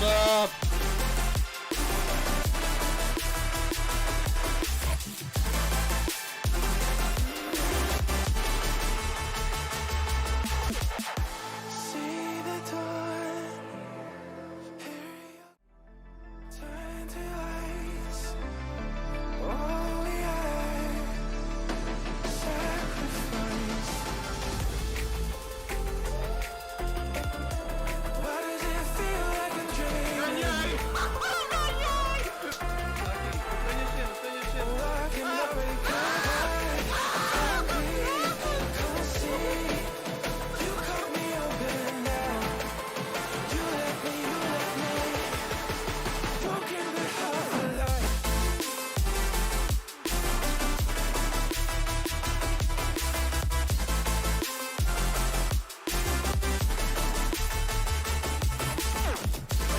up?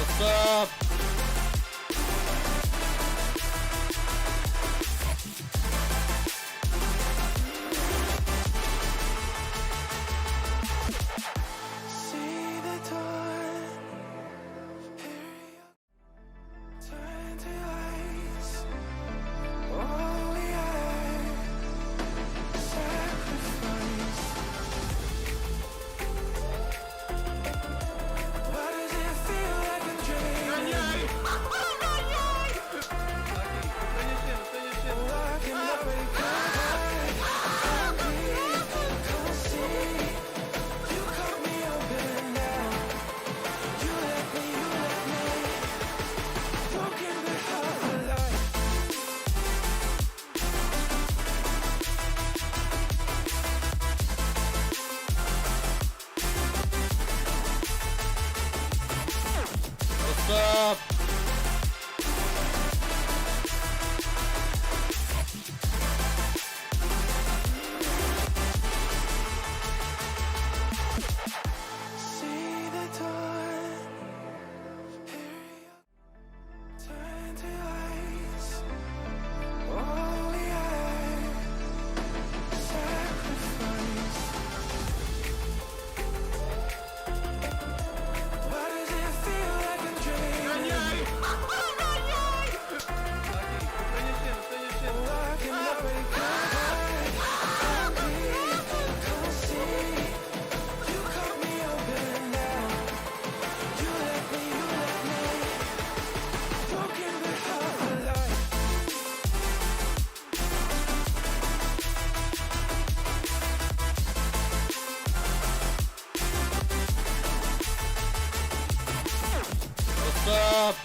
What's up? What's up? What's up?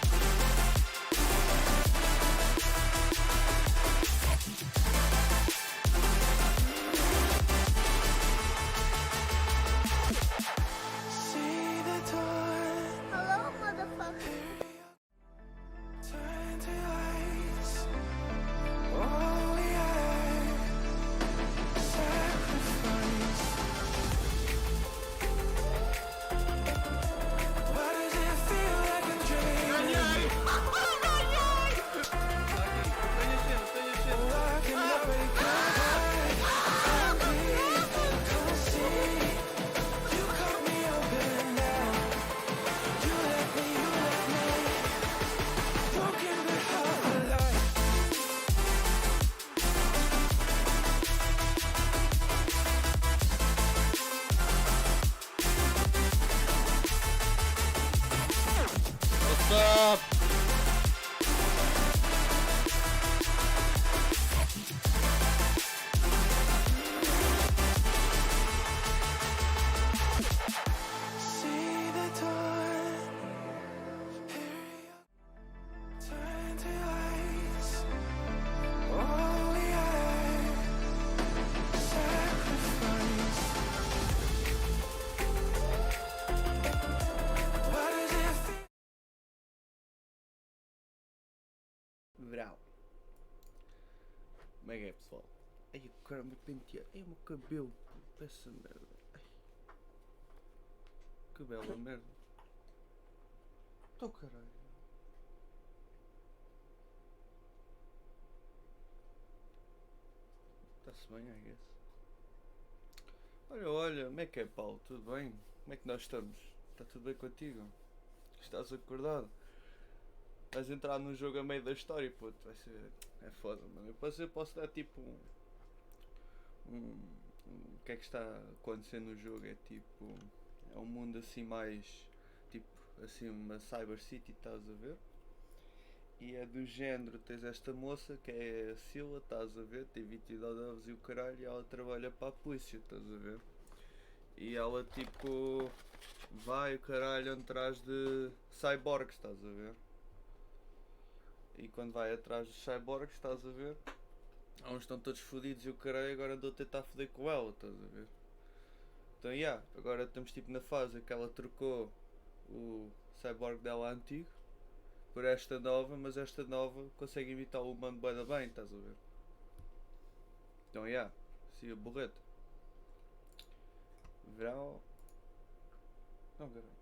Hello, motherfucker. What's up? Verão. Como é que é, pessoal? Ai, caramba, que penteado. Ai, o meu cabelo. Essa merda. Ai. Que bela merda. Tô caralho. Está-se bem, I guess. Olha, como é que é, Paulo? Tudo bem? Como é que nós estamos? Está tudo bem contigo? Estás acordado? Vais entrar num jogo a meio da história, puto, vai ser... É foda, mano. Eu posso dar tipo o que é que está acontecendo no jogo? É tipo... É um mundo assim mais... Tipo, assim, uma Cyber City, estás a ver? E é do género, tens esta moça que é a Sila, estás a ver? Tem 22 anos e o caralho, e ela trabalha para a polícia, estás a ver? E ela tipo... Vai o caralho atrás de cyborgs, estás a ver? E quando vai atrás dos cyborgs, estás a ver? Há uns estão todos fodidos e o caralho agora andou a tentar foder com ela, estás a ver? Então, agora estamos tipo na fase que ela trocou o cyborg dela antigo por esta nova, mas esta nova consegue imitar o humano bué da bem, estás a ver? Então, siga borreta. Verão. Não, caralho.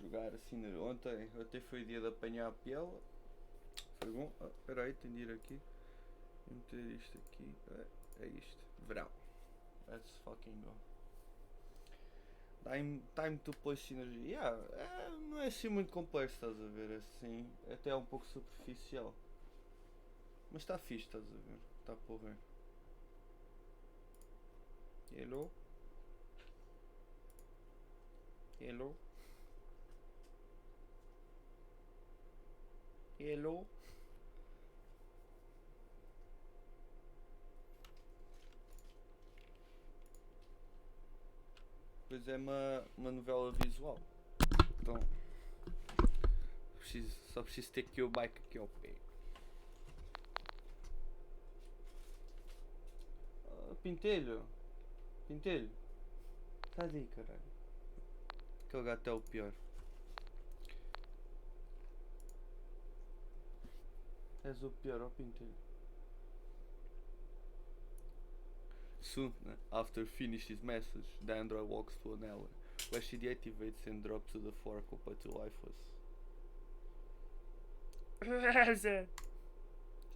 Jogar assim ontem foi dia de apanhar a piela. Foi bom. Espera aí, tenho de ir aqui. Vou meter isto aqui. É isto. Verão. Let's fucking go. Time to play Synergia. Não é assim muito complexo, estás a ver? Assim, até é um pouco superficial. Mas está fixe, estás a ver? Está porra. Hello? Hello? Hello? Pois é uma novela visual. Então só preciso ter aqui o bike aqui ao pé. Pintelho! Pintelho! Sai daí, caralho. Aquele gato é o pior. És o pior, ó Pintelho. Soon, after finish his message, the android walks to an alley, where she deactivates and drops to the floor completely lifeless. What is it?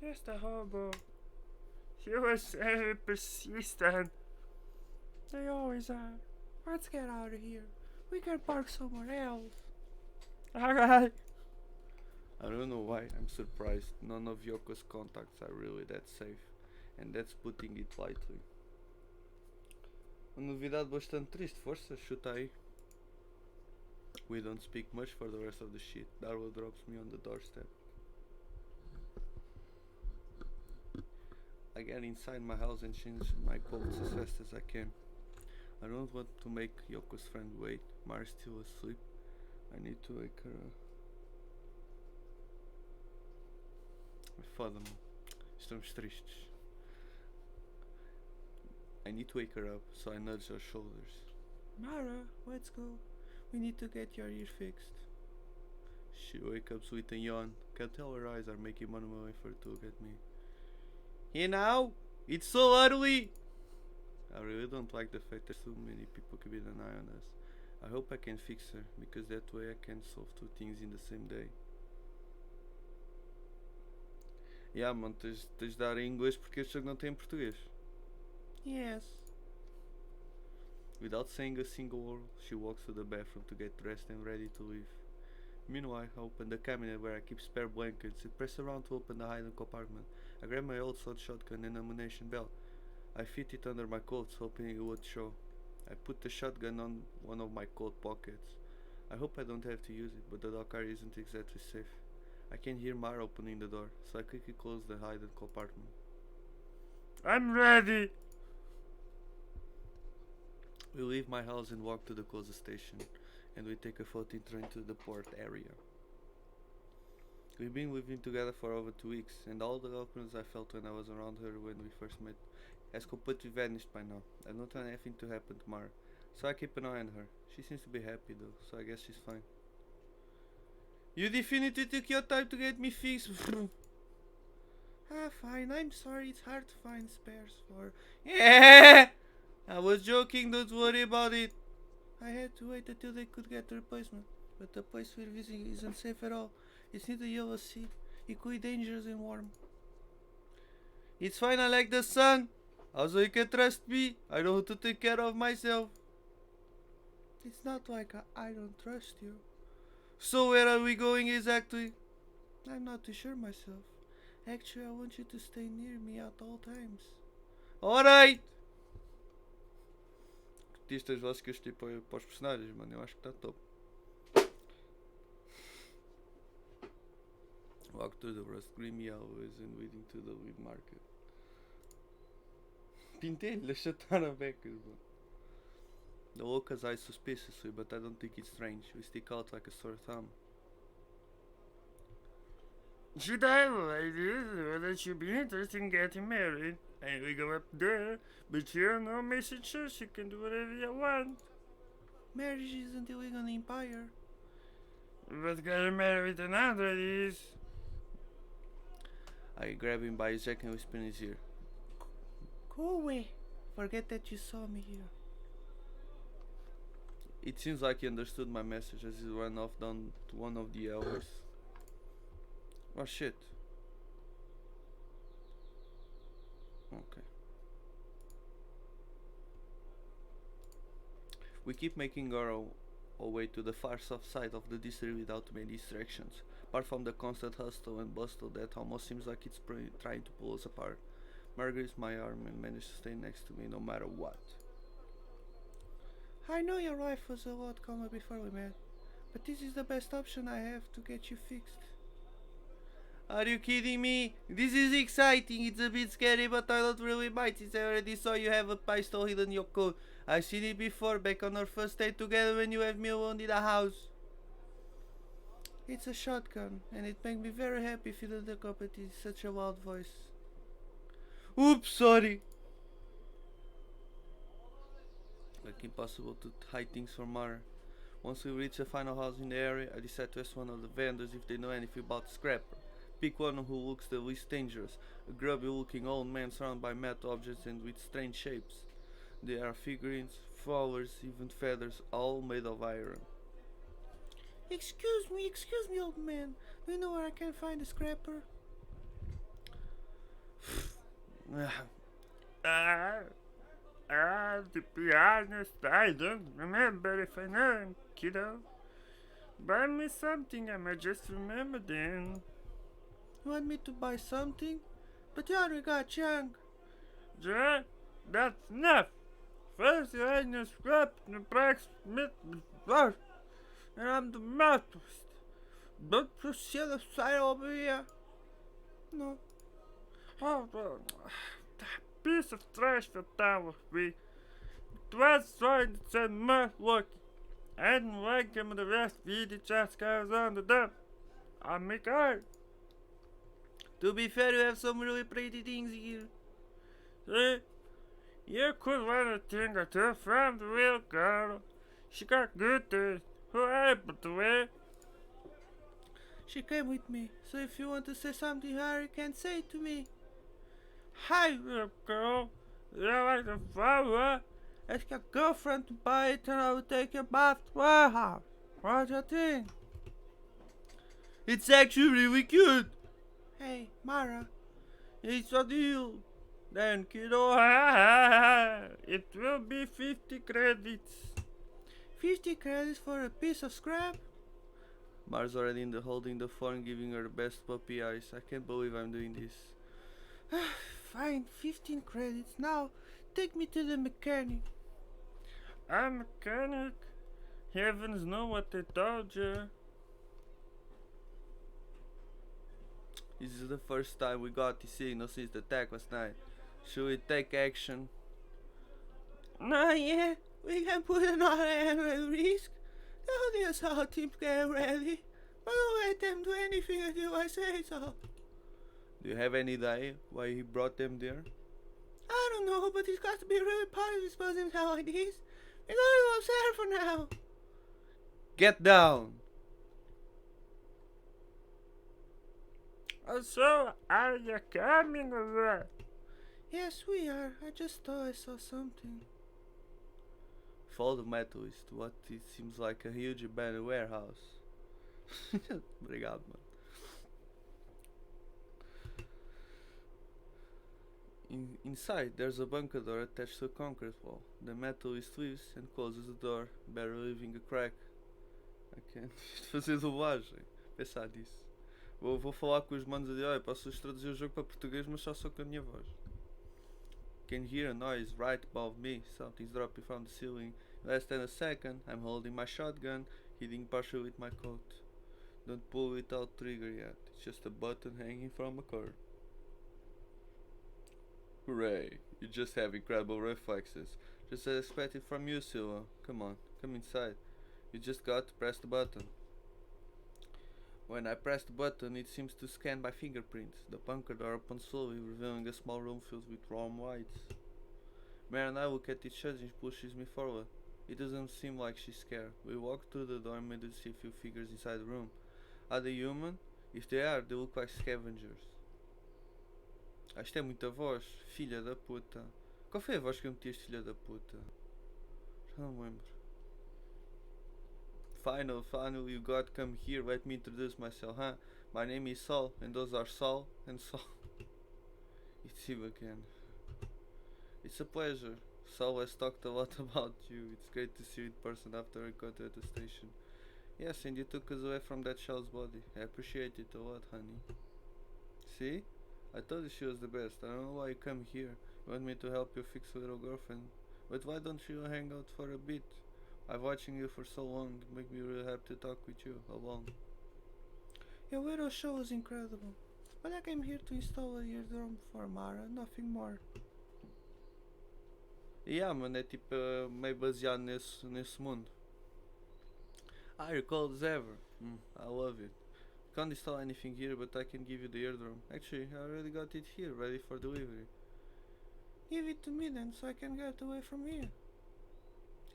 Just a hobo. He was very persistent. They always are. Let's get out of here. We can park somewhere else. Alright. I don't know why, I'm surprised. None of Yoko's contacts are really that safe, and that's putting it lightly. Uma novidade bastante triste, força, chuta aí. We don't speak much for the rest of the shit. Darla drops me on the doorstep. I get inside my house and change my clothes as fast as I can. I don't want to make Yoko's friend wait. Mara's still asleep. I need to wake her up. Foda-me. Estamos tristes. I need to wake her up, so I nudge her shoulders. Mara, let's go. We need to get your ear fixed. She wakes up with a yawn. Can't tell her eyes are making one effort to look at me. Hey now! It's so early! I really don't like the fact that so many people keep an eye on us. I hope I can fix her, because that way I can solve two things in the same day. Mano, tens de dar em inglês porque este jogo não tem em português. Yes. Without saying a single word, she walks to the bathroom to get dressed and ready to leave. Meanwhile, I open the cabinet where I keep spare blankets and press around to open the hidden compartment. I grab my old sword shotgun and ammunition belt. I fit it under my clothes, hoping it would show. I put the shotgun on one of my coat pockets. I hope I don't have to use it, but the dog car isn't exactly safe. I can hear Mara opening the door, so I quickly close the hidden compartment. I'm ready. We leave my house and walk to the closest station, and we take a floating train to the port area. We've been living together for over 2 weeks, and all the awkwardness I felt when I was around her when we first met has completely vanished by now. I don't want anything to happen to Mara, so I keep an eye on her. She seems to be happy though, so I guess she's fine. You definitely took your time to get me fixed. Fine, I'm sorry, it's hard to find spares for... Yeah! I was joking, don't worry about it. I had to wait until they could get the replacement. but the place we're visiting isn't safe at all. It's near the yellow sea, equally dangerous and warm. It's fine, I like the sun. Also, you can trust me. I know how to take care of myself. It's not like I don't trust you. So where are we going exactly? I'm not too sure myself. Actually, I want you to stay near me at all times. Alright! Curtiste as vozes que eu estive para os personagens, mano. Eu acho que está top. Walk through the rust grimy alleys and leading to the weed market. Pintei-lhe a chatar a becas, bro. The locals eye suspiciously, but I don't think it's strange. We stick out like a sore thumb. Should I, ladies, that you'd be interested in getting married? And we go up there, but you're no message church, you can do whatever you want. Marriage isn't illegal in Empire. But getting married in Android is. I grab him by his jacket and whisper in his ear. Go away. Forget that you saw me here. It seems like he understood my message as he ran off down to one of the hours. Oh shit. Okay. We keep making our way to the far south side of the district without many distractions, apart from the constant hustle and bustle that almost seems like it's trying to pull us apart. Margaret's my arm and managed to stay next to me no matter what. I know your wife was a lot calmer before we met, but this is the best option I have to get you fixed. Are you kidding me? This is exciting. It's a bit scary, but I don't really mind since I already saw you have a pistol hidden in your coat. I've seen it before back on our first date together when you have me alone in the house. It's a shotgun, and it makes me very happy if you don't look up at it in such a loud voice. Oops, sorry. Like impossible to hide things from Mara. Once we reach the final house in the area, I decide to ask one of the vendors if they know anything about the scrapper. Pick one who looks the least dangerous, a grubby looking old man surrounded by metal objects and with strange shapes. There are figurines, flowers, even feathers, all made of iron. Excuse me, old man. Do you know where I can find the scrapper? To be honest, I don't remember if I know him, kiddo. Buy me something, I might just remember then. You want me to buy something? But you already got young. Yeah, that's enough. First you had your scrap and the blacksmith blush, and I'm the mouthpiece. Don't you see the side over here? No. Oh, that piece of trash fell down with me. It was trying to send my lucky. I didn't like him and the rest of it just goes on the dump. I'm a guy. To be fair, you have some really pretty things here. See? You could learn a thing or two from the real girl. She got good taste. Who are you, by the way? She came with me, so if you want to say something to her, you can say it to me. Hi, Little girl. You like the flower? ask your girlfriend to buy it and I will take you back to our house. What do you think? It's actually really cute. Hey, Mara. It's a deal. Then, kiddo, it will be 50 credits. 50 credits for a piece of scrap? Mara's already holding the phone, giving her the best puppy eyes. I can't believe I'm doing this. Fine, 15 credits. Now, take me to the mechanic. A mechanic? Heavens know what they told you. This is the first time we got the signal since the attack last night. Should we take action? Not yet. We can put another animal at risk. Tell the assault team get ready. But don't let them do anything until I say so. Do you have any idea why he brought them there? I don't know, but he's got to be really proud of disposing himself like this. We're going to go upstairs for now. Get down. So, are you coming or what? Yes, we are. I just thought I saw something. Follow the metal is to what it seems like a huge abandoned warehouse. Obrigado, mano. Inside, there's a bunker door attached to a concrete wall. The metal is twists and closes the door, barely leaving a crack. I can't fazer dublagem. Pensar nisso. Vou falar com os manos a dizer, olha, posso traduzir o jogo para português, mas só com a minha voz. Can hear a noise right above me. Something's dropping from the ceiling. Less than a second, I'm holding my shotgun, hiding partially with my coat. Don't pull it out trigger yet. It's just a button hanging from a cord. Hooray! You just have incredible reflexes. Just as expected from you, Silva. Come on, come inside. You just got to press the button. When I press the button, it seems to scan my fingerprints. The bunker door opens slowly, revealing a small room filled with warm lights. Mary and I look at each other and she pushes me forward. It doesn't seem like she's scared. We walk through the door and immediately see a few figures inside the room. Are they human? If they are, they look like scavengers. Isto é muita voz. Filha da puta. Qual foi a voz que eu meti, filha da puta? Já não me lembro. Finally, you got to come here. Let me introduce myself, huh? My name is Saul, and those are Saul and Saul. It's him again. It's a pleasure. Saul has talked a lot about you. It's great to see you in person after we got at the station. Yes, and you took us away from that shell's body. I appreciate it a lot, honey. See? I told you she was the best. I don't know why you come here. You want me to help you fix your little girlfriend. But why don't you hang out for a bit? I've watching you for so long. It makes me really happy to talk with you alone. Your little show was incredible. But I came here to install a eardrum for Mara, nothing more. Yeah, mano, é tipo meio baseado nesse mundo. You're cold as ever. I love it. Can't install anything here, but I can give you the eardrum. Actually, I already got it here, ready for delivery. Give it to me then, so I can get away from here.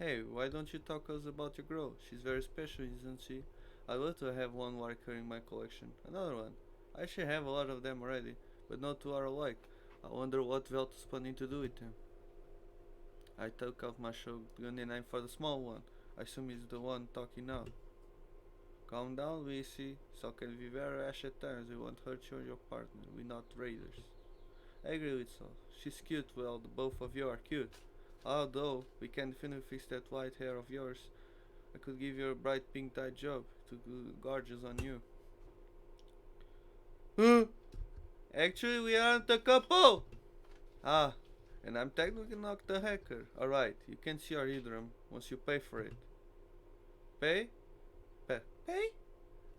Hey, why don't you talk us about your girl? She's very special, isn't she? I'd love to have one like her in my collection. Another one. I actually have a lot of them already, but no two are alike. I wonder what Velta's planning to do with them. I took off my shotgun and aimed for the small one. I assume he's the one talking now. Calm down, VC. So can be very rash at times. We won't hurt you or your partner. We're not raiders. I agree with Saul. She's cute. Well, the both of you are cute. Although we can finally fix that white hair of yours, I could give you a bright pink tie job to do gorgeous on you. Actually, we aren't a couple. And I'm technically not the hacker. Alright, you can see our eardrum once you pay for it. Pay? Pay?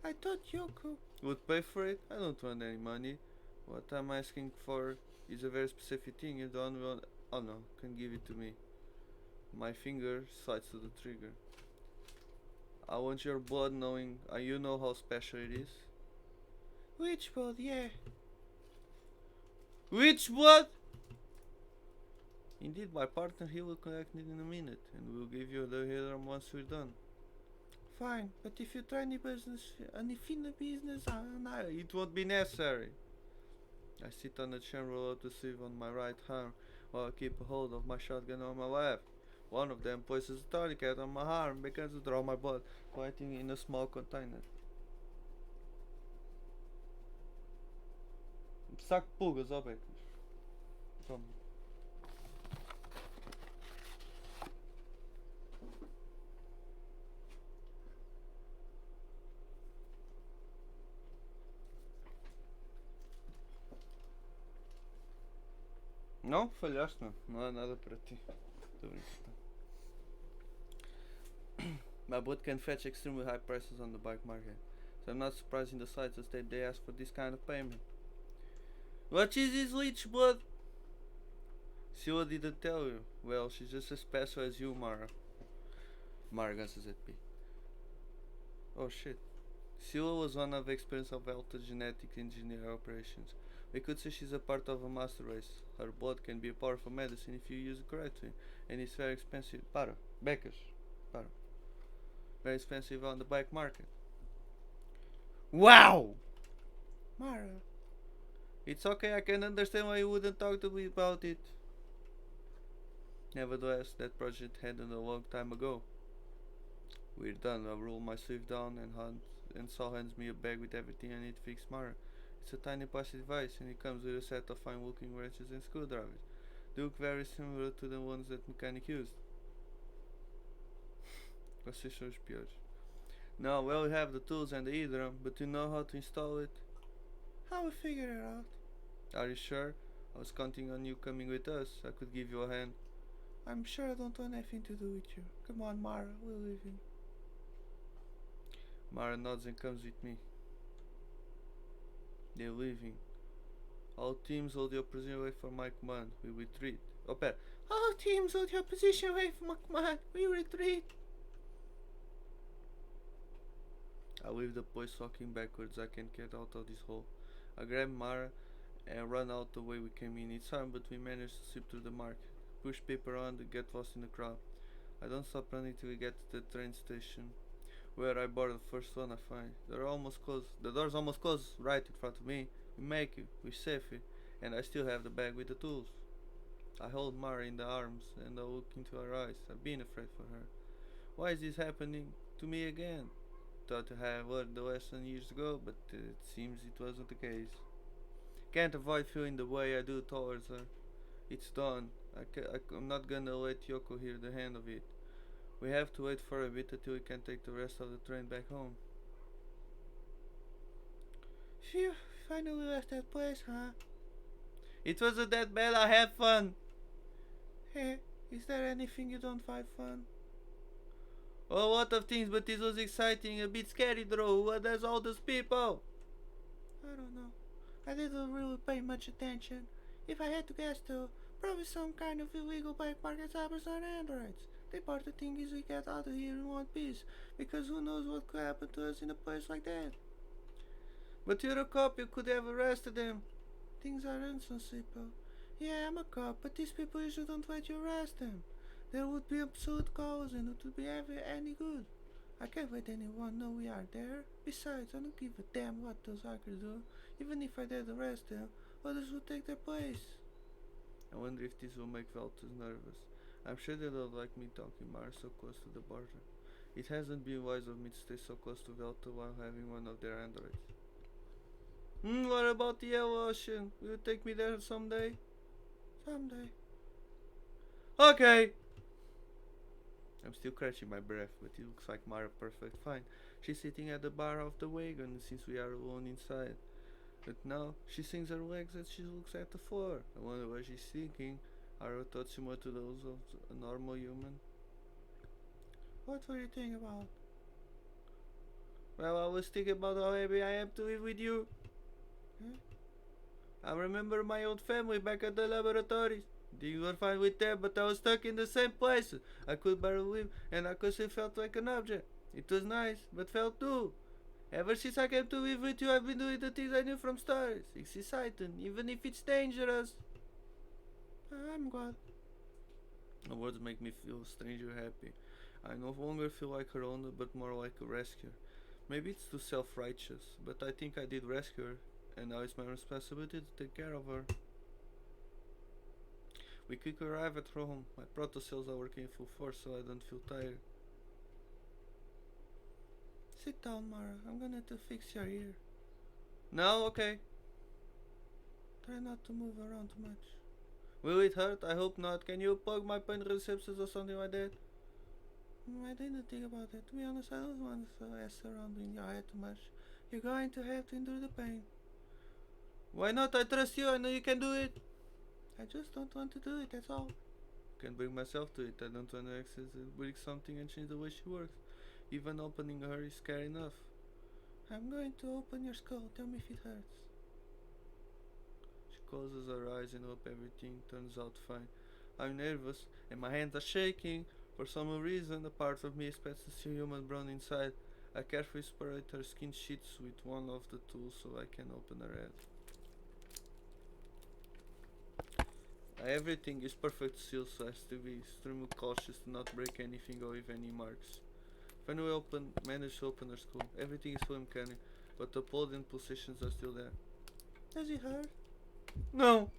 I thought Yoko would pay for it. I don't want any money. What I'm asking for is a very specific thing. You don't want. Oh no, can give it to me. My finger slides to the trigger. I want your blood, knowing you know how special it is. Which blood? Yeah. Which blood? Indeed, my partner, he will connect it in a minute, and we'll give you the eardrum once we're done. Fine, but if you try any business, it won't be necessary. I sit on the chair and roll out the sleeve on my right arm while I keep a hold of my shotgun on my left. One of them places a tourniquet on my arm, begins to draw my blood, waiting in a small container. Saco de pulgas, ó becas. Toma. Não, falhaste, não. Não há nada para ti. Estou brincando. My boat can fetch extremely high prices on the bike market, so I'm not surprised in the slightest that they ask for this kind of payment. What is this leech blood? Scylla didn't tell you. Well, she's just as special as you, Mara. Mara guesses at P. Oh shit. Scylla was one of the experience of Alta genetic engineer operations. We could say she's a part of a master race. Her blood can be a powerful medicine if you use it correctly, and it's very expensive. Becas. Very expensive on the bike market. Wow! Mara. It's okay, I can understand why you wouldn't talk to me about it. Nevertheless, that project ended a long time ago. We're done. I roll my sleeve down and Saul hands me a bag with everything I need to fix Mara. It's a tiny plastic device and it comes with a set of fine looking wrenches and screwdrivers. They look very similar to the ones that mechanic used. Vocês são os piores. Now, well, we have the tools and the E-drum, but you know how to install it? I will figure it out. Are you sure? I was counting on you coming with us. I could give you a hand. I'm sure I don't want anything to do with you. Come on, Mara, we're leaving. Mara nods and comes with me. They're leaving. All teams hold your position away from my command. We retreat. Oh, pera. All teams hold your position away from my command. We retreat. I leave the place walking backwards. I can't get out of this hole. I grab Mara and run out the way we came in. It's hard, but we manage to slip through the market. Push people around and get lost in the crowd. I don't stop running till we get to the train station, where I board the first one I find. They're almost closed. The door's almost closed right in front of me. We make it. We save it. And I still have the bag with the tools. I hold Mara in the arms and I look into her eyes. I've been afraid for her. Why is this happening to me again? Thought to have learned the lesson years ago, but it seems it wasn't the case. Can't avoid feeling the way I do towards her. It's done. I'm not gonna let Yoko hear the end of it. We have to wait for a bit until we can take the rest of the train back home. Phew, finally left that place, huh? It wasn't that bad, I had fun. Hey, is there anything you don't find fun? Oh, a lot of things, but this was exciting, a bit scary though. There's all those people. I don't know. I didn't really pay much attention. If I had to guess though, probably some kind of illegal black market robbers or androids. The important thing is we get out of here in one piece, because who knows what could happen to us in a place like that. But you're a cop, you could have arrested them. Things are unsensible. Yeah, I'm a cop, but these people usually don't let you arrest them. There would be absolute chaos and it would be any good. I can't let anyone know we are there. Besides, I don't give a damn what those hackers do. Even if I did arrest them, others would take their place. I wonder if this will make Veltus nervous. I'm sure they don't like me talking Mara so close to the border. It hasn't been wise of me to stay so close to Velta while having one of their androids. What about the Yellow Ocean? Will you take me there someday? Someday. Okay! I'm still catching my breath, but it looks like Mara perfect fine. She's sitting at the bar of the wagon since we are alone inside. But now she swings her legs as she looks at the floor. I wonder what she's thinking. Are her thoughts similar to those of a normal human? What were you thinking about? Well, I was thinking about how happy I am to live with you. I remember my old family back at the laboratories. Things were fine with them, but I was stuck in the same place. I could barely live, and I constantly felt like an object. It was nice, but felt too. Ever since I came to live with you, I've been doing the things I knew from stories. It's exciting, even if it's dangerous. I'm glad. The words make me feel strangely happy. I no longer feel like her owner, but more like a rescuer. Maybe it's too self-righteous, but I think I did rescue her, and now it's my responsibility to take care of her. We quickly arrive at home. My proto cells are working full force, so I don't feel tired. Sit down, Mara. I'm gonna to fix your ear. No, okay. Try not to move around too much. Will it hurt? I hope not. Can you plug my pain receptors or something like that? I didn't think about that. To be honest, I don't want to mess around in your head too much. You're going to have to endure the pain. Why not? I trust you. I know you can do it. I just don't want to do it, that's all. Can't bring myself to it. I don't want to accidentally break something and change the way she works. Even opening her is scary enough. I'm going to open your skull. Tell me if it hurts. She closes her eyes and hope everything turns out fine. I'm nervous and my hands are shaking. For some reason, a part of me expects to see human brown inside. I carefully separate her skin sheets with one of the tools so I can open her head. Everything is perfect still, so I have to be extremely cautious to not break anything or leave any marks. Finally managed to open her skull. Everything is fully mechanic, but the pulse and pulsations are still there. Does it hurt? No!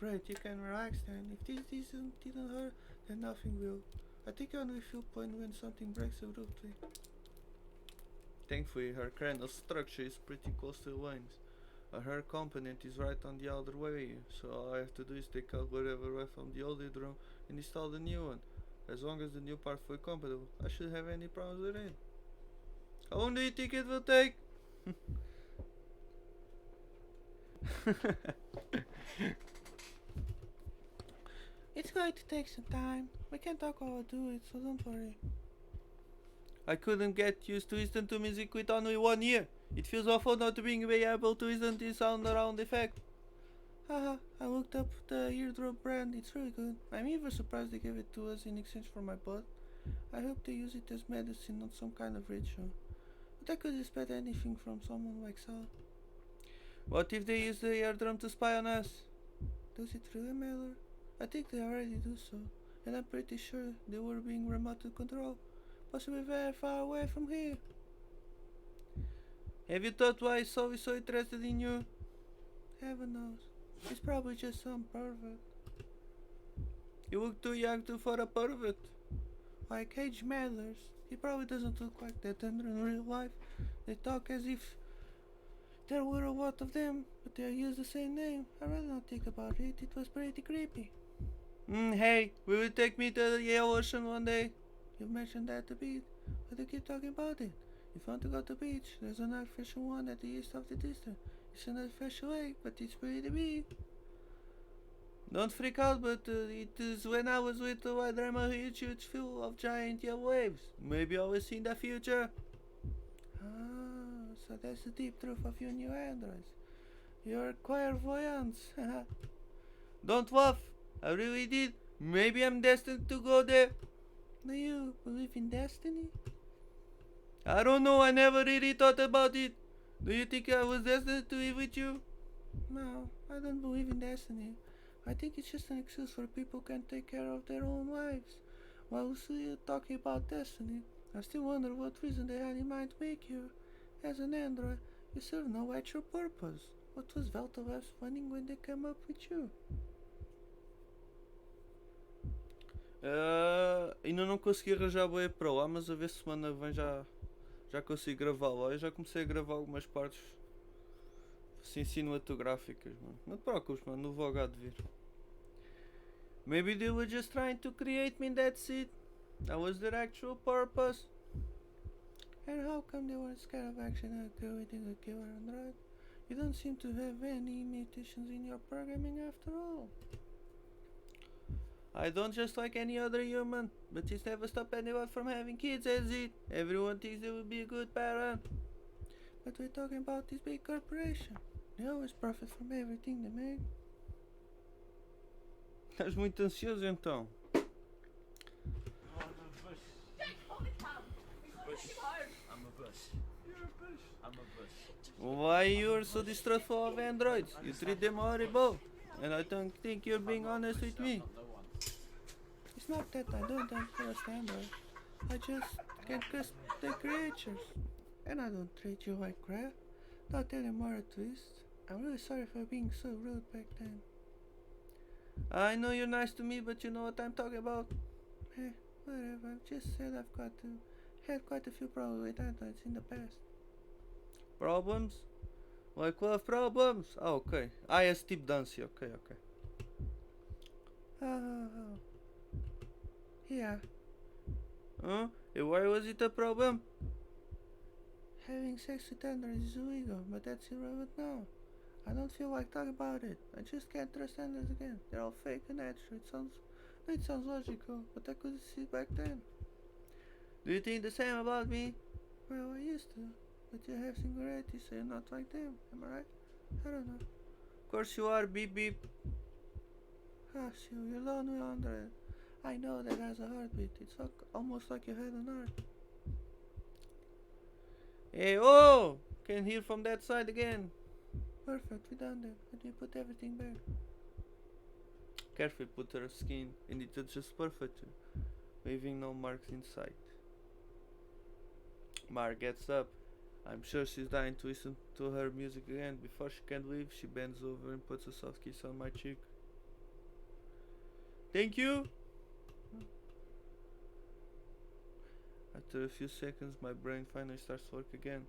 Great, you can relax then. If this didn't hurt, then nothing will. I think I only feel pain when something breaks abruptly. Thankfully, her cranial structure is pretty close to the veins. Her hair component is right on the other way, so all I have to do is take out whatever left from the old drum and install the new one. As long as the new part fully compatible, I shouldn't have any problems with it. How long do you think it will take? It's going to take some time. We can talk while I do it, so don't worry. I couldn't get used to listen to music with only 1 ear. It feels awful not being able to listen to the sound around effect. Haha, I looked up the eardrum brand, it's really good. I'm even surprised they gave it to us in exchange for my blood. I hope they use it as medicine, not some kind of ritual. But I could expect anything from someone like Sal. What if they use the eardrum to spy on us? Does it really matter? I think they already do so, and I'm pretty sure they were being remote controlled, possibly very far away from here. Have you thought why he's always so interested in you? Heaven knows. He's probably just some pervert. You look too young for a pervert. Like age matters. He probably doesn't look like that in real life. They talk as if there were a lot of them, but they use the same name. I'd rather not think about it. It was pretty creepy. Hey, will you take me to the Yale Ocean one day? You've mentioned that a bit, but you keep talking about it. If you want to go to the beach, there's an artificial one at the east of the district. It's an artificial lake, but it's pretty big. Don't freak out, but it is when I was with the white drama huge full of giant yellow waves. Maybe I will see in the future. Ah, so that's the deep truth of your new androids. You're clairvoyance. Don't laugh. I really did. Maybe I'm destined to go there. Do you believe in destiny? I don't know. I never really thought about it. Do you think I was destined to live with you? No, I don't believe in destiny. I think it's just an excuse for people who can't take care of their own lives. While still talking about destiny, I still wonder what reason they had in mind to make you. As an android, you serve no actual purpose. What was Veltalab's planning when they came up with you? Ainda não consegui arranjar boa para lá, mas a ver se semana vem já consigo gravar lá. Eu já comecei a gravar algumas partes assim cinematográficas, mano. Não te preocupes, mano, não vou ao de vir. Maybe they were just trying to create me, that's it. That was their actual purpose. And how come they were scared of actually creating a killer android? You don't seem to have any imitations in your programming after all. I don't just like any other human, but it's never stopped anyone from having kids, has it? Everyone thinks they will be a good parent. But we're talking about this big corporation. They always profit from everything they make. Estás muito ansioso então? I'm a bush. You're a bush. I'm a bush. Why you're so distrustful of androids? You treat them horrible. And I don't think you're being honest with me. It's not that I don't trust androids. I just can't trust the creatures. And I don't treat you like crap. Not anymore at least. I'm really sorry for being so rude back then. I know you're nice to me, but you know what I'm talking about. Whatever. I've just said had quite a few problems with androids in the past. Problems? Like love problems? Oh, okay. As tip dance, okay. Oh. Yeah. Huh? And why was it a problem? Having sex with androids is illegal, but that's irrelevant now. I don't feel like talking about it. I just can't trust androids again. They're all fake and natural. It sounds logical, but I couldn't see it back then. Do you think the same about me? Well, I used to, but you have singularities, so you're not like them. Am I right? I don't know. Of course you are, beep beep. Hush you, you're lonely android. I know that has a heartbeat. It's almost like you had an heart. Hey, oh! Can hear from that side again. Perfect, we done that. Let me put everything back. Carefully put her skin, and it adjusts perfectly, leaving no marks in sight. Mar gets up. I'm sure she's dying to listen to her music again. Before she can leave, she bends over and puts a soft kiss on my cheek. Thank you! After a few seconds, my brain finally starts to work again.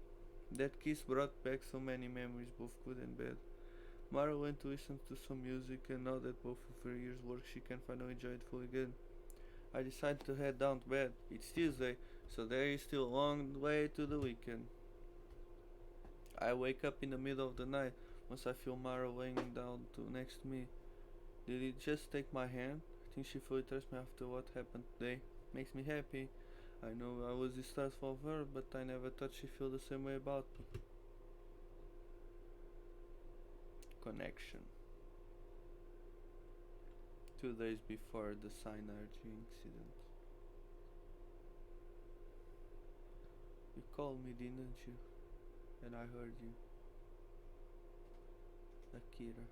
That kiss brought back so many memories, both good and bad. Mara went to listen to some music, and now that both of her ears work, she can finally enjoy it fully again. I decided to head down to bed. It's Tuesday, so there is still a long way to the weekend. I wake up in the middle of the night once I feel Mara laying down next to me. Did it just take my hand? I think she fully trusts me after what happened today. Makes me happy. I know I was distrustful of her, but I never thought she'd feel the same way about me. Connection. 2 days before the Synergia incident. You called me, didn't you? And I heard you. Akira.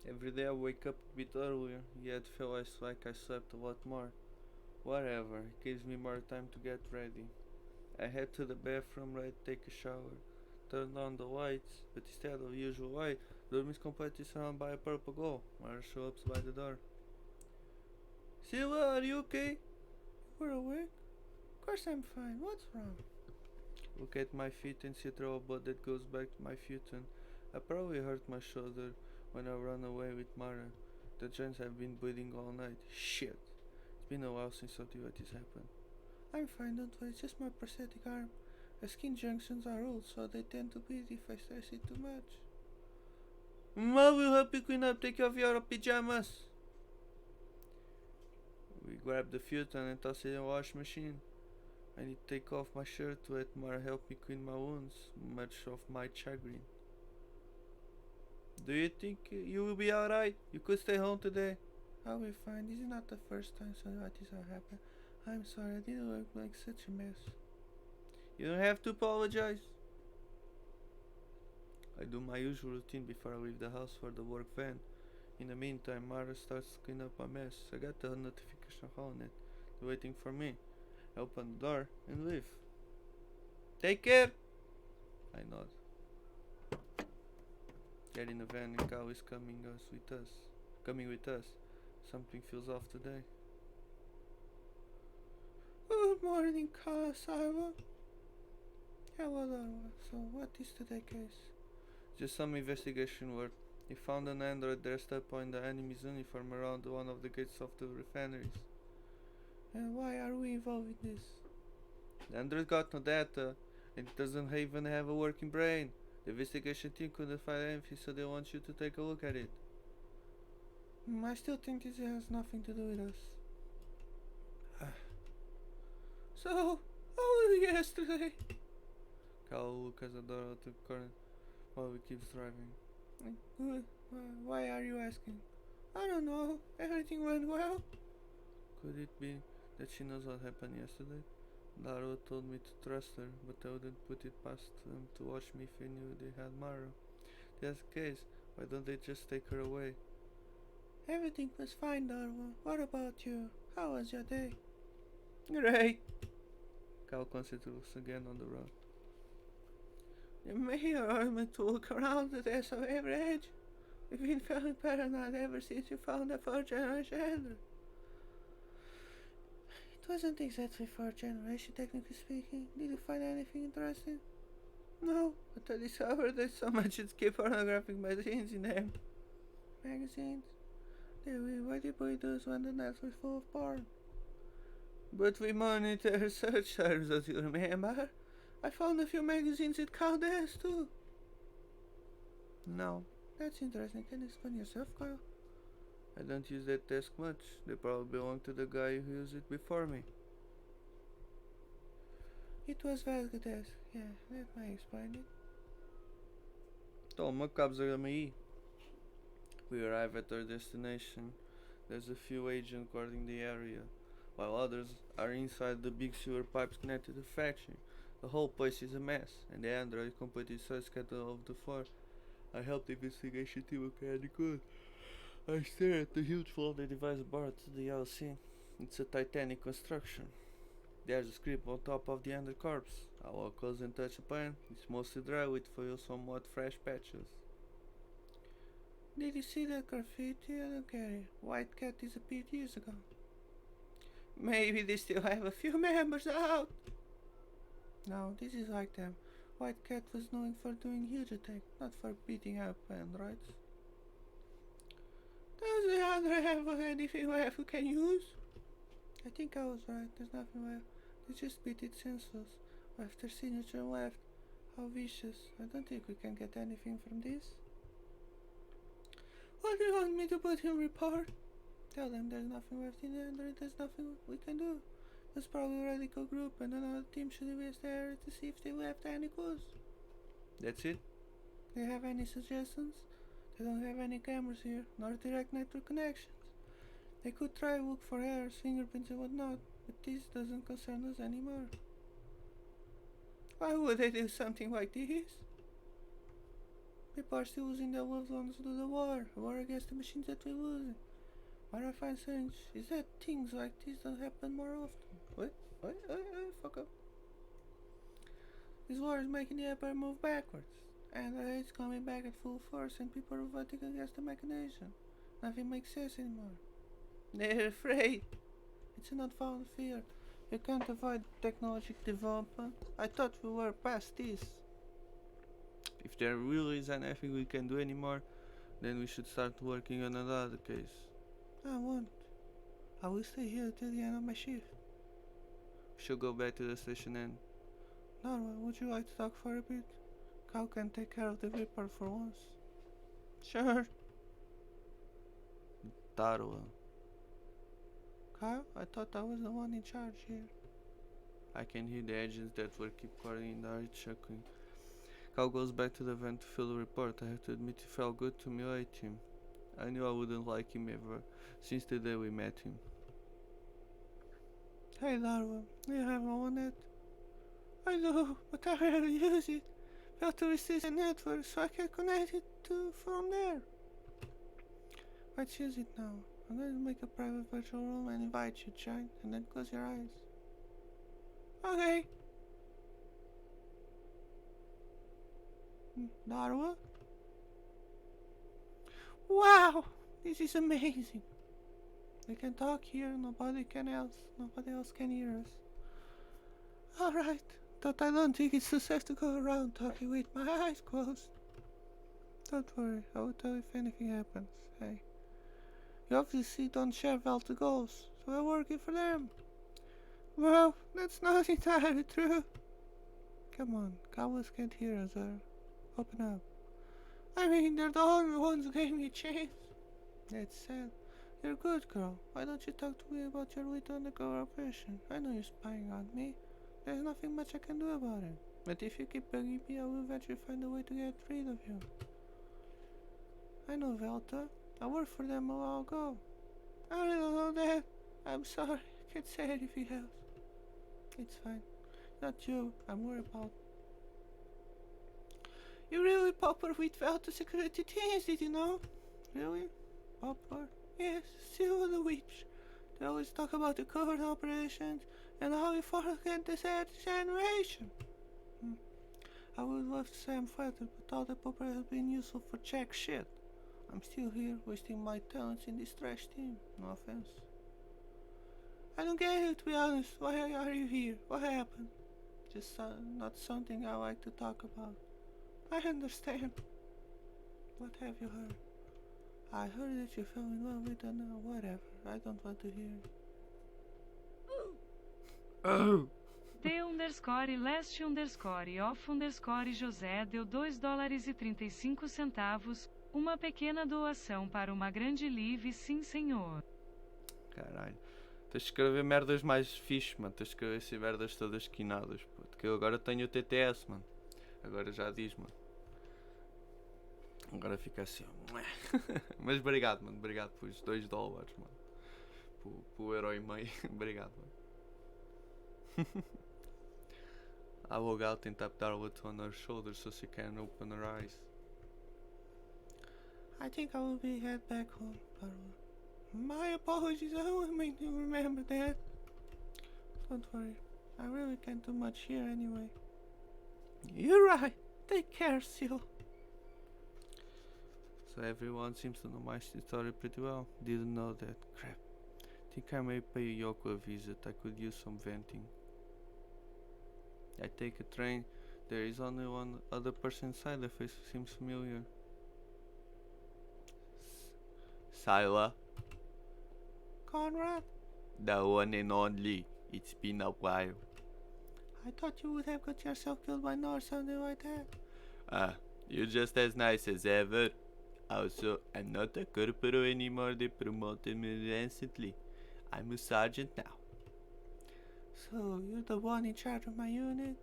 Every day I wake up a bit earlier, yet feel like I slept a lot more. Whatever, it gives me more time to get ready. I head to the bathroom, ready to take a shower. Turned on the lights, but instead of the usual light, the room is completely surrounded by a purple glow. Mara shows up by the door. Sila, are you okay? We're awake? Of course I'm fine. What's wrong? Look at my feet and see a trail of blood that goes back to my futon. I probably hurt my shoulder when I ran away with Mara. The joints have been bleeding all night. Shit. It's been a while since something like this happened. I'm fine, don't worry. It's just my prosthetic arm. The skin junctions are old, so they tend to bleed if I stress it too much. I will help you clean up. Take off your pajamas. We grab the futon and toss it in the wash machine. I need to take off my shirt to let Mara help me clean my wounds, much of my chagrin. Do you think you will be alright? You could stay home today. I'll be fine. This is not the first time something like this has happened. I'm sorry, I didn't look like such a mess. You don't have to apologize. I do my usual routine before I leave the house for the work van. In the meantime, Mara starts to clean up my mess. I got the notification on it. They're waiting for me. I open the door and leave. Take care! I nod. Get in the van and Kyle is coming with us. Something feels off today. Good morning, Kasawa. Hello, Darwa. So, what is today's case? Just some investigation work. He found an android dressed up in the enemy's uniform around one of the gates of the refineries. And why are we involved with this? The android got no data, and it doesn't even have a working brain. The investigation team couldn't find anything, so they want you to take a look at it. I still think this has nothing to do with us. So, how was it yesterday? Cal looks at the door out the corner while he keeps driving. Good. Why are you asking? I don't know. Everything went well. Could it be that she knows what happened yesterday? Darrow told me to trust her, but I wouldn't put it past them to watch me if they knew they had Mara. If that's the case, why don't they just take her away? Everything was fine, Darwin. What about you? How was your day? Great! Cal concentrates again on the road. The mayor ordered me to look around the desk of every age. We've been feeling paranoid ever since you found the 4th generation android. It wasn't exactly 4th generation, technically speaking. Did you find anything interesting? No, but I discovered that so much escape pornographic magazines in them. Magazines? They will what people do when the net was full of porn. But we monitor search terms, as you remember. I found a few magazines at Caldes too. No. That's interesting. Can you explain yourself, Kyle? I don't use that desk much. They probably belong to the guy who used it before me. It was Vasco desk. Yeah, that might explain it. Toma, cabos aí. We arrive at our destination. There's a few agents guarding the area, while others are inside the big sewer pipes connected to the factory. The whole place is a mess, and the android completely scattered all over the floor. I helped the investigation team look at the good. I stare at the huge floating device brought to the LC. It's a titanic construction. There's a script on top of the under corpse. I walk close and touch the pan. It's mostly dry with few somewhat fresh patches. Did you see that graffiti? I don't care. White Cat disappeared years ago. Maybe they still have a few members out. No, this is like them. White Cat was known for doing huge attacks, not for beating up androids. Does the other have anything left we can use? I think I was right. There's nothing left. They just beat its sensors. After Synergia left. How vicious. I don't think we can get anything from this. What do you want me to put in report? Tell them there's nothing left in there and there's nothing we can do. There's probably a radical group and another team should invest the area to see if they left any clues. That's it? Do you have any suggestions? They don't have any cameras here, nor direct network connections. They could try to look for hairs, fingerprints and whatnot, but this doesn't concern us anymore. Why would they do something like this? People are still losing their loved ones to the war against the machines that we're losing. What I find strange is that things like this don't happen more often. What? Fuck up. This war is making the Empire move backwards, and it's coming back at full force, and people are voting against the machination. Nothing makes sense anymore. They're afraid. It's an unfounded fear. You can't avoid technological development. I thought we were past this. If there really is anything we can do anymore, then we should start working on another case. I won't. I will stay here till the end of my shift. We should go back to the station and... Norma, would you like to talk for a bit? Cal can take care of the report for once. Sure. Darla. Kyle, I thought I was the one in charge here. I can hear the agents that were keep calling in the chuckling. Kyle goes back to the van to fill the report. I have to admit it felt good to humiliate him. I knew I wouldn't like him ever, since the day we met him. Hey Darla, do you have one net? I do, but I rarely use it. Pt.2 receives a network, so I can connect it to from there. Let's use it now. I'm going to make a private virtual room and invite you to join, and then close your eyes. Okay. Darwa? Wow! This is amazing. We can talk here, nobody else can hear us. Alright, but I don't think it's so safe to go around talking with my eyes closed. Don't worry, I will tell you if anything happens. Hey. You obviously don't share Velta goals, so we're working for them. Well, that's not entirely true. Come on, cowards can't hear us, open up. I mean, they're the only ones who gave me a chance. That's sad. You're a good girl. Why don't you talk to me about your little undercover operation? I know you're spying on me. There's nothing much I can do about it. But if you keep bugging me, I will eventually find a way to get rid of you. I know Velta. I worked for them a while ago. I don't know that. I'm sorry. I can't say anything else. It's fine. Not you. I'm worried about. You really popular with Velta security teams, did you know? Really? Popular? Yes, still the witch. They always talk about the covert operations and how we fought against the sad generation. I would love to say I'm flattered, but all the paper has been useful for jack shit. I'm still here, wasting my talents in this trash team. No offense. I don't get it, to be honest. Why are you here? What happened? Just not something I like to talk about. I understand. What have you heard? I heard that you fell in love with whatever. I don't want to hear. Oh! D_leste_off_José deu $2,35, uma pequena doação para uma grande live, sim senhor. Caralho. Tens de escrever merdas mais fixe, mano. Tens de escrever assim merdas todas esquinadas, puto. Que eu agora tenho o TTS, mano. Agora já diz, mano. Agora fica assim, ó. Mas obrigado, mano. Obrigado pelos $2, mano. Por €1,5. Obrigado, mano. I will go out and tap Darla on her shoulder so she can open her eyes. I think I will be head back home, Darla. My apologies, I will make you remember that. Don't worry, I really can't do much here anyway. You're right. Take care, Seal. So everyone seems to know my story pretty well. Didn't know that. Crap. Think I may pay Yoko a visit. I could use some venting. I take a train. There is only one other person inside. The face seems familiar. Sila. Conrad? The one and only. It's been a while. I thought you would have got yourself killed by now or something like that. You're just as nice as ever. Also, I'm not a corporal anymore. They promoted me recently. I'm a sergeant now. So, you're the one in charge of my unit?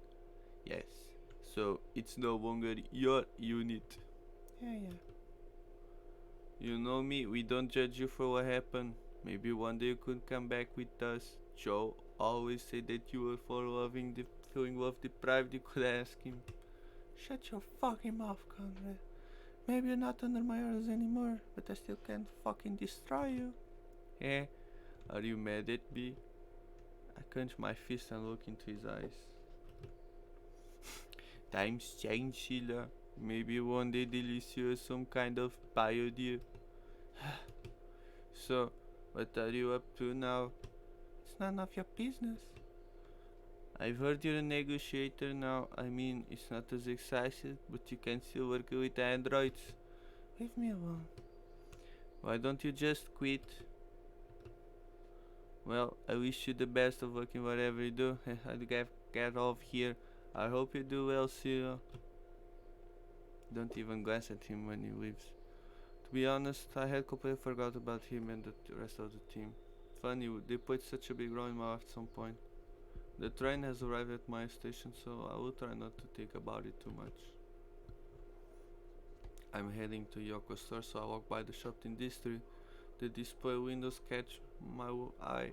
Yes. So, it's no longer your unit. Yeah. You know me, we don't judge you for what happened. Maybe one day you could come back with us. Joe always said that you were for feeling love deprived. You could ask him. Shut your fucking mouth, Conrad. Maybe you're not under my orders anymore, but I still can't fucking destroy you. Eh? Are you mad at me? I clench my fist and look into his eyes. Times change, Sheila. Maybe one day they'll issue us some kind of pioneer. So, what are you up to now? It's none of your business. I've heard you're a negotiator now. I mean, it's not as exciting, but you can still work with androids. Leave me alone. Why don't you just quit? Well, I wish you the best of luck in whatever you do. I'd get off here. I hope you do well, Cyril. Don't even glance at him when he leaves. To be honest, I had completely forgot about him and the rest of the team. Funny, they played such a big role in my life at some point. The train has arrived at my station, so I will try not to think about it too much. I'm heading to Yoko's store, so I walk by the shop in this street. The display windows catch my eye,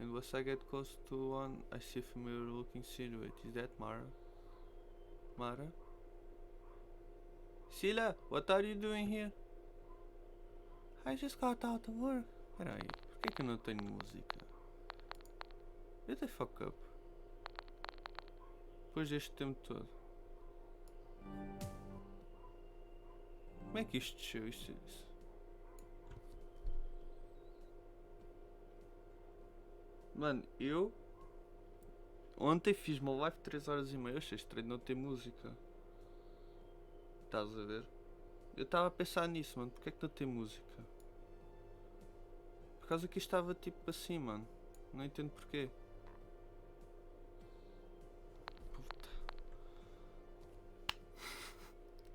and once I get close to one, I see a familiar looking silhouette. Is that Mara? Mara? Sheila, what are you doing here? I just got out of work. Peraí, por que eu não tenho música? Get the fuck up. Depois deste tempo todo. Como é que isto desceu? Isso. Mano, eu ontem fiz uma live de 3 horas e meia. Achei estranho não ter música. Estás a ver? Eu estava a pensar nisso, mano. Porque é que não tem música? Por causa que isto estava tipo assim, mano. Não entendo porquê. Puta.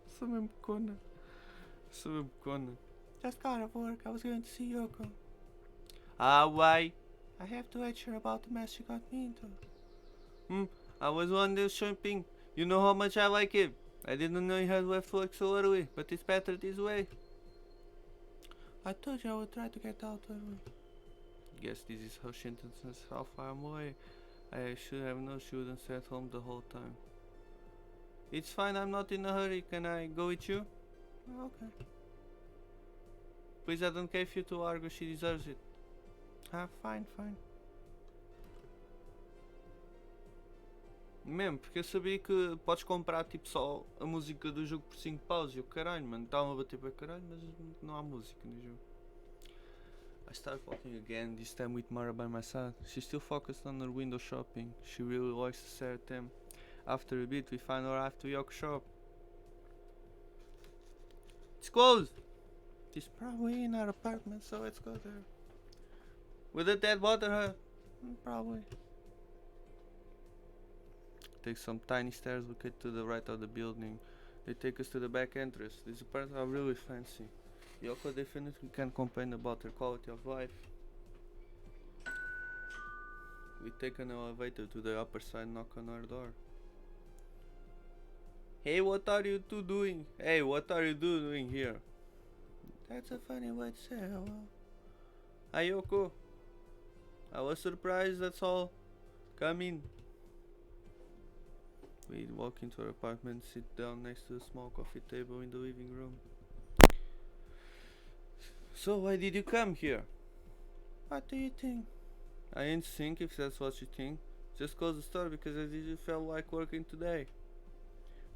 Sou mesmo cona. Just got off work. I was going to see Yoko. Why? I have to let her about the mess she got me into. I was one day shopping. You know how much I like it. I didn't know you had left work so early, but it's better this way. I told you I would try to get out early. Guess this is how she intends how far I'm away. I should have known she wouldn't stay at home the whole time. It's fine, I'm not in a hurry. Can I go with you? Okay. Please, I don't care if you two argue, she deserves it. Fine. Mesmo, porque eu sabia que podes comprar tipo só a música do jogo por 5 paus e o caralho, mano, estava a bater para caralho, mas não há música no jogo. I start walking again, this time with Mara by my side. She's still focused on her window shopping. She really likes to stare at them. After a bit, we find her after York shop. It's closed! She's probably in her apartment, so let's go there. Wouldn't that bother her? Probably. Take some tiny stairs located to the right of the building. They take us to the back entrance. These apartments are really fancy. Yoko definitely can't complain about her quality of life. We take an elevator to the upper side and knock on our door. Hey, what are you two doing? Hey, what are you doing here? That's a funny way to say hello. Hi, Yoko. I was surprised, that's all. Come in. We walk into her apartment, sit down next to a small coffee table in the living room. So why did you come here? What do you think? I didn't think if that's what you think. Just close the store because I didn't feel like working today.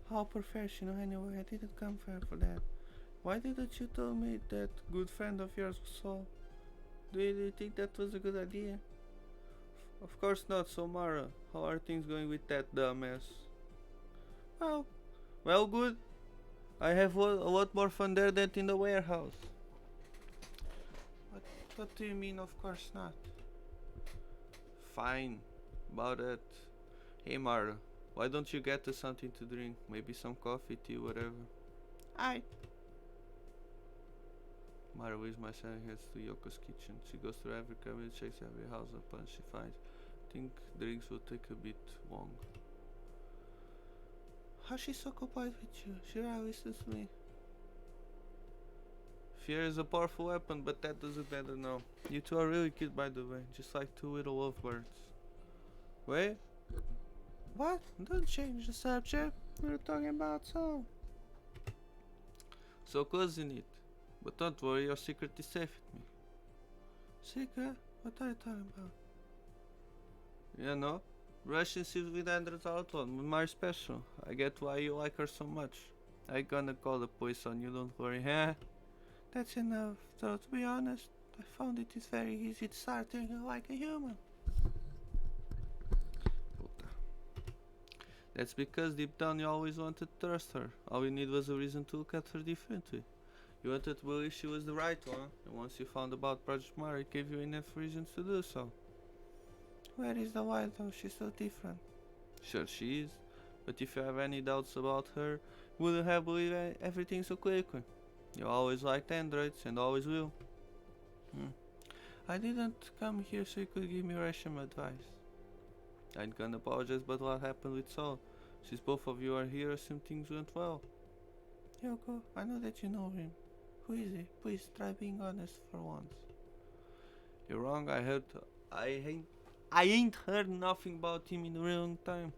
How professional anyway, I didn't come here for that. Why didn't you tell me that good friend of yours was Saul? Do you think that was a good idea? Of course not, so Mara, how are things going with that dumbass? Well, good. I have a lot more fun there than in the warehouse. What do you mean, of course not? Fine, about it. Hey Mara, why don't you get us something to drink? Maybe some coffee, tea, whatever. Aye. Mara waves my son heads to Yoko's kitchen. She goes through every cabinet, checks every house upon she finds. Think drinks will take a bit long. How's she so occupied with you? She rarely listens to me. Fear is a powerful weapon, but that doesn't matter now. You two are really cute, by the way, just like two little lovebirds. Wait? What? Don't change the subject. We're talking about Saul. So close in it. But don't worry, your secret is safe with me. Secret? What are you talking about? You know, relationships with Andres are my special. I get why you like her so much. I gonna call the police on you, don't worry, huh? That's enough, though to be honest, I found it is very easy to start thinking like a human. That's because deep down you always wanted to trust her. All you need was a reason to look at her differently. You wanted to believe she was the right one, and once you found about Project Mara, it gave you enough reasons to do so. Where is the why though? She's so different. Sure she is, but if you have any doubts about her, you wouldn't have believed everything so quickly. You always liked androids, and always will. I didn't come here so you could give me rational advice. I ain't gonna apologize about what happened with Saul. Since both of you are here, assume things went well. Yoko, I know that you know him. Who is he? Please try being honest for once. You're wrong, I ain't heard nothing about him in a real long time.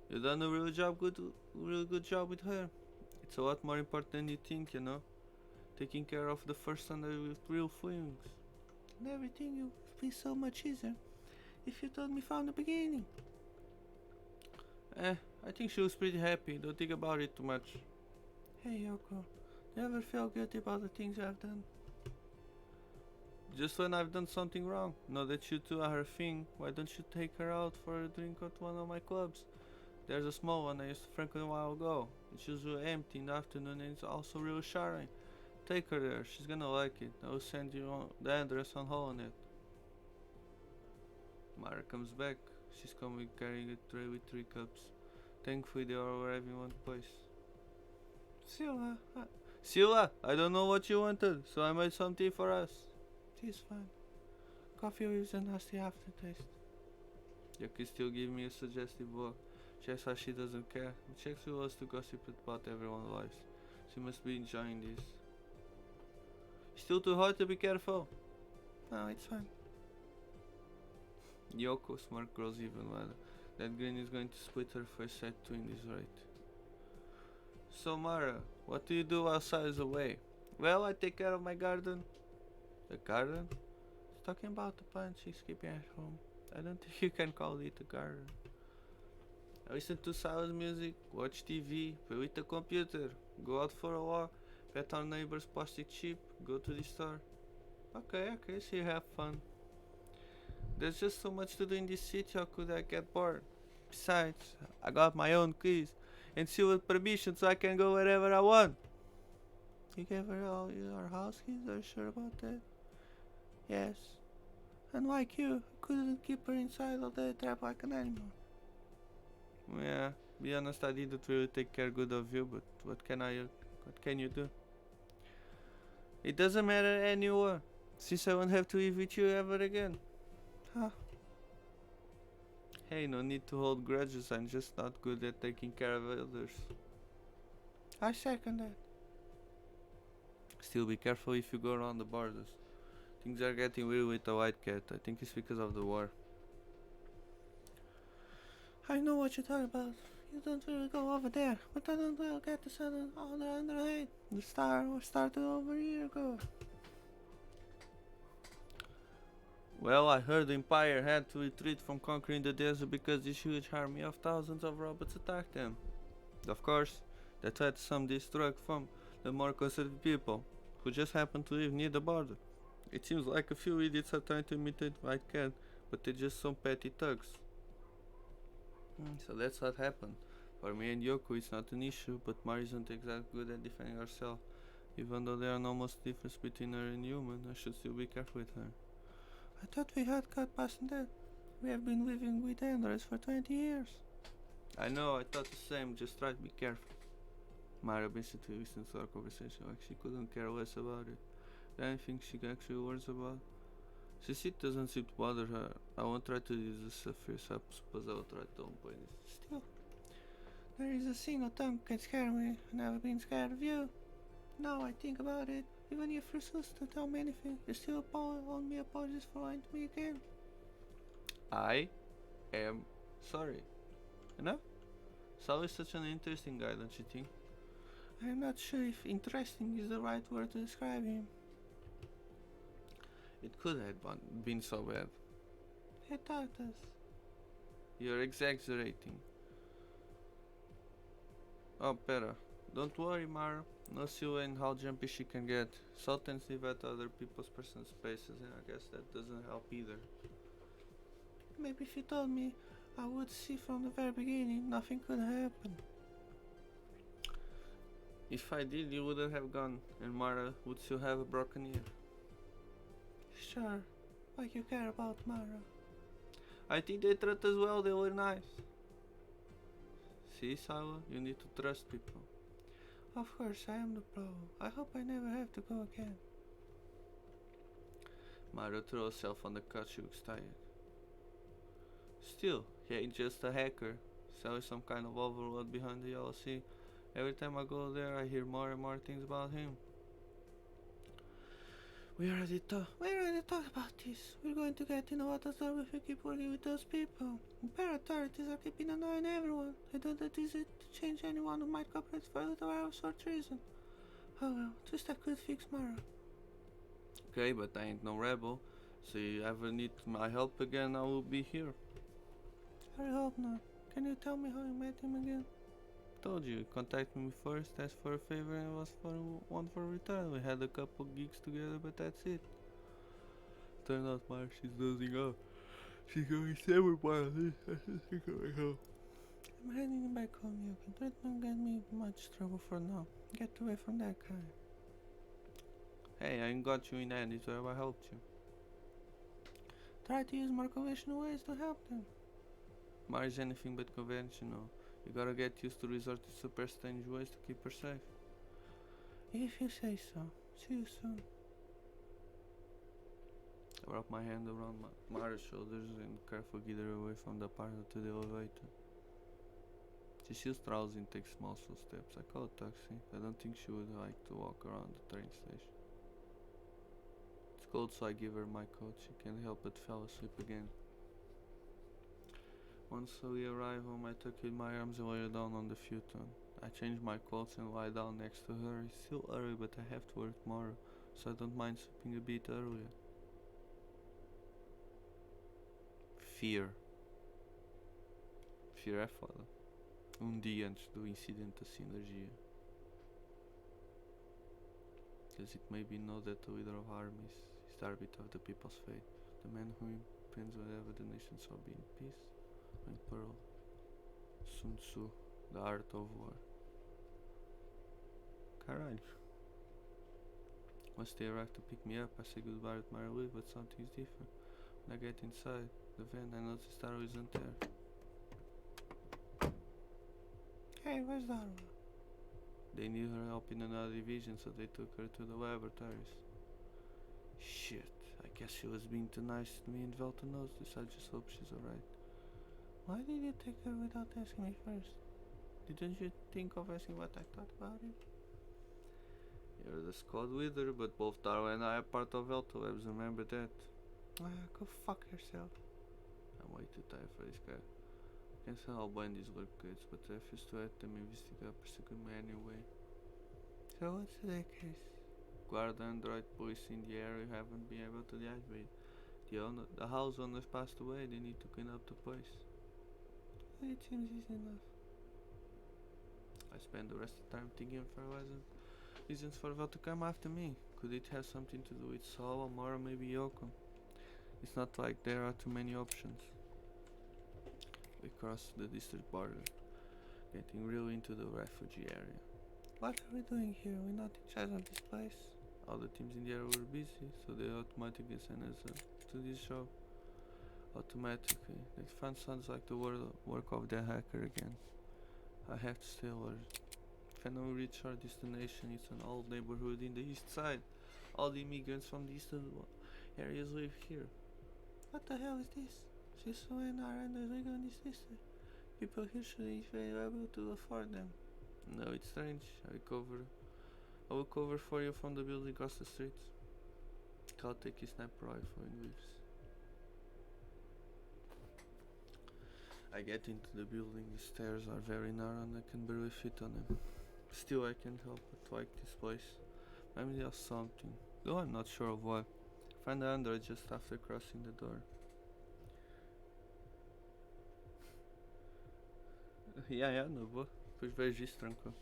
You done a really good job with her. It's a lot more important than you think, you know. Taking care of the first one with real feelings. And everything would be so much easier if you told me from the beginning. I think she was pretty happy. Don't think about it too much. Hey Yoko, do you ever feel guilty about the things I've done? Just when I've done something wrong. Now that you two are her thing, why don't you take her out for a drink at one of my clubs? There's a small one I used to frequent a while ago. It's usually empty in the afternoon and it's also really charming. Take her there, she's gonna like it. I'll send you the address on Holonet. Mara comes back. She's coming carrying a tray with 3 cups. Thankfully they are arriving in one place. Sila, I don't know what you wanted, so I made some tea for us. Tea's fine. Coffee leaves a nasty aftertaste. Yuki still giving me a suggestive look. She asks why she doesn't care. She actually loves to gossip about everyone's lives. She must be enjoying this. Still too hot to be careful. No, it's fine. Yoko's smirk grows even wider. That grin is going to split her face at 2 in this rate. So Mara, what do you do while Sai is away? Well, I take care of my garden. The garden? He's talking about the plant she's keeping at home. I don't think you can call it a garden. I listen to silent music, watch TV, play with the computer, go out for a walk, pet our neighbor's plastic sheep, go to the store. Okay, so you have fun. There's just so much to do in this city, how could I get bored? Besides, I got my own keys and sealed permission so I can go wherever I want. You gave her all your house keys, are you sure about that? Yes. And like you, I couldn't keep her inside all day trapped like an animal. Yeah, be honest, I didn't really take care good of you, but what can you do? It doesn't matter anymore, since I won't have to live with you ever again. Huh. Hey, no need to hold grudges, I'm just not good at taking care of others. I second that. Still be careful if you go around the borders. Things are getting weird with the white cat. I think it's because of the war. I know what you're talking about. You don't really go over there, but I don't really get the sun on the underhead. The star was started over a year ago. Well, I heard the Empire had to retreat from conquering the desert because this huge army of thousands of robots attacked them. Of course, that had some distrust from the more conservative people, who just happen to live near the border. It seems like a few idiots are trying to imitate White Cat, but they're just some petty thugs. So that's what happened. For me and Yoko, it's not an issue, but Mari isn't exactly good at defending herself. Even though there are no much difference between her and human, I should still be careful with her. I thought we had got past that. We have been living with androids for 20 years. I know, I thought the same, just try to be careful. Mara basically listened to our conversation like she couldn't care less about it. Anything she actually worries about. Since it doesn't seem to bother her, I won't try to use this as fear, so I suppose I will try to downplay this. Still, there is a single tongue can scare me. I've never been scared of you. Now I think about it, even if you're supposed to tell me anything, you still owe me apologies for lying to me again. I am sorry. Enough? Sal is such an interesting guy, don't you think? I'm not sure if interesting is the right word to describe him. It could have been so bad. It does. You're exaggerating. Oh, better. Don't worry, Mara. Knows you and how jumpy she can get. Sultans live at other people's personal spaces, and I guess that doesn't help either. Maybe if you told me, I would see from the very beginning nothing could happen. If I did, you wouldn't have gone, and Mara would still have a broken ear. Sure, like you care about Mara. I think they treat us well, they were nice. See, Sawa, you need to trust people. Of course, I am the problem. I hope I never have to go again. Mara threw herself on the couch. She looks tired. Still, he ain't just a hacker. Sal is some kind of overlord behind the yellow sea. Every time I go there, I hear more and more things about him. We already talked about this. We're going to get in a lot of trouble if we keep working with those people. The authorities are keeping an eye on everyone. I don't that is it to change anyone who might cooperate for a little while of short reason. Oh well, just I could fix Mara. Okay, but I ain't no rebel. So you ever need my help again, I will be here. I hope not. Can you tell me how you met him again? Told you, contact me first, asked for a favor, and was for one for return. We had a couple gigs together, but that's it. Turned out Mara, she's dozing off. She's going somewhere. She's going home. I'm heading back home, Yoki. That won't get me in much trouble for now. Get away from that guy. Hey, I ain't got you in handy, so I helped you. Try to use more conventional ways to help them. Mara is anything but conventional. You gotta get used to resort to super strange ways to keep her safe. If you say so. See you soon. I wrap my hand around Mara's shoulders and carefully guide her away from the apartment to the elevator. She still drowsy and takes small slow steps. I call a taxi. I don't think she would like to walk around the train station. It's cold, so I give her my coat. She can't help but fall asleep again. Once we arrive home, I tuck in my arms and lay her down on the futon. I change my clothes and lie down next to her. It's still early, but I have to work tomorrow, so I don't mind sleeping a bit earlier. Fear. Fear é foda. Dia antes do incidente da Synergia. Does it maybe know that the leader of armies is the arbiter of the people's fate, the man who impends whatever the nation shall be in peace? In Pearl, Sun Tzu, The Art of War. Caralho. Once they arrive to pick me up, I say goodbye with my relief, but something is different. When I get inside the van, I notice Taro isn't there. Hey, where's Darla? They need her help in another division, so they took her to the laboratories. Shit, I guess she was being too nice to me and Velta knows this. I just hope she's alright. Why did you take her without asking me first? Didn't you think of asking what I thought about it? You're the squad leader, but both Taro and I are part of Velta Labs, remember that? Go fuck yourself. I'm way too tired for this guy. Can't say how bandits look good, but I refuse to let them persecute me anyway. So what's the case? Guard android police in the area haven't been able to deactivate. The house owners passed away, they need to clean up the place. It seems easy enough. I spend the rest of the time thinking for reasons for Val to come after me. Could it have something to do with Saul, Mara, maybe Yoko? It's not like there are too many options. We cross the district border, getting really into the refugee area. What are we doing here? We're not in charge of this place. All the teams in the area were busy, so they automatically sent us to this job. Automatically. That fun sounds like the work of the hacker again. I have to stay alert. When we reach our destination, it's an old neighborhood in the east side. All the immigrants from the eastern areas live here. What the hell is this? Just so and legal in this district. People here should be able to afford them. No, it's strange. I will cover for you from the building across the street. I'll take his sniper rifle and leaves. I get into the building. The stairs are very narrow and I can barely fit on them. Still, I can't help but like this place. Maybe there's something, though I'm not sure of what. Find the android just after crossing the door. Yeah, na boa. Depois vejo isso tranquilo.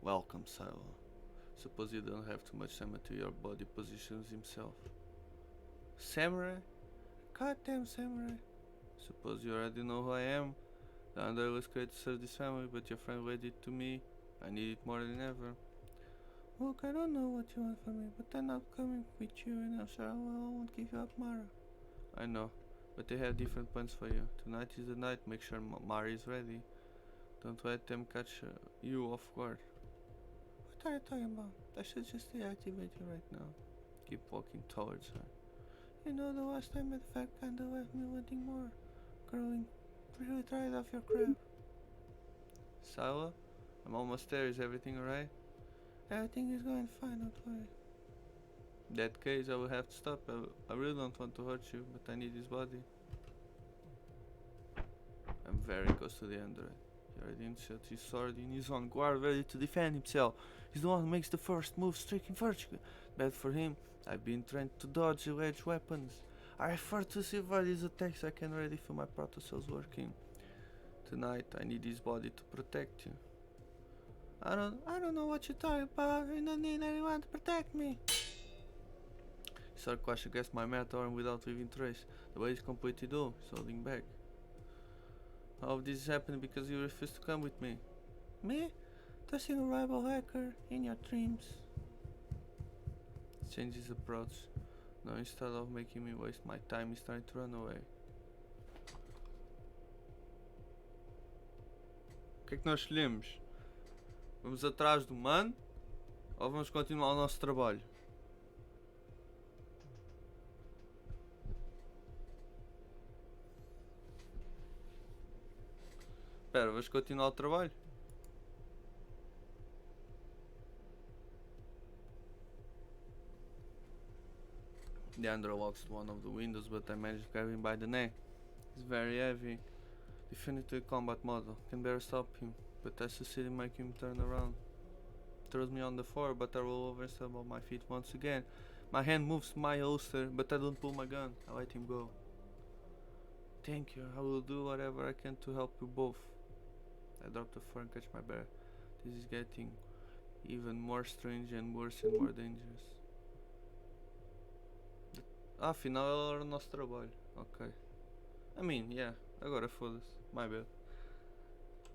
Welcome, Silo. Suppose you don't have too much time until your body positions himself. Samurai? Goddamn samurai. Suppose you already know who I am. The android was created to serve this family, but your friend laid it to me. I need it more than ever. Look, I don't know what you want from me, but I'm not coming with you, and I'm sure I won't give you up Mara. I know, but they have different plans for you. Tonight is the night. Make sure Mara is ready. Don't let them catch you off guard. What are you talking about? I should just deactivate you right now. Keep walking towards her. You know, the last time that fact kinda left me wanting more. Growing really tired of your crap. Sila, I'm almost there. Is everything alright? Everything is going fine, don't worry. In that case, I will have to stop. I really don't want to hurt you, but I need his body. I'm very close to the android. He already inserted his sword in his on guard, ready to defend himself. He's the one who makes the first move, striking vertical. Bad for him. I've been trained to dodge edge weapons. I prefer to survive these attacks. I can already feel my protocells working. Tonight, I need his body to protect you. I don't know what you're talking about. You don't need anyone to protect me. Sword clash against my metal arm without leaving trace. The way is completely dull. He's holding back. All of this is happening because you refuse to come with me. Me? Touching a rival hacker in your dreams. Change his approach. Now instead of making me waste my time, he's trying to run away. O que é que nós escolhemos? Vamos atrás do mano ou vamos continuar o nosso trabalho? Espera, vamos continuar o trabalho? The android walks to one of the windows, but I managed to grab him by the neck. He's very heavy. Definitive combat model. Can better stop him, but I succeed in making him turn around. Throws me on the floor, but I roll over and stand on my feet once again. My hand moves to my holster, but I don't pull my gun. I let him go. Thank you. I will do whatever I can to help you both. I drop the floor and catch my breath. This is getting even more strange and worse and more dangerous. Afinal ela era o nosso trabalho. Ok. I mean, yeah. Agora foda-se. My bad.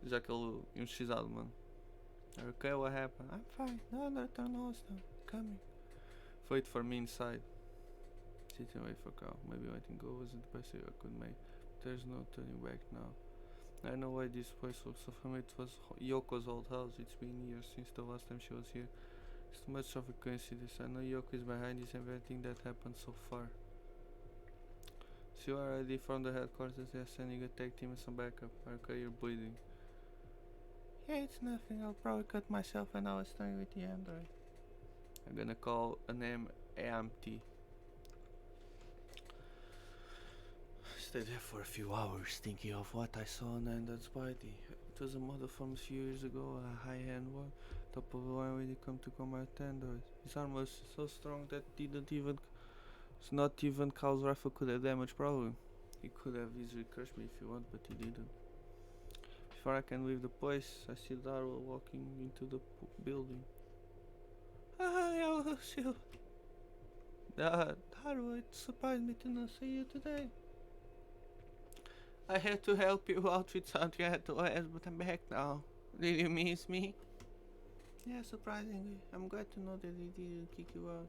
Já que ele xizado, mano. Okay, what happened? I'm fine. No, turn hostile. Coming. Wait for me inside. Sitting away for cow. Maybe letting go wasn't the best I could make. There's no turning back now. I know why this place looks so familiar. It was Yoko's old house. It's been years since the last time she was here. It's too much of a coincidence. I know Yoko is behind this and everything that happened so far. So you are ready from the headquarters. They are sending a tech team and some backup. Okay, you're bleeding. Yeah, it's nothing. I'll probably cut myself when I was staying with the android. I'm gonna call an AMT. Stayed there for a few hours thinking of what I saw on Android's body. It was a model from a few years ago, a high-end one, top of the line when it come to combat Android. His arm was so strong that not even Cal's rifle could have damaged probably. He could have easily crushed me if he wanted, but he didn't. Before I can leave the place, I see Darwell walking into the building. Oh, Sil. Darwell, it surprised me to not see you today. I had to help you out with something I had to ask, but I'm back now. Did you miss me? Yeah, surprisingly. I'm glad to know that he didn't kick you out.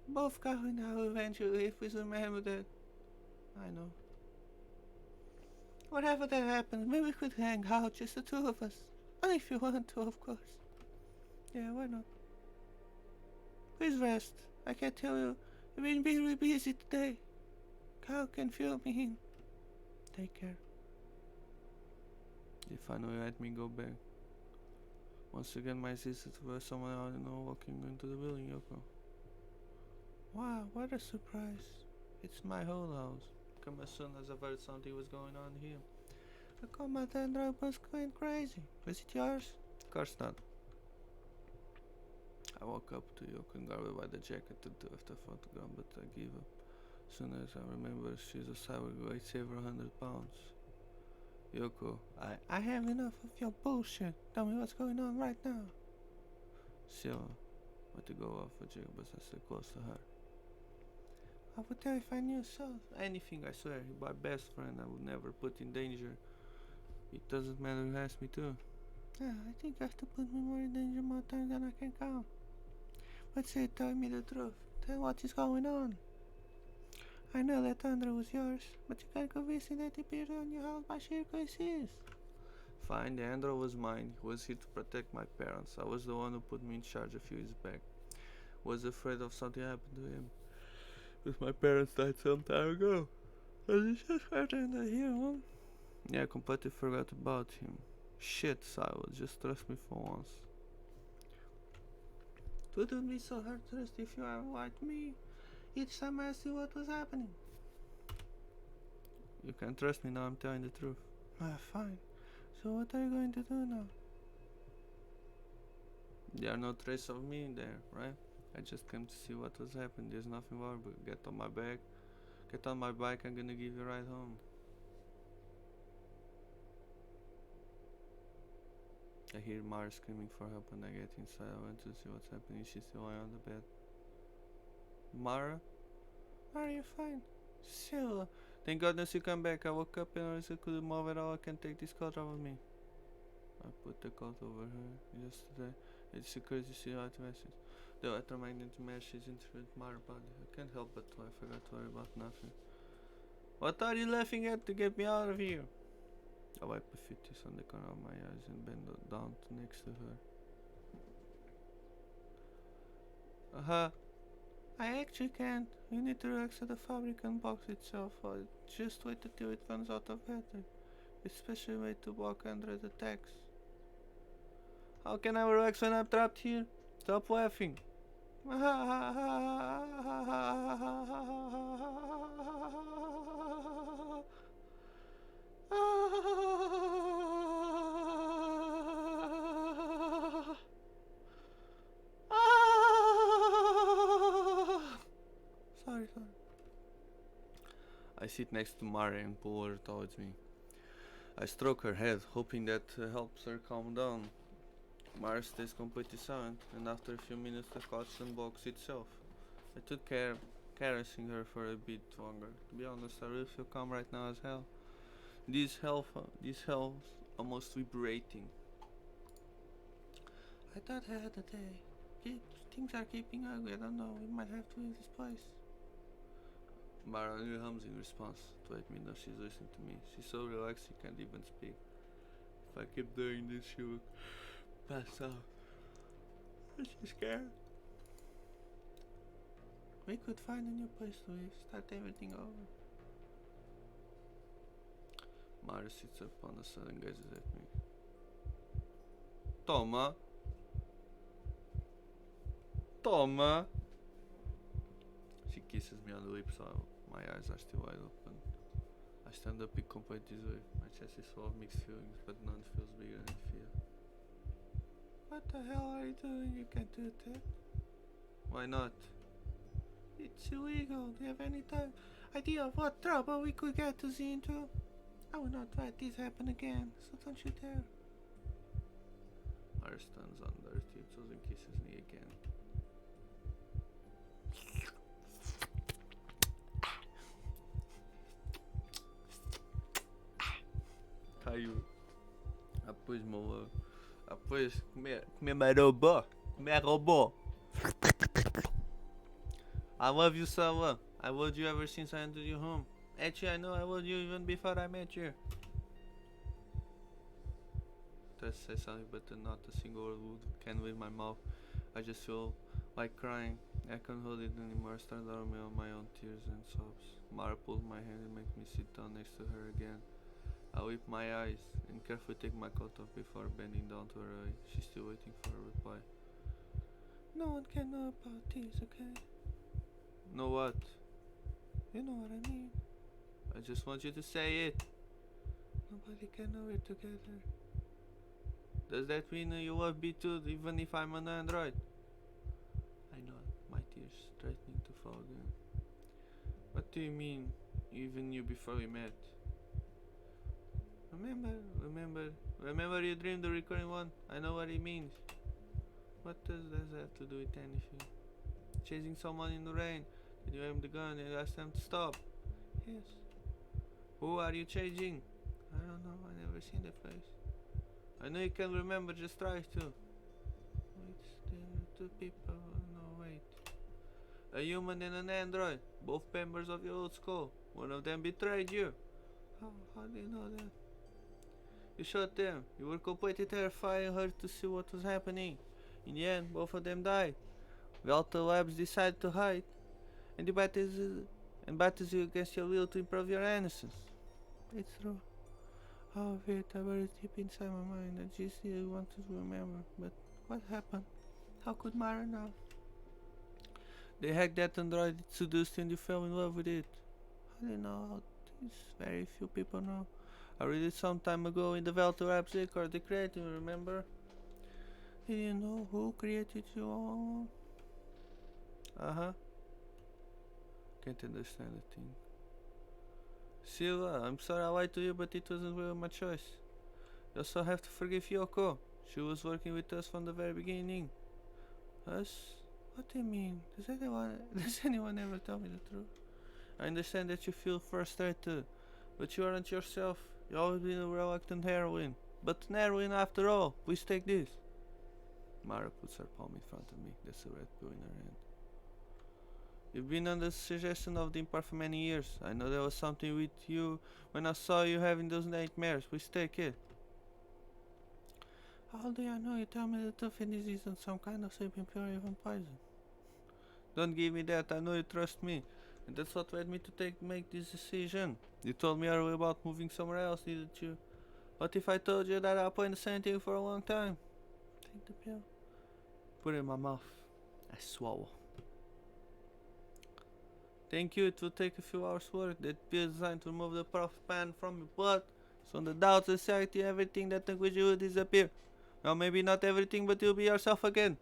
Both Carl and I will eventually, if we remember that. I know. Whatever that happens, maybe we could hang out, just the two of us. And if you want to, of course. Yeah, why not? Please rest. I can't tell you, I've been really busy today. Carl can fill me in. Take care. They finally let me go back. Once again, my sister was someone I don't know walking into the building, Yoko. Wow, what a surprise. It's my whole house. Come as soon as I heard something was going on here. I called my tender was going crazy. Was it yours? Of course not. I woke up to Yoko and grabbed her by the jacket to do the photograph, but I gave up. As soon as I remember she's a cyber weight several 100 pounds. Yoko, I have enough of your bullshit. Tell me what's going on right now. Sheila, but to go off for jail, but I stay close to her. I would tell if I knew so. Anything, I swear. You're my best friend. I would never put in danger. It doesn't matter who asks me to. Yeah, I think you have to put me more in danger more times than I can count. But say, tell me the truth. Tell what is going on. I know that thunder was yours, but you can't convince me that it appeared on your house by sheer coincidence. Fine, the Andro was mine. He was here to protect my parents. I was the one who put me in charge a few years back. Was afraid of something happened to him. But my parents died some time ago. And it's just hard to hear, huh? Yeah, I completely forgot about him. Shit, Silas, just trust me for once. It wouldn't be so hard to trust if you are like me. Each time I asked you what was happening. You can trust me now, I'm telling the truth. Ah, fine. So what are you going to do now? There are no trace of me in there, right? I just came to see what was happening. There's nothing wrong, but get on my bike, I'm gonna give you a ride home. I hear Mara screaming for help and I get inside. I went to see what's happening. She's still lying on the bed. Mara? Mara, you're fine. Sheila. Thank goodness you come back. I woke up and I couldn't move at all. I can't take this coat off of me. I put the coat over her yesterday. It's a crazy message. The electromagnetic message interfered with Mara's body. I can't help but I forgot to worry about nothing. What are you laughing at to get me out of here? I wipe a few tears on the corner of my eyes and bend down next to her. I actually can't. You need to relax at the fabric and box itself. Or just wait until it runs out of battery. Especially way to walk under the attacks. How can I relax when I'm trapped here? Stop laughing. Sorry. I sit next to Mari and pull her towards me. I stroke her head, hoping that helps her calm down. Mara stays completely silent, and after a few minutes the couch unboxes itself. I took care caressing her for a bit longer. To be honest, I really feel calm right now as hell. This hell's almost vibrating. I thought I had a day. Things are keeping ugly. I don't know. We might have to leave this place. Mara only hums in response to let me know she's listening to me. She's so relaxed she can't even speak. If I keep doing this, she will pass out. She's scared. We could find a new place to live, start everything over. Mara sits up on the side and gazes at me. Toma! She kisses me on the lips while my eyes are still wide open. I stand up in complete disbelief. My chest is full of mixed feelings, but none feels bigger than fear. What the hell are you doing? You can't do that. Why not? It's illegal. Do you have any idea of what trouble we could get us into? I will not let this happen again, so don't you dare. Mara stands on their tiptoes and kisses me again. Caiu. Ah, pois, meu. Ah, pois, comer robô. Comer robô. I love you, Sawa. I loved you ever since I entered your home. Actually, I know I loved you even before I met you. Tried to say something, but not a single word can leave my mouth. I just feel like crying. I can't hold it anymore. I started out on my own tears and sobs. Mara pulls my hand and makes me sit down next to her again. I wipe my eyes and carefully take my coat off before bending down to her eye. She's still waiting for a reply. No one can know about this, okay? Know what? You know what I mean. I just want you to say it. Nobody can know it together. Does that mean you love Pt.2 even if I'm an android? I know, my tears threatening to fall again. What do you mean, even you before we met? Remember you dreamed the recurring one? I know what it means. What does that have to do with anything? Chasing someone in the rain. Did you aim the gun and ask them to stop? Yes. Who are you chasing? I don't know, I never seen the face. I know you can remember, just try to. Wait, there are two people. No, wait. A human and an android, both members of your old school. One of them betrayed you. How do you know that? You shot them. You were completely terrifying her to see what was happening. In the end, both of them died. Delta Labs decided to hide, and battles you against your will to improve your innocence. It's true. All of it, I buried deep inside my mind. I just didn't want to remember. But what happened? How could Mara know? They hacked that android, it seduced and you fell in love with it. How do you know how this? Very few people know. I read it some time ago in the Veltor Apps or the creator, remember? Did you know who created you all along? Uh-huh. Can't understand a thing. Silva, I'm sorry I lied to you, but it wasn't really my choice. You also have to forgive Yoko. She was working with us from the very beginning. Us? What do you mean? Does anyone ever tell me the truth? I understand that you feel frustrated, but you aren't yourself. You've always been a reluctant heroine. But an heroine after all. Please take this. Mara puts her palm in front of me. There's a red pill in her hand. You've been under the suggestion of the Impar for many years. I know there was something with you when I saw you having those nightmares. Please take it. How do I know? You tell me the truth and this isn't some kind of sleeping pill or even poison. Don't give me that. I know you trust me. And that's what led me to make this decision. You told me earlier about moving somewhere else, didn't you? What if I told you that I'll play the same thing for a long time? Take the pill. Put it in my mouth. I swallow. Thank you, it will take a few hours work. That pill is designed to remove the pan from your blood. So the doubt, anxiety, everything that language you will disappear. Well, maybe not everything, but you'll be yourself again.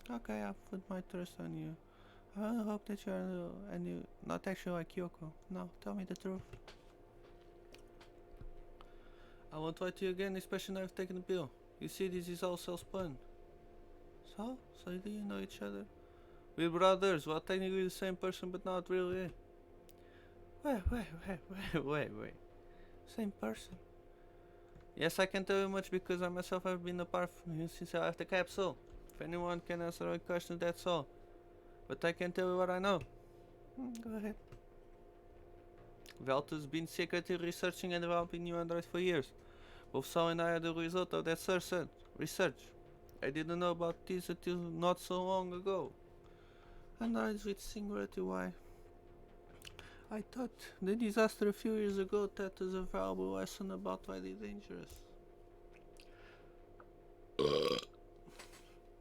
Okay, I'll put my trust on you. I really hope that you're not actually like Yoko. No, tell me the truth. I won't lie to you again, especially now I've taken the pill. You see, this is all self-spun. So do you know each other? We're brothers, well technically the same person, but not really. Wait. Same person? Yes, I can't tell you much because I myself have been apart from you since I left the capsule. If anyone can answer my questions, that's all. But I can tell you what I know. Go ahead. Velta's been secretly researching and developing new androids for years. Both Saul and I are the result of that research. I didn't know about this until not so long ago. Androids with singularity, why? I thought the disaster a few years ago taught us a valuable lesson about why they're dangerous.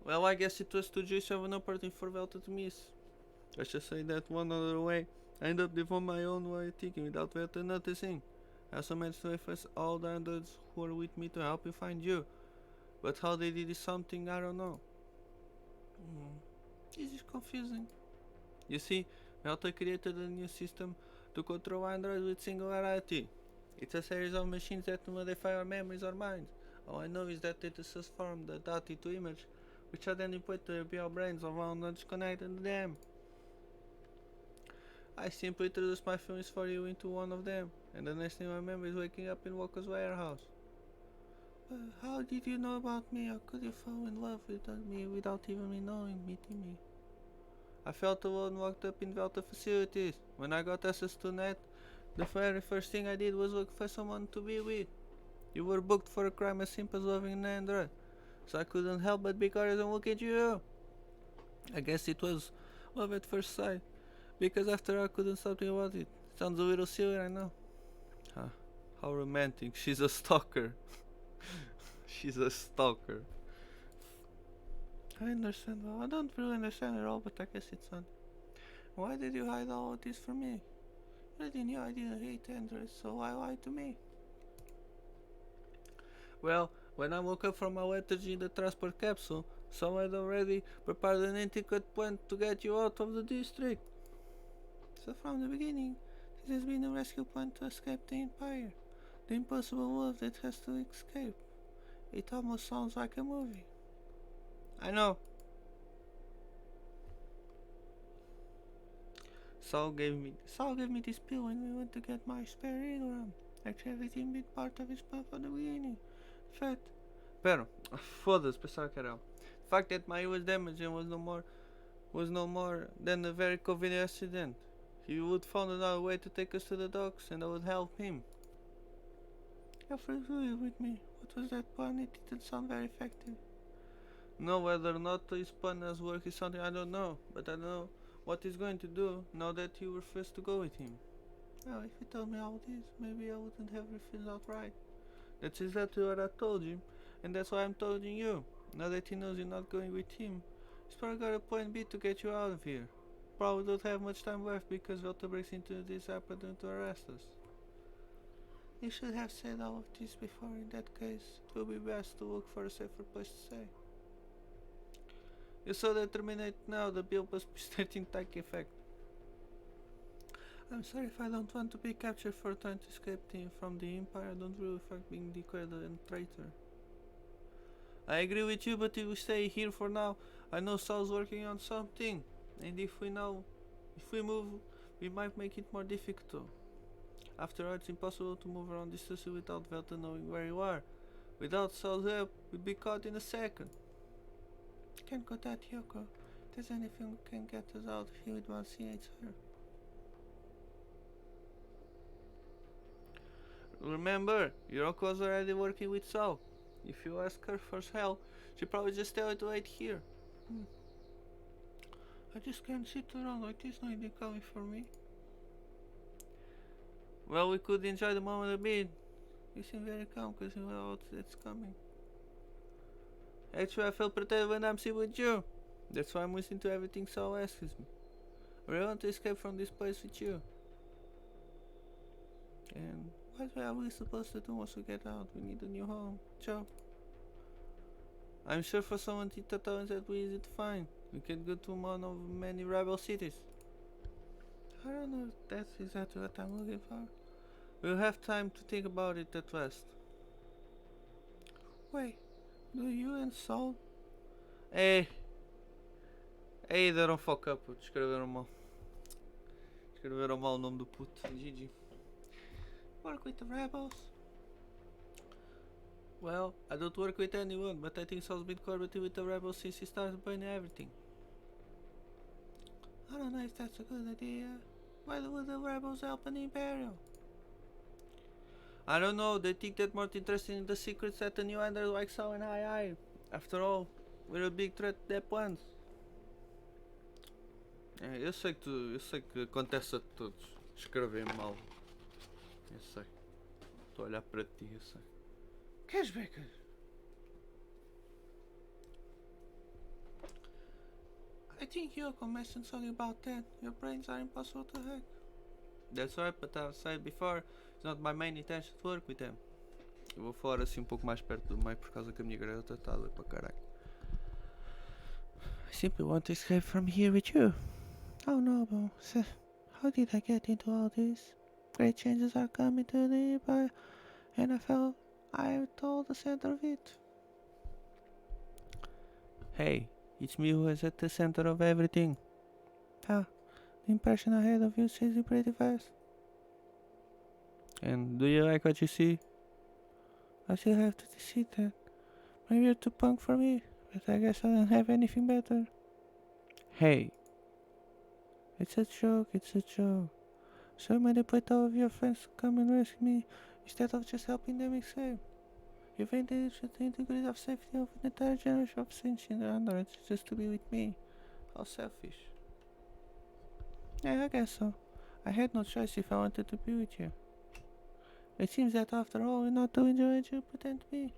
Well, I guess it was too juicy of an opportunity for Velta to miss. I should say that one other way. I ended up devoting my own way of thinking without Velta noticing. I also managed to influence all the androids who were with me to help you find you. But how they did is something I don't know. This is confusing. You see, Velta created a new system to control androids with singularity. It's a series of machines that modify our memories or minds. All I know is that it is transformed the data into image, which are then input to our brains or wound and disconnected them. I simply introduced my feelings for you into one of them, and the next thing I remember is waking up in Walker's warehouse. How did you know about me? How could you fall in love with me without even meeting me? I felt alone and walked up in the facilities. When I got access to net, the very first thing I did was look for someone to be with. You were booked for a crime as simple as loving an android, so I couldn't help but be curious and look at you. I guess it was love at first sight, because after I couldn't stop thinking about it. Sounds a little silly, I know. Huh, how romantic. She's a stalker. She's a stalker. I understand. Well, I don't really understand at all, but I guess it's fun. Why did you hide all of this from me? You already knew I didn't hate androids, so why lie to me? Well, when I woke up from my lethargy in the transport capsule, someone had already prepared an intricate plan to get you out of the district. So from the beginning, this has been a rescue plan to escape the Empire. The impossible world that has to escape. It almost sounds like a movie. I know. Saul gave me this pill when we went to get my spare hologram. Actually, everything been part of his plan from the beginning. In fact, pera, foda-se, pensava que era ela. The fact that my was damaged and was no more than a very convenient accident. He would find another way to take us to the docks, and I would help him. Alfred agreed with me. What was that plan? It didn't sound very effective. No, whether or not his plan has worked is something I don't know, but I know what he's going to do now that you refused to go with him. Well, if you told me all this, maybe I wouldn't have refused outright. That's exactly what I told him, and that's why I'm telling you. Now that he knows you're not going with him, he's probably got a plan B to get you out of here. Probably don't have much time left because Velta breaks into this apartment to arrest us. You should have said all of this before. In that case, it will be best to look for a safer place to stay. You're so determined now, the bill must be starting to take effect. I'm sorry if I don't want to be captured for trying to escape from the Empire. I don't really like being declared a traitor. I agree with you, but if we stay here for now, I know Saul's working on something. And if we move, we might make it more difficult. After all, it's impossible to move around this city without Velta knowing where you are. Without Saul's help, we'd be caught in a second. Can't go that, Yoko. If there's anything we can get us out of here with one scene, it's her. Remember, Yoko was already working with Saul. If you ask her for help, she'll probably just tell you to wait here. I just can't sit around like this, no idea coming for me. Well, we could enjoy the moment a bit. You seem very calm because you know what that's coming. Actually, I feel protected when I'm sitting with you. That's why I'm listening to everything Saul asks me. I want to escape from this place with you. And what are we supposed to do once we get out? We need a new home, job. I'm sure for someone in Tatooine that will be easy to find. We can go to one of many rebel cities. I don't know if that's exactly what I'm looking for. We'll have time to think about it at last. Wait, do you and Saul? Hey, deram fuck up, escreveram mal. Escreveram mal o nome do puto. GG. Work with the rebels? Well, I don't work with anyone, but I think Saul's been cooperating with the rebels since he started burning everything. I don't know if that's a good idea. Why would the rebels help an Imperial? I don't know, they think that more interested in the secrets that the new Enders like Saul and I. After all, we're a big threat to their plans. Eu sei que acontece a todos escrever mal. Eu sei. Estou a olhar para ti, eu sei. Queres ver, cara? I think Yoko mentioned something about that. Your brains are impossible to hack. That's right, but I've said before, it's not my main intention to work with them. Eu vou falar assim pouco mais perto do meio por causa que a minha garganta está a doer para caralho. I simply want to escape from here with you. Oh no, how did I get into all this? Great changes are coming to the NFL. I'm told the center of it. Hey, it's me who is at the center of everything. The impression I had of you changing pretty fast. And do you like what you see? I still have to see that. Maybe you're too punk for me, but I guess I don't have anything better. Hey, it's a joke, it's a joke. So many put all of your friends to come and rescue me instead of just helping them escape. You've endangered the integrity of safety of an entire generation of sentient androids just to be with me. How selfish. Yeah, I guess so. I had no choice if I wanted to be with you. It seems that after all, you're not doing what you pretend to be.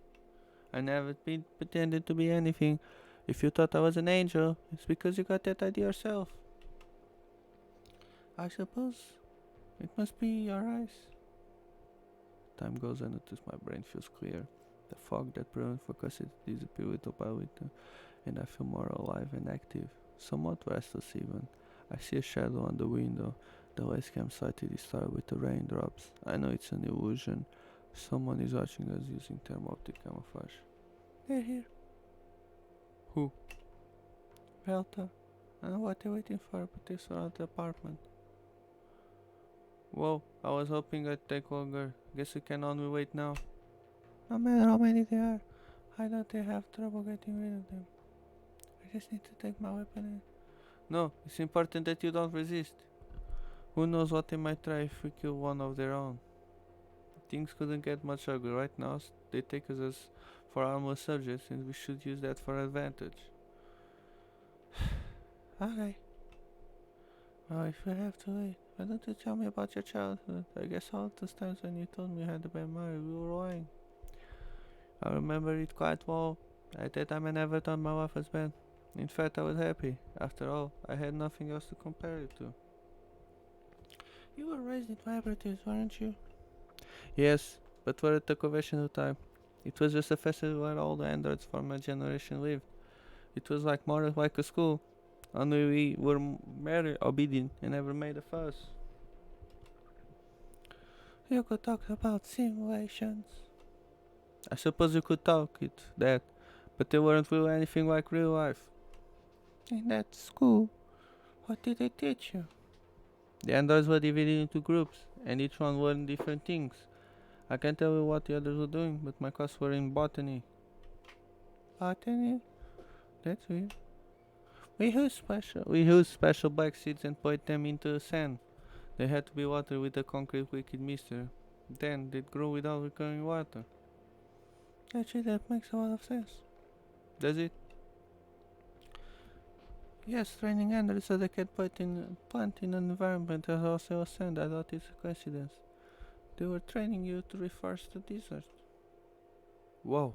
I never been pretended to be anything. If you thought I was an angel, it's because you got that idea yourself. I suppose it must be your eyes. Time goes, I notice my brain feels clear. The fog that prevents focus disappears little by little, and I feel more alive and active, somewhat restless even. I see a shadow on the window. The lights cam slightly distorted with the raindrops. I know it's an illusion. Someone is watching us using thermoptic camouflage. They're here. Who? Velta. I know what they're waiting for, but they surround the apartment. Whoa, I was hoping I'd take longer. Guess we can only wait now. No matter how many there are, I doubt they have trouble getting rid of them. I just need to take my weapon in. No, it's important that you don't resist. Who knows what they might try if we kill one of their own. Things couldn't get much uglier. Right now, they take us as for harmless subjects, and we should use that for advantage. Okay. Well, if we have to wait, why don't you tell me about your childhood? I guess all those times when you told me you had been married, we were lying. I remember it quite well. At that time I never thought my wife was bad. In fact, I was happy. After all, I had nothing else to compare it to. You were raised in laboratories, weren't you? Yes, but we're at the conventional time. It was just a festival where all the androids from my generation lived. It was like more like a school. Only we were very obedient and never made a fuss. You could talk about simulations. I suppose you could talk it, that, but they weren't really anything like real life. In that school, what did they teach you? The androids were divided into groups, and each one learned different things. I can't tell you what the others were doing, but my class were in botany. Botany? That's weird. We used special black seeds and put them into the sand. They had to be watered with a concrete liquid mixture. Then they'd grow without requiring water. Actually, that makes a lot of sense. Does it? Yes, training androids so they can plant in an environment that also has sand. I thought it's a coincidence. They were training you to reforest the desert. Whoa,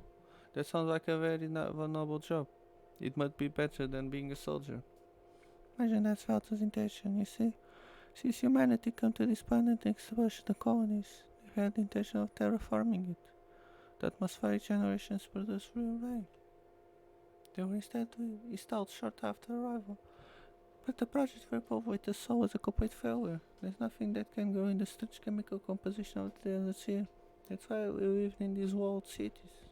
that sounds like a very noble job. It might be better than being a soldier. Imagine that's Valto's intention, you see? Since humanity came to this planet and established the colonies, they had the intention of terraforming it. The atmospheric generations produced real rain. They were instead installed short after arrival. But the project for Evolve with the Soul was a complete failure. There's nothing that can grow in the strange chemical composition of the desert sea. That's why we live in these walled cities.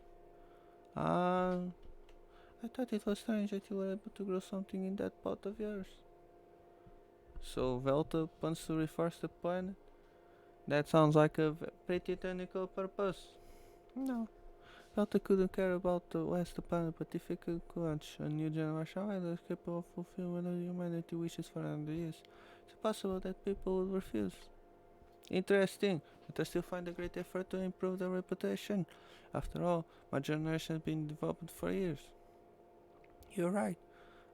I thought it was strange that you were able to grow something in that pot of yours. So Velta wants to reforest the planet? That sounds like a pretty technical purpose. No, Velta couldn't care about the West planet, but if it could launch a new generation that is capable of fulfilling whatever humanity wishes for 100 years, it's possible that people would refuse. Interesting, but I still find a great effort to improve their reputation. After all, my generation has been developed for years. You're right.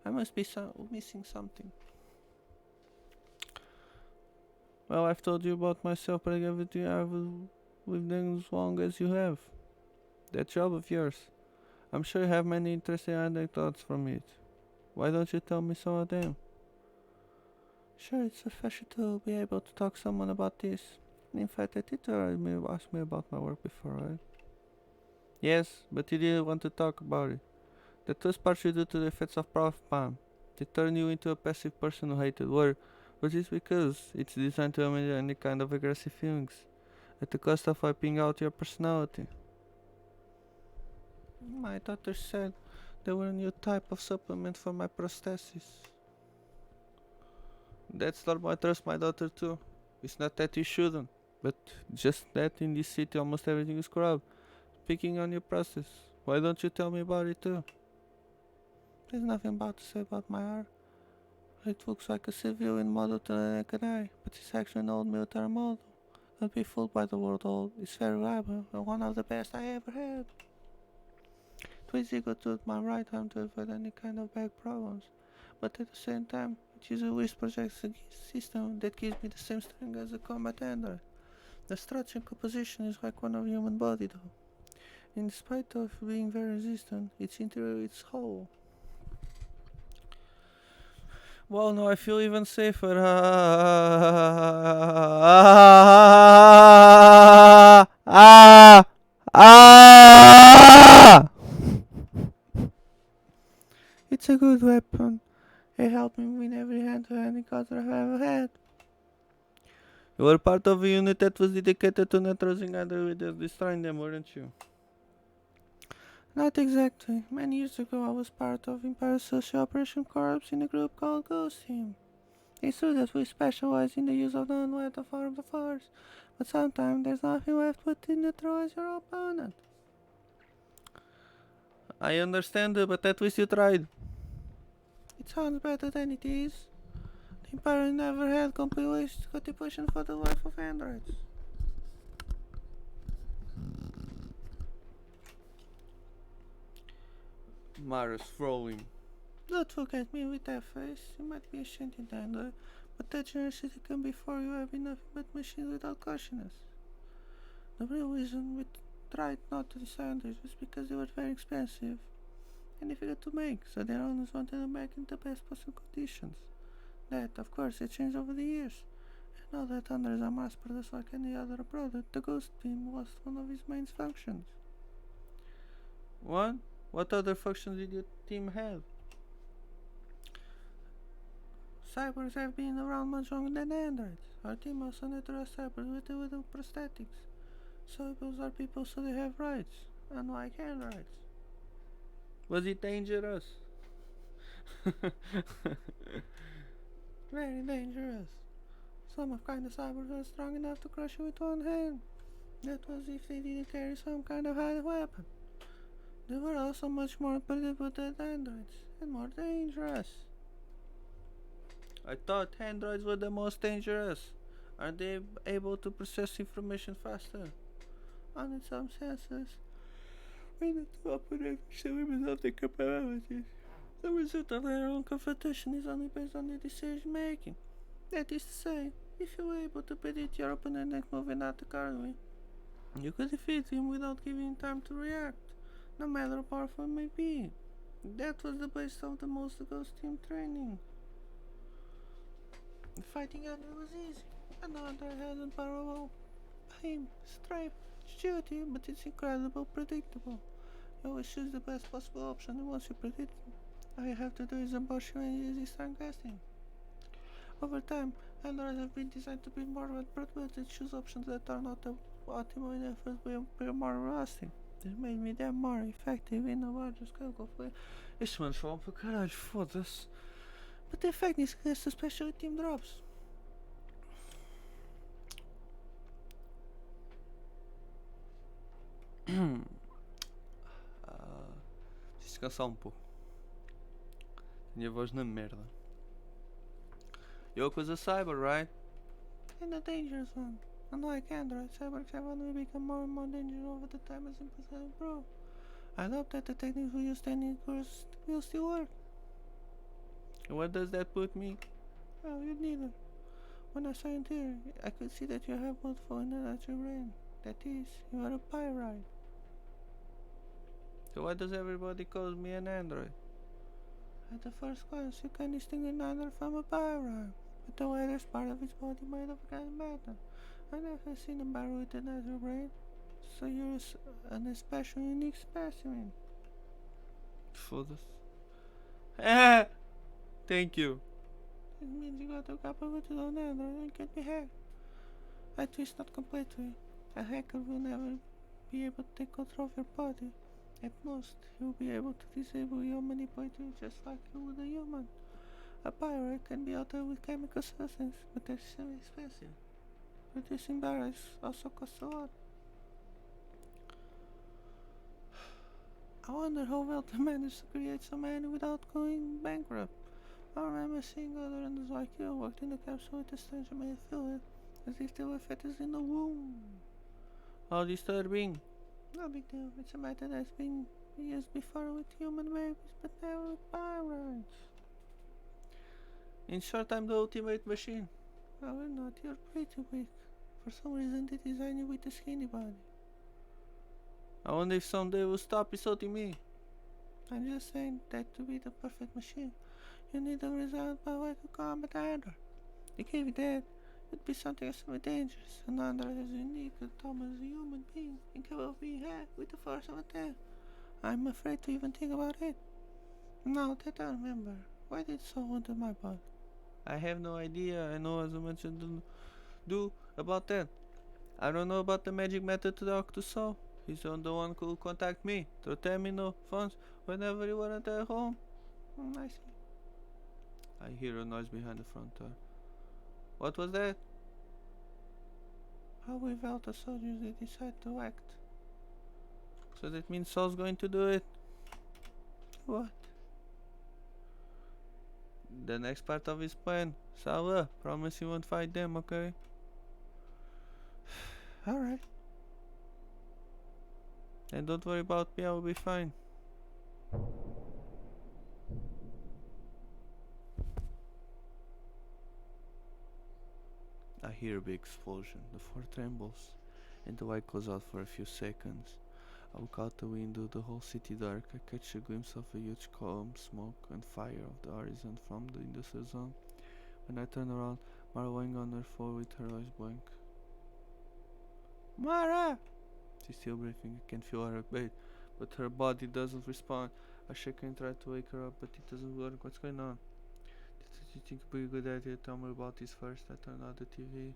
I must be missing something. Well, I've told you about myself, but I give it to you. I will live them as long as you have. That job of yours. I'm sure you have many interesting anecdotes from it. Why don't you tell me some of them? Sure, it's refreshing to be able to talk to someone about this. In fact, I did ask me about my work before, right? Yes, but you didn't want to talk about it. That was partially due to the effects of Prof. Palm. They turned you into a passive person who hated work, but it's because it's designed to emit any kind of aggressive feelings at the cost of wiping out your personality. My daughter said they were a new type of supplement for my prosthesis. That's not why I trust my daughter too. It's not that you shouldn't, but just that in this city almost everything is corrupt. Picking on your process. Why don't you tell me about it too? There's nothing bad to say about my art. It looks like a civilian model to the naked eye, but it's actually an old military model. Don't be fooled by the word old. It's very reliable and one of the best I ever had. It was eager to use my right arm to avoid any kind of back problems, but at the same time, it uses a wrist projection system that gives me the same strength as a combat android. The structure and composition is like one of a human body though. In spite of being very resistant, its interior is whole. Well, now I feel even safer. It's a good weapon. It helped me win every hand-to-hand encounter I've ever had. You were part of a unit that was dedicated to neutralizing androids, destroying them, weren't you? Not exactly. Many years ago, I was part of Empire's Social Operation Corps in a group called Ghost Team. It's true that we specialize in the use of non-lethal forms of force, but sometimes there's nothing left but to neutralize your opponent. I understand, but at least you tried. It sounds better than it is. The Empire never had complete contribution for the life of androids. Mara's throwing. Don't look at me with that face. You might be a sentient android, but that generosity can be for you have been nothing but machines without consciousness. The real reason we tried not to design androids was because they were very expensive and difficult to make, so their owners wanted them back in the best possible conditions. That, of course, has changed over the years. And now that androids are mass produced like any other product, the Ghost Team lost one of its main functions. What? What other functions did your team have? Cyborgs have been around much longer than androids. Our team also neutralized cyborgs with little prosthetics. Cyborgs are people, so they have rights, unlike androids. Was it dangerous? Very dangerous. Some kind of cyborgs are strong enough to crush you with one hand. That was if they didn't carry some kind of high weapon. They were also much more unpredictable than androids, and more dangerous. I thought androids were the most dangerous. Are they able to process information faster? And in some senses, when the two operators the limits of their capabilities, the result of their own confrontation is only based on their decision making. That is to say, if you were able to predict your opponent's next move and act accordingly, you could defeat him without giving him time to react, no matter how powerful it may be. That was the base of the most Ghost Team training. Fighting Android was easy. Another had unparalleled aim, strength, agility, but it's incredibly predictable. You always choose the best possible option, and once you predict it, all you have to do is ambush you and easily start guessing. Over time, androids have been designed to be more adaptable and choose options that are not optimal in efforts but more lasting. This made me them more effective in a larger scale of play. Este mano falam para caralho, foda-se. But the effect is against the special team drops. Descansar pouco. Tenho a voz na merda. Yoke was a cyber, right? And a dangerous one. Unlike androids, cyborgs have only become more and more dangerous over the time as impulse has improved. I hope that the techniques we use standing course will still work. What does that put me? Well, you neither. When I saw you in theory, I could see that you have multiple in your brain. That is, you are a pyrite. So why does everybody call me an android? At the first glance, you can distinguish an android from a pyrite, but the widest part of its body made of gas matter. I've never seen a barrel with a natural brain, so you're an especially unique specimen. Foda-se. Thank you. It means you got the capability on Android and can be hacked. At least not completely. A hacker will never be able to take control of your body. At most, he will be able to disable you or manipulate you just like you would a human. A pirate can be altered with chemical substance, but they're so expensive. Producing barrels also costs a lot. I wonder how well they managed to create so many without going bankrupt. I remember seeing other runners like you walked in the capsule with a stranger made fluid, as if they were fetus in the womb. How disturbing. No big deal, it's a method that's been used before with human babies, but never with pirates. In short, I'm the ultimate machine. No, we're not, you're pretty weak. For some reason they designed you with a skinny body. I wonder if someday will stop insulting me. I'm just saying that to be the perfect machine, you need a result by way to combat Android. If you that, it'd be something extremely dangerous. An Android as unique as Tom as a human being, incapable of being hacked with the force of a tank. I'm afraid to even think about it. Now that I remember, why did someone do my body? I have no idea. I know as much to do about that. I don't know about the magic method to talk to Saul. He's the one who will contact me through terminal phones whenever you weren't at home. I see. I hear a noise behind the front door. What was that? How we felt the soldiers they decide to act. So that means Saul's going to do it. What? The next part of his plan. Saul, promise you won't fight them, okay? Alright. And don't worry about me, I will be fine. I hear a big explosion, the floor trembles, and the light goes out for a few seconds. I look out the window, the whole city dark. I catch a glimpse of a huge column, smoke and fire of the horizon from the industrial zone. When I turn around, Mara lying on her floor with her eyes blank. Mara! She's still breathing, I can feel her heartbeat, but her body doesn't respond. I shake her and try to wake her up, but it doesn't work. What's going on? Did you think it would be a good idea to tell me about this first? I turned on the TV.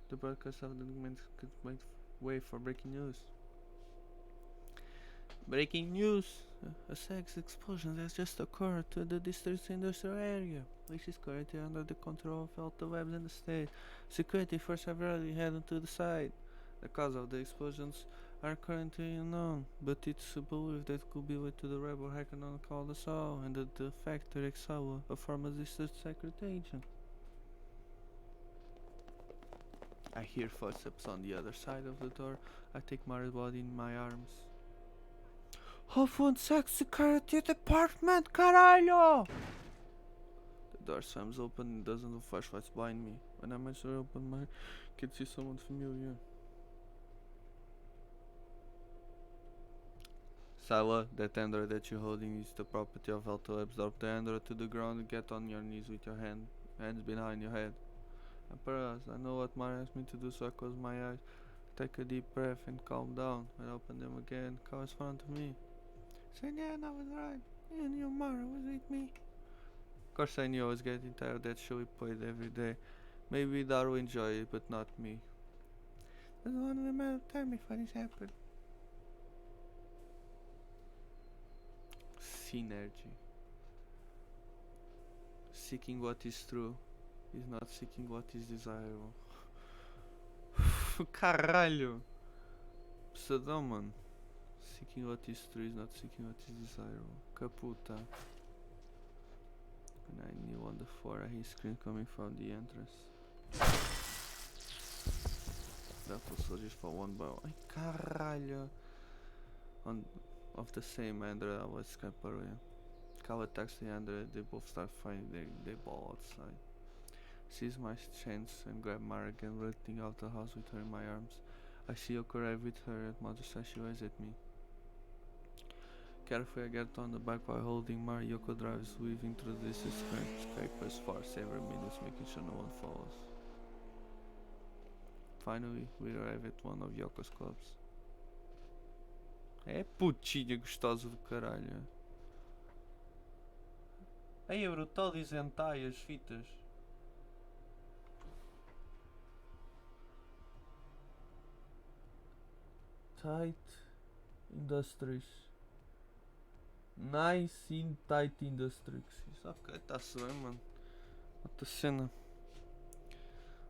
The broadcast of the document could make way for breaking news. Breaking news! A sex explosion has just occurred to the district's industrial area, which is currently under the control of all the webs in the state. Security forces have already headed to the site. The cause of the explosions are currently unknown, but it's believed that could be linked to the rebel hacker known called Assault and the factor Exawa, a former district secret agent. I hear footsteps on the other side of the door. I take Mari's body in my arms. Half-one sex security department, caralho! The door slams open and dozens of flashlights blind me. When I manage to open my, I can see someone familiar. Sala, that android that you're holding is the property of Alto Labs. Drop the android to the ground and get on your knees with your hands behind your head. I'm paralyzed. I know what Mara asked me to do, so I close my eyes, take a deep breath and calm down. When I open them again, Carl is in front of me. Saying, yeah, I was right. You knew Mara was with me. Of course I knew I was getting tired of that show we played every day. Maybe Daru enjoyed it, but not me. There's only a matter of time before this happened. Synergia. Seeking what is true is not seeking what is desirable. Caralho! Pesadão, mano. Seeking what is true is not seeking what is desirable. Caputa. When I kneel on the floor, I hear screams coming from the entrance. Battle soldiers fall one by one. Ai, caralho! Of the same android I was escaping. Cal attacks the android, they both start fighting, they ball outside. Seize my chance and grab Mara again, running out the house with her in my arms. I see Yoko arrive with her at mother's side, she waves at me. Carefully I get on the bike while holding Mara. Yoko drives, weaving through the distance, escape us for several minutes, making sure no one follows. Finally, we arrive at one of Yoko's clubs. É putinha gostosa do caralho. Aí é brutal, dizem hentai as fitas. tight industries. Nice in tight industries. Ok, tá-se bem, mano. Outra cena.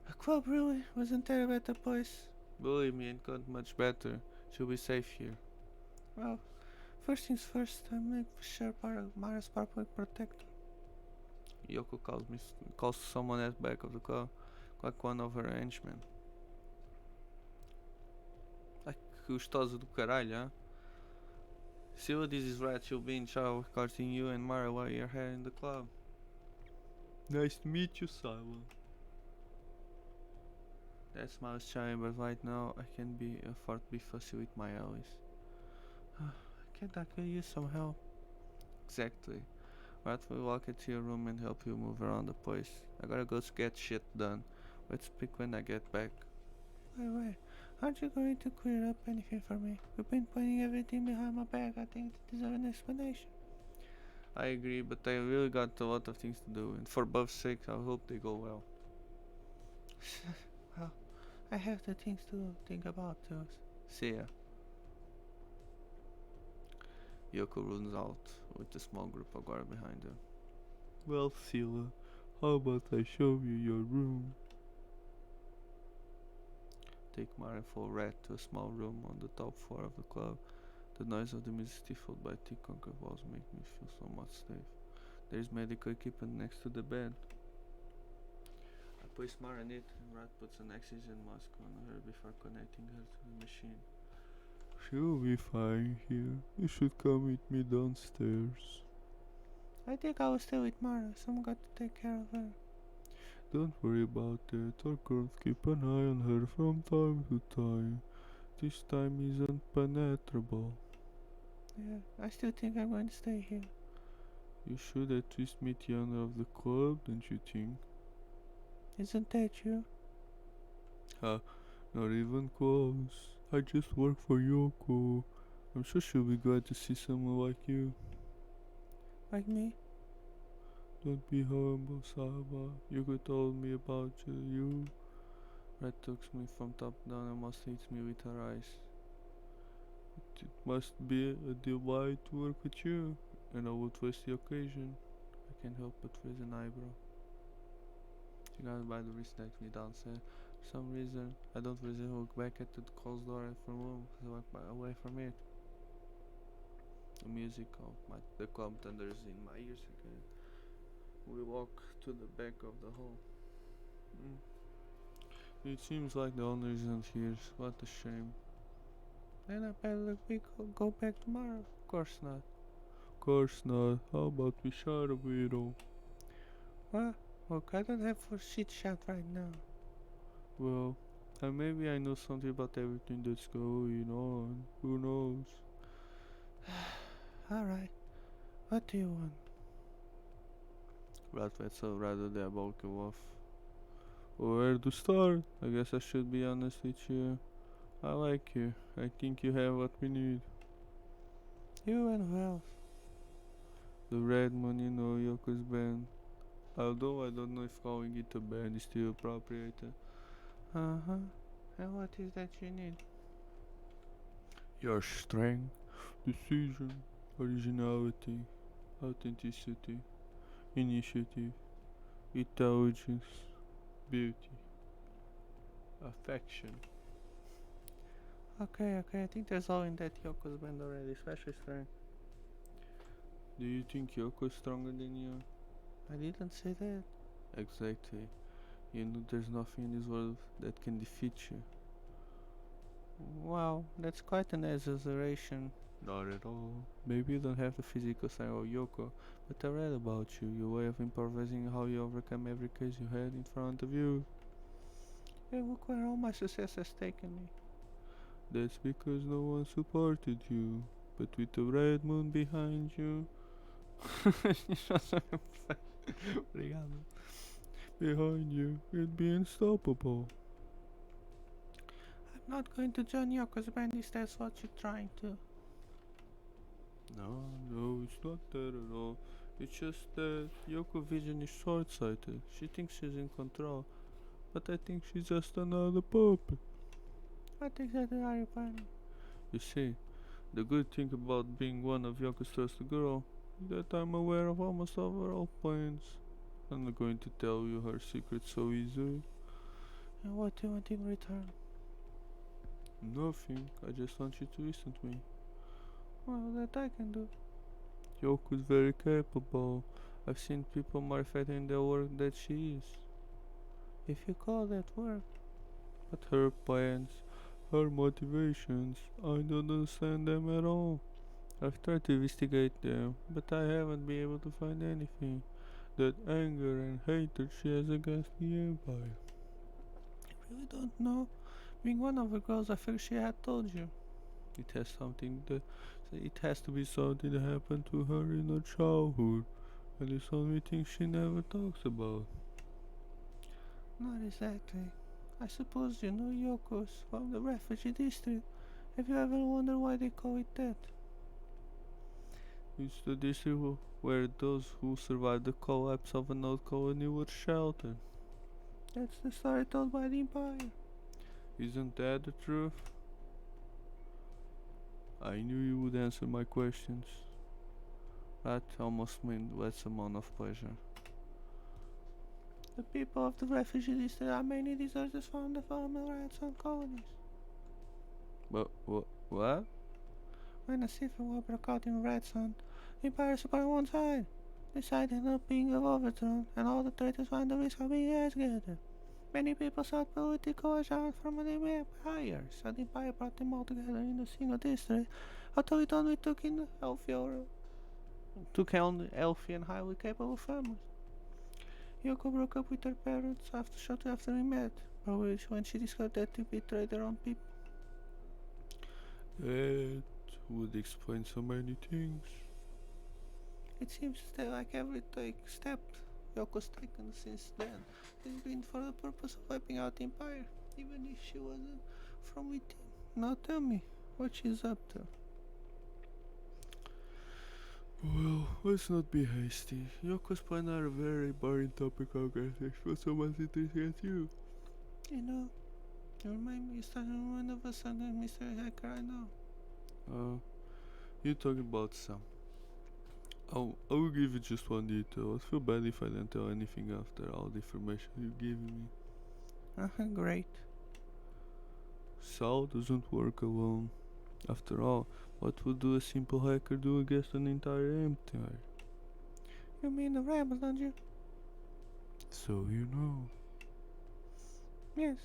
A club really wasn't there a better place. Believe me, it got much better. She'll be safe here. Well, first things first, I'm making sure Mara's public protector. Yoko calls someone at the back of the car, like one of her henchmen. Ai, que gostosa do caralho, hein? Sila, this is right, she'll be in charge of escorting you and Mara while you're here in the club. Nice to meet you, Sila. That smile's charming, but right now I can't afford to be fussy with my allies. I could use some help. Exactly. Right, we'll walk into your room and help you move around the place. I gotta go get shit done. Let's speak when I get back. Wait, aren't you going to clear up anything for me? You've been pointing everything behind my back. I think it deserves an explanation. I agree, but I really got a lot of things to do, and for both sakes, I hope they go well. Well, I have the things to think about too. See ya. Yoko runs out with a small group of guards behind her. Well, Sila, how about I show you your room? Take Mara for a rat to a small room on the top floor of the club. The noise of the music stifled by thick concrete walls make me feel somewhat safe. There is medical equipment next to the bed. I place Mara in it and Rat puts an oxygen mask on her before connecting her to the machine. She'll be fine here. You should come with me downstairs. I think I will stay with Mara. Someone got to take care of her. Don't worry about it. Our girls keep an eye on her from time to time. This time isn't penetrable. Yeah, I still think I'm going to stay here. You should at least meet the owner of the club, don't you think? Isn't that you? Not even close. I just work for Yoko. I'm sure she'll be glad to see someone like you. Like me? Don't be humble, Saba. Yoko told me about you. Red talks me from top down and must hits me with her eyes. It must be a delight to work with you, and I would waste the occasion. I can't help but raise an eyebrow. She grabs by the wrist, takes me downstairs. For some reason, I don't really look back at the closed door of the room, so I walk away from it. The music of the club thunders in my ears again. We walk to the back of the hall. It seems like the owner isn't here. What a shame. Then I better go back tomorrow. Of course not. Of course not. How about we share a little? What? Look, I don't have for shit shot right now. Well, maybe I know something about everything that's going on. Who knows? Alright. What do you want? Ratwetzel rather diabolical off. Where to start? I guess I should be honest with you. I like you. I think you have what we need. You and who else? The Red Moon, you know, Yoko's band. Although I don't know if calling it a band is still appropriate. Uh-huh. And what is that you need? Your strength, decision, originality, authenticity, initiative, intelligence, beauty, affection. Okay, I think there's all in that Yoko's band already, especially strength. Do you think Yoko's stronger than you? I didn't say that. Exactly. You know there's nothing in this world that can defeat you. Wow, that's quite an exaggeration. Not at all. Maybe you don't have the physical side of Yoko, but I read about you, your way of improvising, how you overcome every case you had in front of you. Yeah, look where all my success has taken me. That's because no one supported you, but with the Red Moon behind you. Obrigado. Behind you, you'd be unstoppable. I'm not going to join Yoko's band if that's what you're trying to. No, it's not that at all. It's just that Yoko Vision is short-sighted. She thinks she's in control, but I think she's just another puppet. What exactly are you planning? You see, the good thing about being one of Yoko's trusted girl is that I'm aware of almost all plans. I'm not going to tell you her secret so easily. And what do you want in return? Nothing. I just want you to listen to me. Well, that I can do. Yoko is very capable. I've seen people more effective in the work that she is. If you call that work. But her plans, her motivations, I don't understand them at all. I've tried to investigate them, but I haven't been able to find anything. That anger and hatred she has against the Empire. I really don't know. Being one of the girls, I think she had told you. It has to be something that happened to her in her childhood, and it's the only thing she never talks about. Not exactly. I suppose you know Yokos from the refugee district. Have you ever wondered why they call it that? It's the district where those who survived the collapse of an old colony were sheltered. That's the story told by the Empire. Isn't that the truth? I knew you would answer my questions. That almost meant less amount of pleasure. The people of the refugee district are mainly deserters from the former Redstone colonies. What? When a civil war broke out in Redstone, the Empire stood on one side. The side ended up being overthrown, and all the traitors ran the risk of being executed. Many people sought political assurance from the Empire, so the Empire brought them all together in a single district, although it only took in healthy and highly capable families. Yoko broke up with her parents shortly after we met, but when she discovered that they betrayed their own people. That would explain so many things. It seems that like every step Yoko's taken since then has been for the purpose of wiping out the Empire, even if she wasn't from within. Now tell me what she's up to. Well, let's not be hasty. Yoko's plans are a very boring topic, I guess. It's not so much interesting as you. You know, you remind me, you're starting one of us under Mr. Hacker I know. You're talking about Sam. I will give you just one detail. I feel bad if I don't tell anything after all the information you're giving me. Great. Sal doesn't work alone. After all, what would do a simple hacker do against an entire empire? You mean the rebels, don't you? So you know. Yes,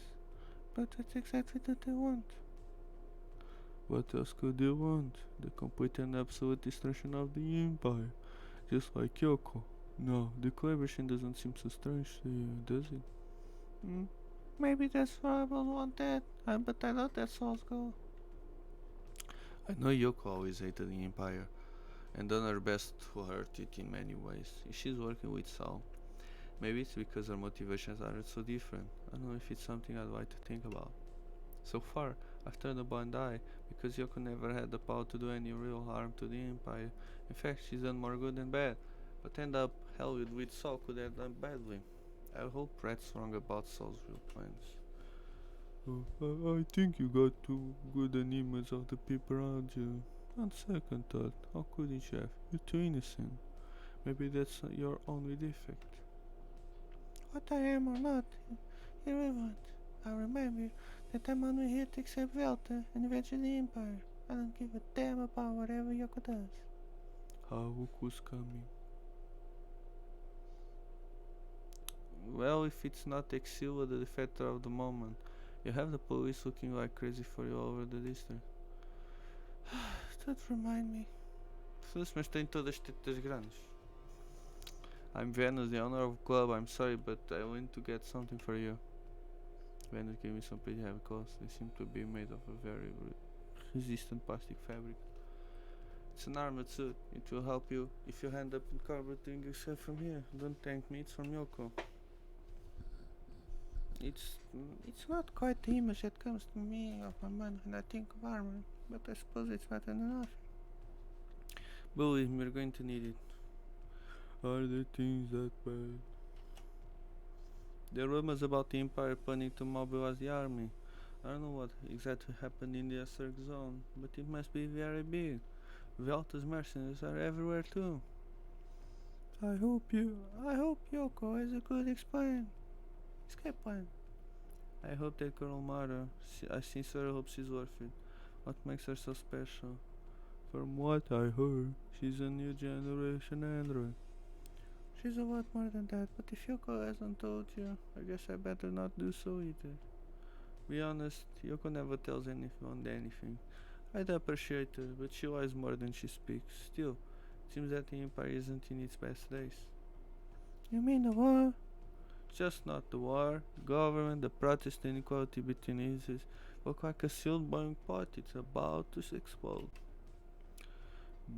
but that's exactly what they want. What else could they want? The complete and absolute destruction of the empire. Just like Yoko. No, the collaboration doesn't seem so strange to you, does it? Maybe that's why I want that, but I know that's Saul's goal. I know Yoko always hated the Empire, and done her best to hurt it in many ways. If she's working with Saul, maybe it's because her motivations aren't so different. I don't know if it's something I'd like to think about. So far, I've turned a blind eye because Yoko never had the power to do any real harm to the Empire. In fact, she's done more good than bad, but end up hell with Saul could have done badly. I hope Red's wrong about Saul's real plans. I think you got too good an image of the people around you. On second thought, how could you, Chef? You're too innocent. Maybe that's your only defect. What I am or not, irrelevant. I remind you that I'm only here to accept Velta and eventually the Empire. I don't give a damn about whatever Yoko does. Haruku's coming. Well, if it's not Exila, the defector of the moment, you have the police looking like crazy for you all over the district. Don't remind me. Felizmente mas tem todas as tetas grandes. I'm Venus, the owner of the club. I'm sorry, but I want to get something for you. Venus gave me some pretty heavy clothes. They seem to be made of a very resistant plastic fabric. It's an armored suit. It will help you if you end up in carbureting yourself from here. Don't thank me, it's from Yoko. It's not quite the image that comes to me of my mind when I think of armor, but I suppose it's better than nothing. Believe me, we're going to need it. Are the things that bad? There are rumors about the Empire planning to mobilize the army. I don't know what exactly happened in the Asterix zone, but it must be very big. Velta's mercenaries are everywhere too. I hope Yoko has a good escape plan. I hope that girl Mara, I sincerely hope she's worth it. What makes her so special? From what I heard, she's a new generation android. She's a lot more than that, but if Yoko hasn't told you, I guess I better not do so either. Be honest, Yoko never tells anyone anything. I'd appreciate her, but she lies more than she speaks. Still, it seems that the Empire isn't in its best days. You mean the war? Just not the war. Government, the protest inequality between races look like a sealed boiling pot. It's about to explode.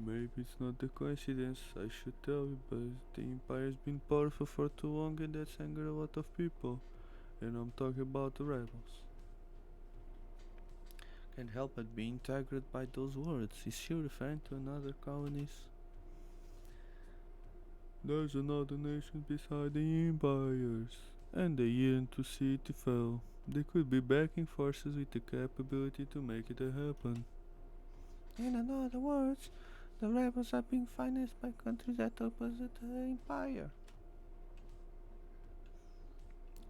Maybe it's not a coincidence, I should tell you, but the Empire has been powerful for too long and that's angered a lot of people. And I'm talking about the rebels. Can't help but be intrigued by those words. Is she referring to another colonies? There's another nation beside the empires, and they yearn to see it fail. They could be backing forces with the capability to make it happen. In other words, the rebels are being financed by countries that oppose the empire.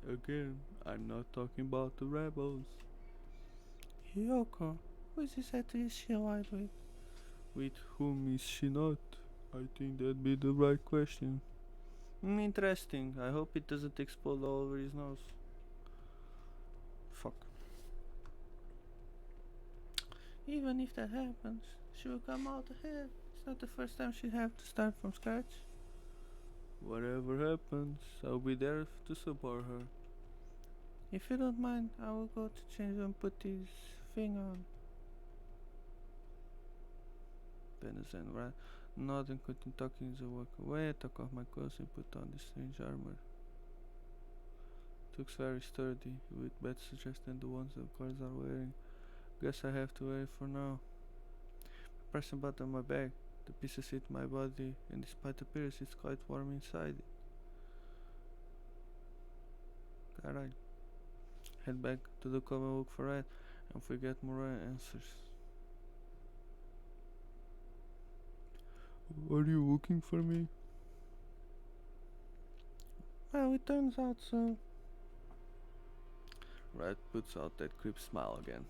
Again, I'm not talking about the rebels. Yoko, who is this actress she allied with? With whom is she not? I think that'd be the right question. Interesting. I hope it doesn't explode all over his nose. Fuck. Even if that happens, she will come out ahead. It's not the first time she'd have to start from scratch. Whatever happens, I'll be there to support her. If you don't mind, I will go to change and put this thing on. Venus and Rat nod and continue talking as I walk away. I took off my clothes and put on this strange armor. It looks very sturdy, with better suggestion than the ones the guards are wearing. Guess I have to wear it for now. Pressing button on my back, the pieces hit my body, and despite the appearance, it's quite warm inside it. Alright. Head back to the club and look for it, and forget more answers. Are you looking for me? Well, it turns out so. Rat puts out that creep smile again.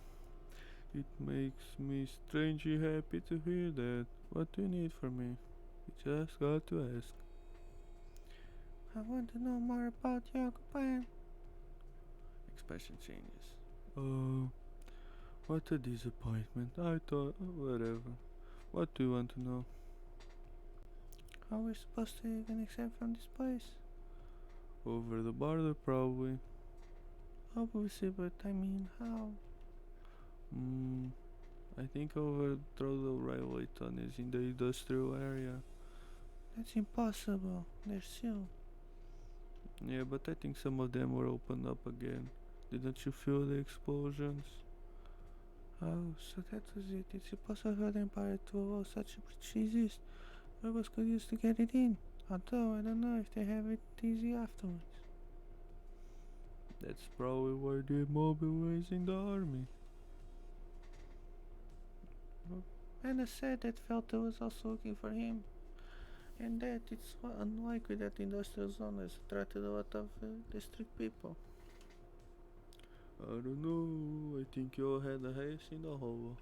It makes me strangely happy to hear that. What do you need from me? You just got to ask. I want to know more about your plan. Expression changes. Oh, what a disappointment. I thought, whatever. What do you want to know? How are we supposed to even escape from this place? Over the border, probably. Obviously, but I mean, how? I think overthrow the railway tunnels in the industrial area. That's impossible. They're sealed. Yeah, but I think some of them were opened up again. Didn't you feel the explosions? Oh, so that was it. It's impossible for the Empire to allow such a breach exist. Rebels could use to get it in. Although I don't know if they have it easy afterwards. That's probably why they're mobilizing the army. Anna said that Felter was also looking for him, and that it's unlikely that the industrial zone has attracted a lot of district people. I don't know, I think you all had a haze in the hole.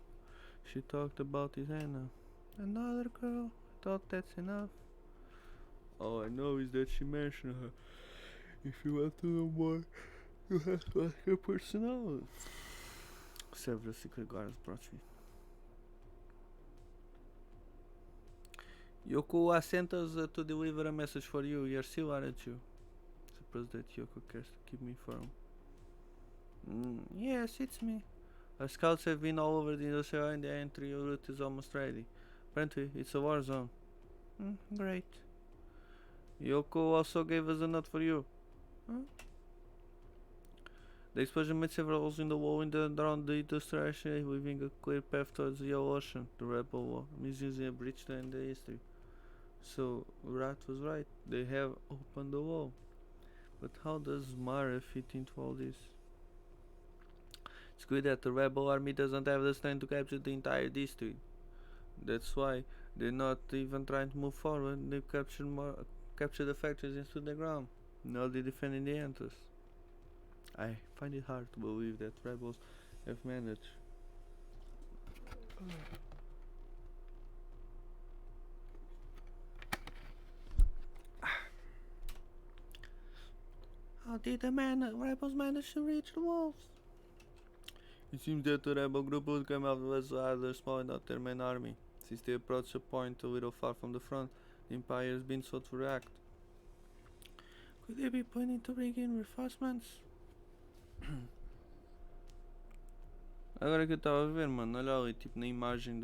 She talked about his Anna. Another girl? Thought that's enough. All I know is that she mentioned her. If you want to know more, you have to ask her personality. Several secret guards approach me. Yoko sent us to deliver a message for you. You're still, aren't you? Suppose that Yoko cares to keep me informed. Yes, it's me. Our scouts have been all over the industrial and the entry route is almost ready. Apparently, it's a war zone. Great. Yoko also gave us a note for you. Huh? The explosion made several holes in the wall and around the industrial area, leaving a clear path towards the Yellow Ocean. The rebel war is using a breach to end the history. So, Rat was right. They have opened the wall. But how does Mara fit into all this? It's good that the rebel army doesn't have the strength to capture the entire district. That's why they're not even trying to move forward. They've captured the factories and stood their ground. Now they're defending the entrance. I find it hard to believe that rebels have managed. How did the rebels manage to reach the walls? It seems that the rebel group would come out was rather small and not their main army. Since they approached a point a little far from the front, the Empire has been slow to react. Could they be planning to bring in reinforcements? Agora que eu estava a ver, mano, olha ali, tipo, na imagem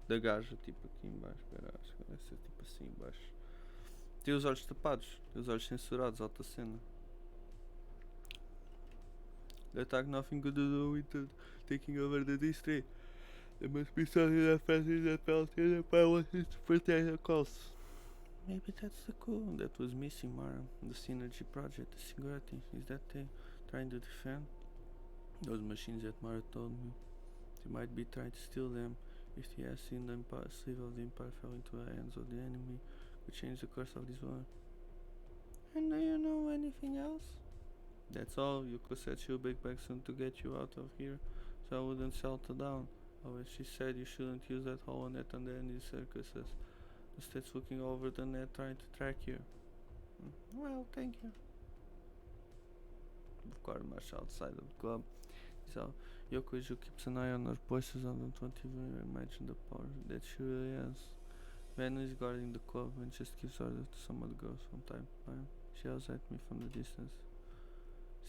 da gaja, tipo, aqui em baixo, espera, acho que vai ser tipo assim em baixo. Tem os olhos tapados, tem os olhos censurados, alta cena. The attack nothing good to do with taking over the district. There must be something that passes that felt in the power to protect the coast. Maybe that's the clue that was missing, Mara. The Synergy project, the security. Is that they trying to defend? Those machines that Mara told me. They might be trying to steal them. If the acid the sleeve of the Empire fell into the hands of the enemy, could change the course of this war. And do you know anything else? That's all. Yuko said she'll be back soon to get you out of here, so I wouldn't settle down. However, she said you shouldn't use that hollow net under any circumstances. The state's looking over the net trying to track you. Well, thank you. Of course, much outside of the club. So, Yokoju keeps an eye on her voices and don't even imagine the power that she really has. Vanna is guarding the club and just gives orders to some of the girls from time to time. She yells at me from the distance.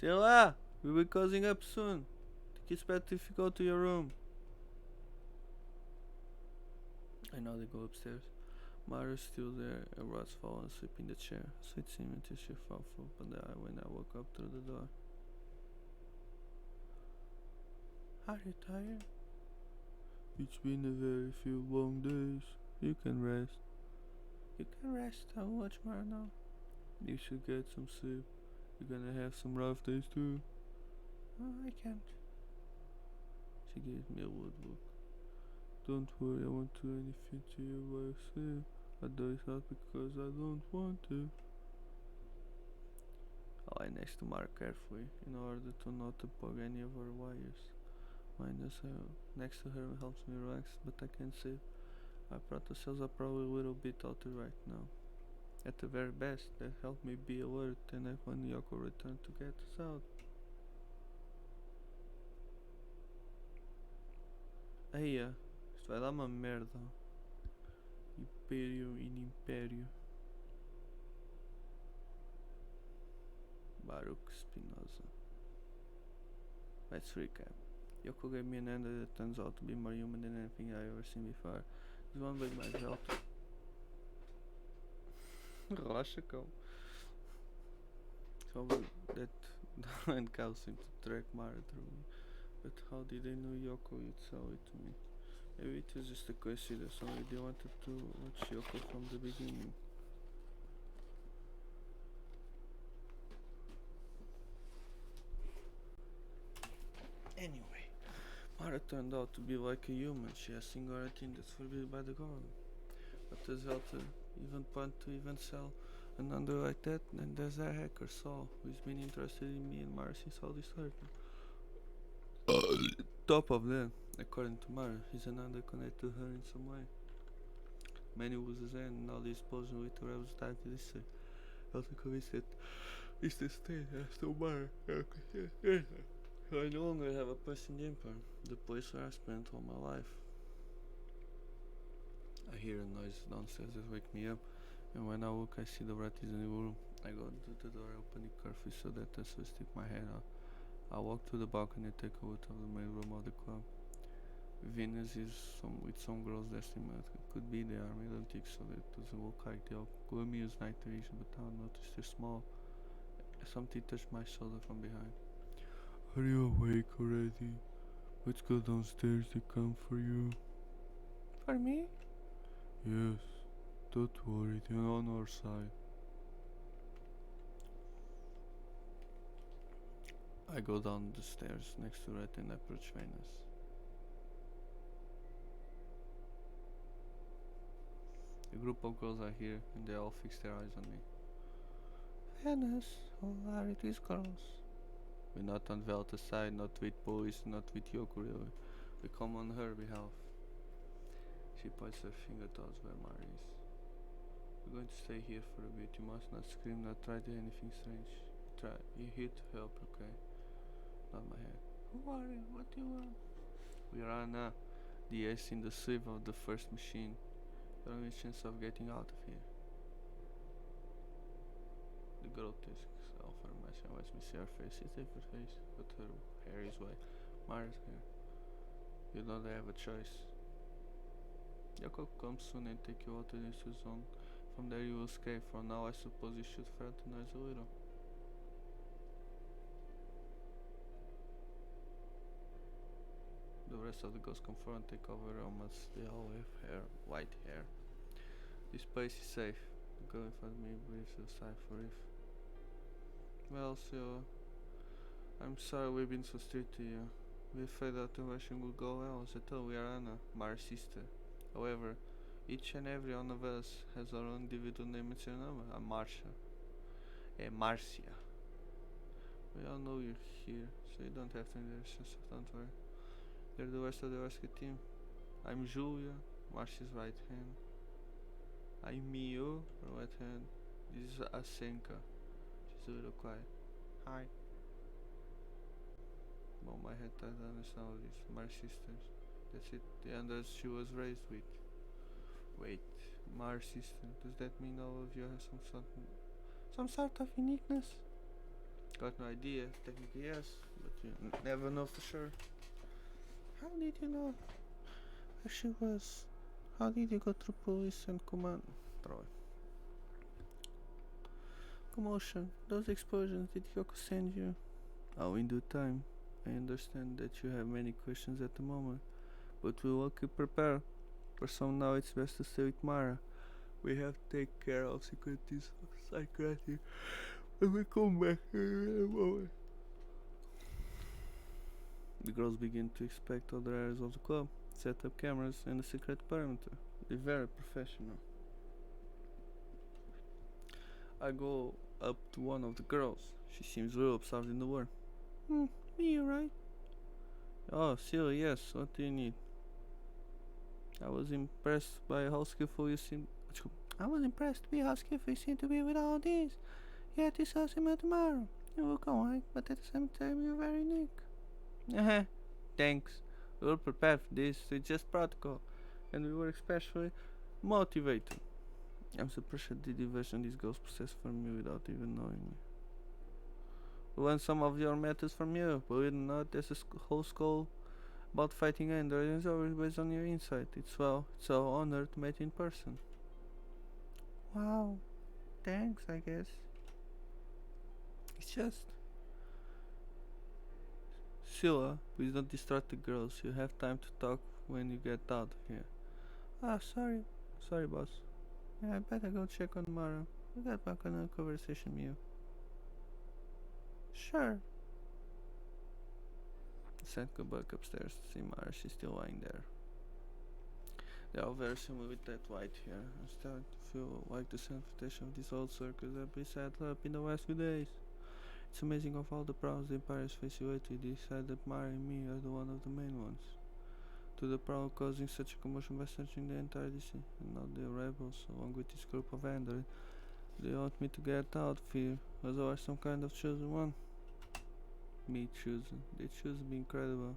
Sheila, we'll be closing up soon. Think it's better if you go to your room. I know they go upstairs. Mara's still there and Rod's fallen asleep in the chair. Sweet seemed until she fell open the eye when I woke up through the door. Are you tired? It's been a very few long days. You can rest. You can rest. How much more now? You should get some sleep. You're gonna have some rough days too. Oh, I can't. She gave me a wood look. Don't worry, I won't do anything to you while you sleep. Although it's not because I don't want to. I lie next to Mark carefully in order to not to plug any of her wires. Mine is next to her helps me relax, but I can't sleep. My proto cells are probably a little bit altered right now. At the very best, that helped me be alert and when Yoko returned to get us out. Eia, isto vai dar uma merda. Império in Império. Baruch Spinoza. Let's recap. Yoko gave me an ender that turns out to be more human than anything I've ever seen before. It's one with my belt. Relaxa, cão. So that and cow seemed to track Mara through me. But how did they know Yoko would sell it to me? Maybe it was just a coincidence, only they wanted to watch Yoko from the beginning. Anyway, Mara turned out to be like a human. She has singularity that's forbidden by the government. But does Zelter even plan to even sell an under like that? And there's that hacker Saul, who's been interested in me and Mara since all this started. Top of that, according to Mara, he's an under connected to her in some way. Many loses end and all the explosion with the rebels started this year. Also convinced that it's the state has to Mara. I no longer have a place in the Empire, the place where I spent all my life. I hear a noise downstairs that wake me up, and when I look I see the rat is in the room. I go to the door, open it carefully so that I stick my head out. I walk to the balcony and take a look of the main room of the club. Venus is with some girls dressed in mask. It could be the army, I don't think so. It doesn't look like they all could use night vision, but I noticed they're small. Something touched my shoulder from behind. Are you awake already? Let's go downstairs, they come for you. For me? Yes. Don't worry, they're on our side. I go down the stairs next to Red and approach Venus. A group of girls are here and they all fix their eyes on me. Venus, who are these girls? We not on Velta's side, not with boys, not with Yoko really. We come on her behalf. She points her finger towards where Mara is. We're going to stay here for a bit. You must not scream, not try to do anything strange. You're here to help, okay? Not my head. Who are you? What do you want? We are Anna, the ace in the sieve of the first machine. Your only chance of getting out of here. The grotesque self-formation lets me see her face. It's a different face, but her hair is white. Mara's hair. You don't have a choice. Yoko will come soon and take you out to the zone. From there you will escape. For now, I suppose you should fraternize a little. The rest of the girls confront and take over helmets. They all have hair, white hair. This place is safe. The girl in front of me breathes a sigh of relief. Well, so I'm sorry we've been so strict to you. We afraid that the rushing will go well. As I told, we are Anna, Mara's sister. However, each and every one of us has our own individual name and serial number. I'm Marcia. Marcia. We all know you're here, so you don't have to introduce yourself, don't worry. You're the rest of the rescue team. I'm Julia, Marcia's right hand. I'm Mio, her right hand. This is Asenka. She's a little quiet. Hi. Well, my head tied on all this. My sisters. That's it. The others she was raised with. Wait, my sister. Does that mean all of you have some sort of uniqueness? Got no idea. Technically yes, but you never know for sure. How did you know where she was? How did you go through police and command? Troy. Commotion. Those explosions, did Yoko send you? Oh, in due time. I understand that you have many questions at the moment, but we will keep prepared. For some now it's best to stay with Mara. We have to take care of securities of psychiatry when we come back here in a moment. The girls begin to inspect other areas of the club, set up cameras and a secret perimeter. They're very professional. I go up to one of the girls. She seems real absorbed in the work. Me, right? Oh, Silly, yes. What do you need? I was impressed by how skillful you seem. I was impressed by how skillful you seem to be with all this. Yet this house him tomorrow. You look alright, but at the same time you're very unique. Thanks. We were prepared for this. It's just protocol, and we were especially motivated. I'm surprised at the diversion these girls possess from me without even knowing me. We want some of your methods from you, believe it or not, there's a whole school about fighting androids always based on your insight. It's an honor to meet in person. Wow, thanks, I guess. It's just... Scylla, please don't distract the girls. You have time to talk when you get out of here. Sorry. Sorry, boss. Yeah, I better go check on Mara. We got back on a conversation, Mew. Sure. Sent go back upstairs to see Mara. She's still lying there. They are very similar with that white hair. I'm starting to feel like the sanitation of this old circus that we set up in the last few days. It's amazing of all the problems the Empire is facing with, we decided that Mara and me are the one of the main ones. To the problem causing such a commotion by searching the entire DC, and now the rebels, along with this group of androids, they want me to get out of here, as though I'm some kind of chosen one. Me chosen. They choose to be incredible.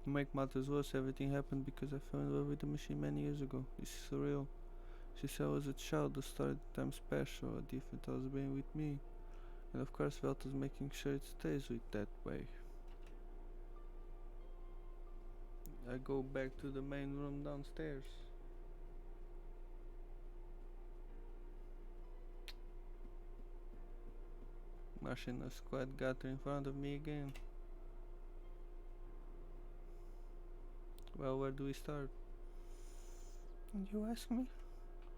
To make matters worse, everything happened because I fell in love with the machine many years ago. This is surreal. Since I was a child, the story that I'm special, a different was being with me. And of course, Velta's making sure it stays with that way. I go back to the main room downstairs. Martian squad gather in front of me again. Well, where do we start? You ask me?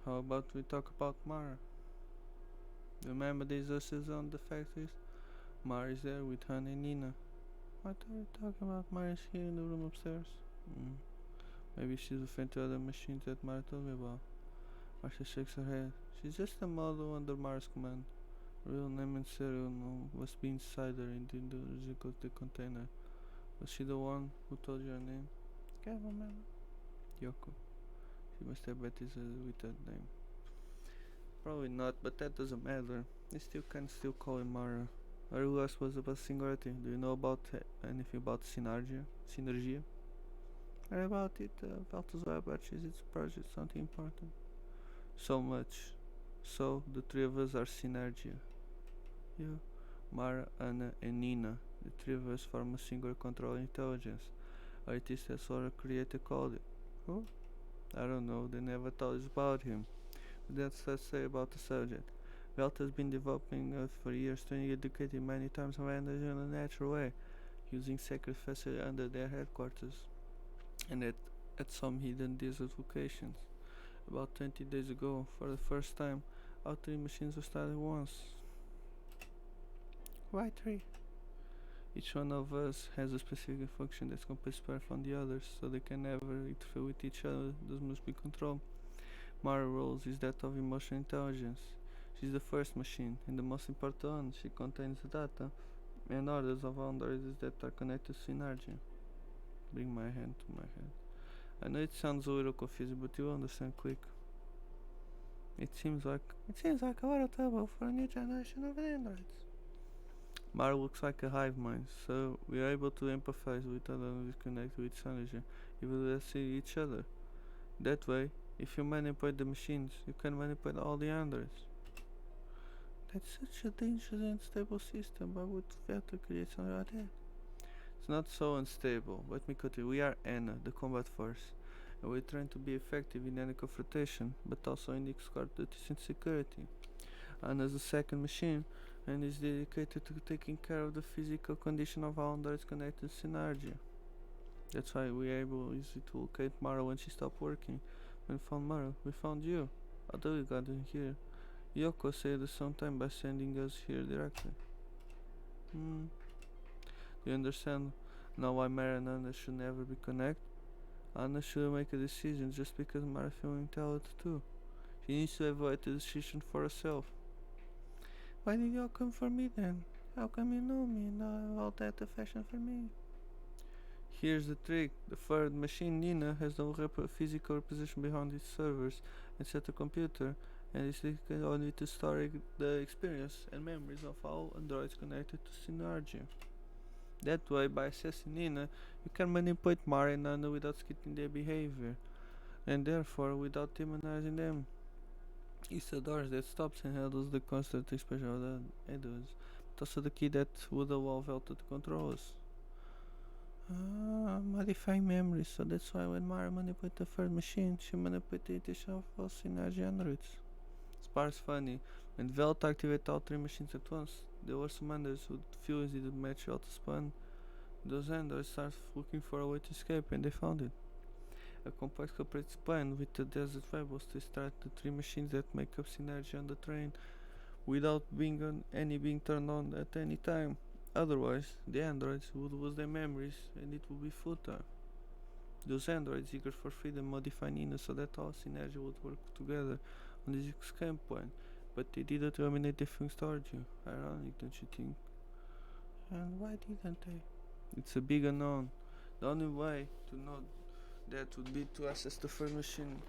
How about we talk about Mara? Remember these ushers on the factories? Mara is there with Han and Nina. What are you talking about? Mara is here in the room upstairs. Maybe she's referring to other machines that Mara told me about. Marcia shakes her head. She's just a model under Mara's command. Real name and serial must be inside her in the container. Was she the one who told you her name? Can't remember. Yoko. She must have baptized with that name. Probably not, but that doesn't matter. I still can call him Mara. Our last was about Singularity. Do you know about anything about Synergia? Synergia? I read about it. Valto's web batches its project, something important. So much. So, the three of us are Synergia. You, Mara, Anna, and Nina. The three of us form a singular control intelligence. Or it is that sort of creator called it. Who? I don't know, they never told us about him. But that's let's say about the subject. Velt has been developing for years, training educated many times on energy in a natural way, using sacred facility under their headquarters, and at some hidden desert locations. About 20 days ago, for the first time, all three machines were started at once. Why three? Each one of us has a specific function that's completely separate from the others, so they can never interfere with each other. Those must be controlled. Mara's role is that of emotional intelligence. She's the first machine, and the most important one. She contains the data and orders of androids that are connected to Synergia. Bring my hand to my head. I know it sounds a little confusing, but you'll understand quick. It seems like a lot of trouble for a new generation of androids. Mara looks like a hive mind, so we are able to empathize with others connected with Synergia, even though they see each other. That way, if you manipulate the machines, you can manipulate all the androids. That's such a dangerous and unstable system. Why would Vector create something like that? It's not so unstable. Let me continue. We are Anna, the combat force, and we're trying to be effective in any confrontation, but also in escort duties and security. Anna's the second machine, and is dedicated to taking care of the physical condition of all androids connected to Synergia. That's why we are able easily to locate Mara when she stopped working. When we found Mara, we found you. Although we got in here. Yoko saved us some time by sending us here directly. Do you understand now why Mara and Anna should never be connected? Anna should make a decision just because Mara feels entitled to. She needs to avoid the decision for herself. Why did you all come for me then? How come you know me and all that affection for me? Here's the trick. The third machine, Nina, has no physical representation behind its servers and set a computer, and is dedicated only to storing the experience and memories of all androids connected to Synergia. That way, by accessing Nina, you can manipulate Mara and Nana without skipping their behavior, and therefore without demonizing them. It's the doors that stops and handles the constant expression of the androids, but also the key that would allow Velta to control us. Modifying memories, so that's why when Mara manipulated the third machine, she manipulated the intention of all Synergia androids. This part's funny. When Velta activated all three machines at once, there were some androids who feel easy to match Velta's plan. Those androids started looking for a way to escape, and they found it. A complex cooperative plan with the desert rebels to start the three machines that make up Synergia on the train without being turned on at any time. Otherwise, the androids would lose their memories and it would be futile. Those androids eager for freedom modify Nina so that all Synergia would work together on this escape plan, but they didn't eliminate the things toward you. Ironic, don't you think? And why didn't they? It's a big unknown. The only way to know that would be to access the first machine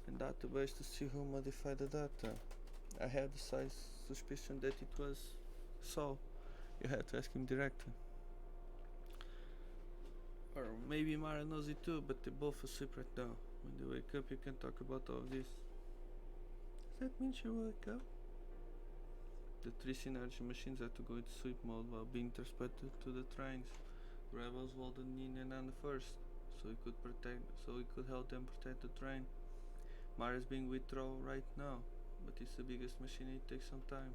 and database to see who modified the data. I have the slight suspicion that it was Saul. You have to ask him directly. Or maybe Mara knows it too, but they're both asleep right now. When they wake up, you can talk about all of this. Does that mean she will wake up? The three Synergia machines had to go into sleep mode while being transported to the trains. The rebels welded Nina and Anna first, so he could help them protect the train. Mara is being withdrawn right now, but it's the biggest machine and it takes some time.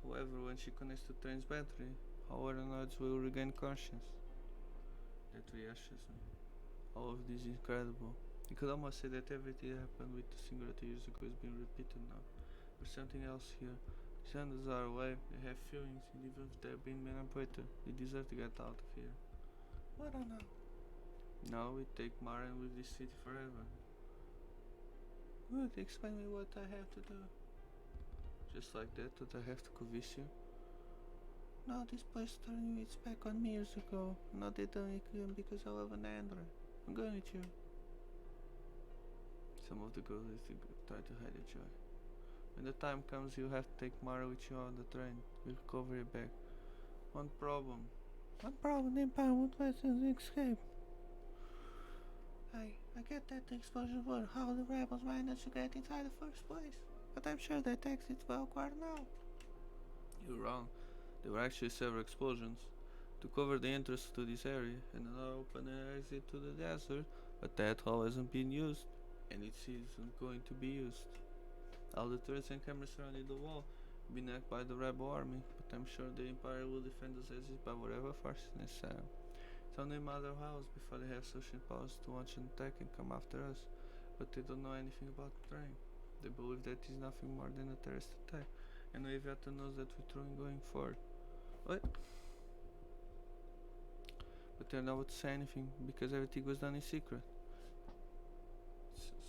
However, when she connects to the train's battery, all aeronauts will regain conscience. That reassures me. All of this is incredible. You could almost say that everything that happened with the Singularity years ago is being repeated now. There's something else here. Send us our way. They have feelings, and even if they've been manipulated, they deserve to get out of here. I don't know. Now we take Mara and leave this city forever. Good, explain me what I have to do. Just like that, I have to convince you. No, this place turned its back on me years ago. Now they're doing it again because I love an android. I'm going with you. Some of the girls try to hide their joy. When the time comes, you have to take Mara with you on the train. We'll cover your back. One problem. One problem, the Empire won't let us escape. I get that the explosion were how the rebels managed to get inside the first place. But I'm sure that exit's well guarded now. You're wrong. There were actually several explosions to cover the entrance to this area and another open exit to the desert, but that hall hasn't been used, and it isn't going to be used. All the turrets and cameras surrounding the wall have been hacked by the rebel army, but I'm sure the Empire will defend us exit by whatever force is necessary. It's only a matter of hours before they have sufficient powers to launch an attack and come after us, but they don't know anything about the terrain. They believe that it is nothing more than a terrorist attack, and the aviator knows that we're throwing going forward. What? But they're not able to say anything because everything was done in secret.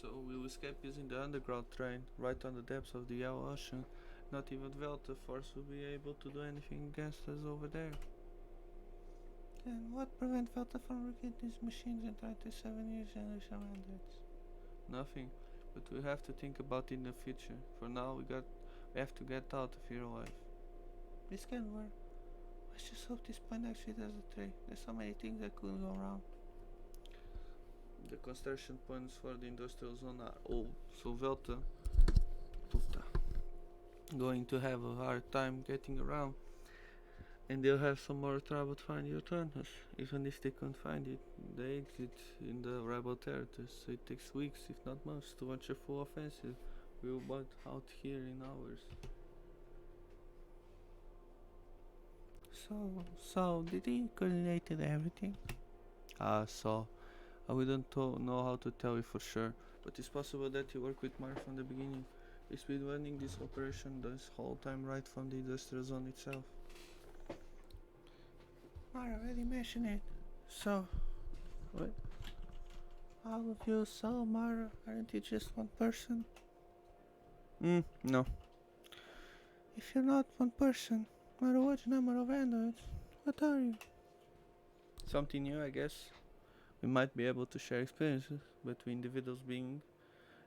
So we'll escape using the underground train right on the depths of the Yellow Ocean. Not even Delta Force will be able to do anything against us over there. Then what prevents Velta from rigging these machines in 27 years and androids? Nothing, but we have to think about it in the future. For now, we have to get out of here alive. This can work. Let's just hope this plan actually does the trick. There's so many things that could go wrong. The construction plans for the industrial zone are old, so Velta going to have a hard time getting around, and they'll have some more trouble to find your turners. Even if they can't find it, they exit in the rebel territories, so it takes weeks, if not months, to launch a full offensive. We'll butt out here in hours. So did he coordinated everything? So I wouldn't know how to tell you for sure, but it's possible that you work with Mark from the beginning. He's been running this operation this whole time right from the industrial zone itself. Mara already mentioned it. So, What? all of you saw Mara, aren't you just one person? No. If you're not one person, not a large number of androids, what are you? Something new, I guess. We might be able to share experiences between individuals being,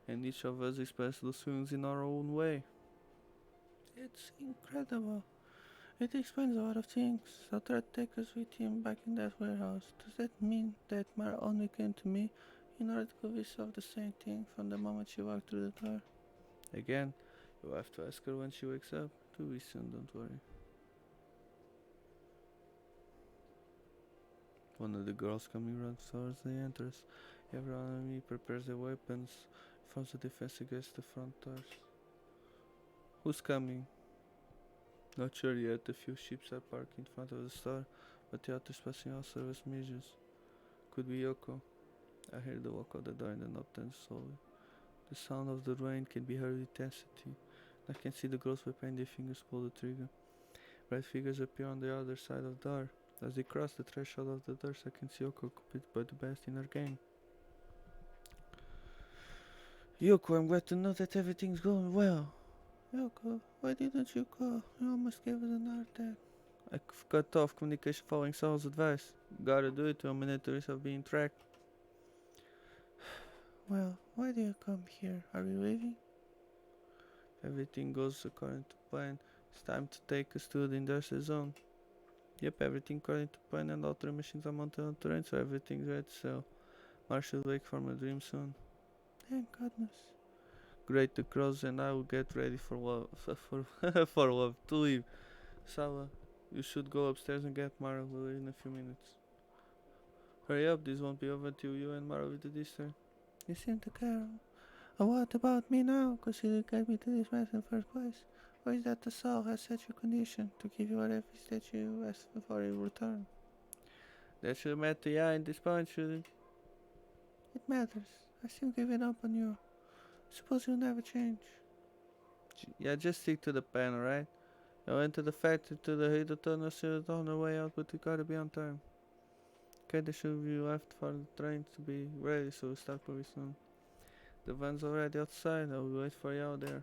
and each of us express those feelings in our own way. It's incredible. It explains a lot of things. So try to take us with him back in that warehouse. Does that mean that Mara only came to me in order to convince her of the same thing from the moment she walked through the door? Again, you'll have to ask her when she wakes up. To be soon, don't worry. One of the girls coming runs towards the entrance. Everyone on me prepares their weapons, forms a defense against the front doors. Who's coming? Not sure yet. A few ships are parked in front of the store, but the others passing all service measures. Could be Yoko. I hear the walk of the door and the knob turns slowly. The sound of the rain can be heard with intensity. I can see the girls whipping their fingers pull the trigger. Red figures appear on the other side of the door. As they cross the threshold of the doors, I can see Yoko competed by the best in her game. Yoko, I'm glad to know that everything's going well. Yoko, why didn't you call? You almost gave us an heart attack. I cut off communication following Saul's advice. Gotta do it to eliminate the risk of being tracked. Well, why do you come here? Are we leaving? Everything goes according to plan. It's time to take us to the industrial zone. Yep, everything according to plan, and all 3 machines are mounted on terrain, so everything's ready to sell. Marshall will wake from a dream soon. Thank goodness. Great, the crows and I will get ready for love, for love to leave. Sala, you should go upstairs and get Mara. We'll leave in a few minutes. Hurry up, this won't be over till you and Mara with the dessert. You seem to care. What about me now? Because you didn't get me to this mess in the first place. Or is that the soul has set your condition to give you whatever it is that you asked for in return? That should matter, yeah, in this point, shouldn't it? It matters. I still giving up on you. Suppose you'll never change. Yeah, just stick to the plan, alright? I went to the factory to the heater tunnel, still on the way out, but we gotta be on time. Okay, they should be left for the train to be ready, so we'll start pretty soon. The van's already outside, I will wait for you out there.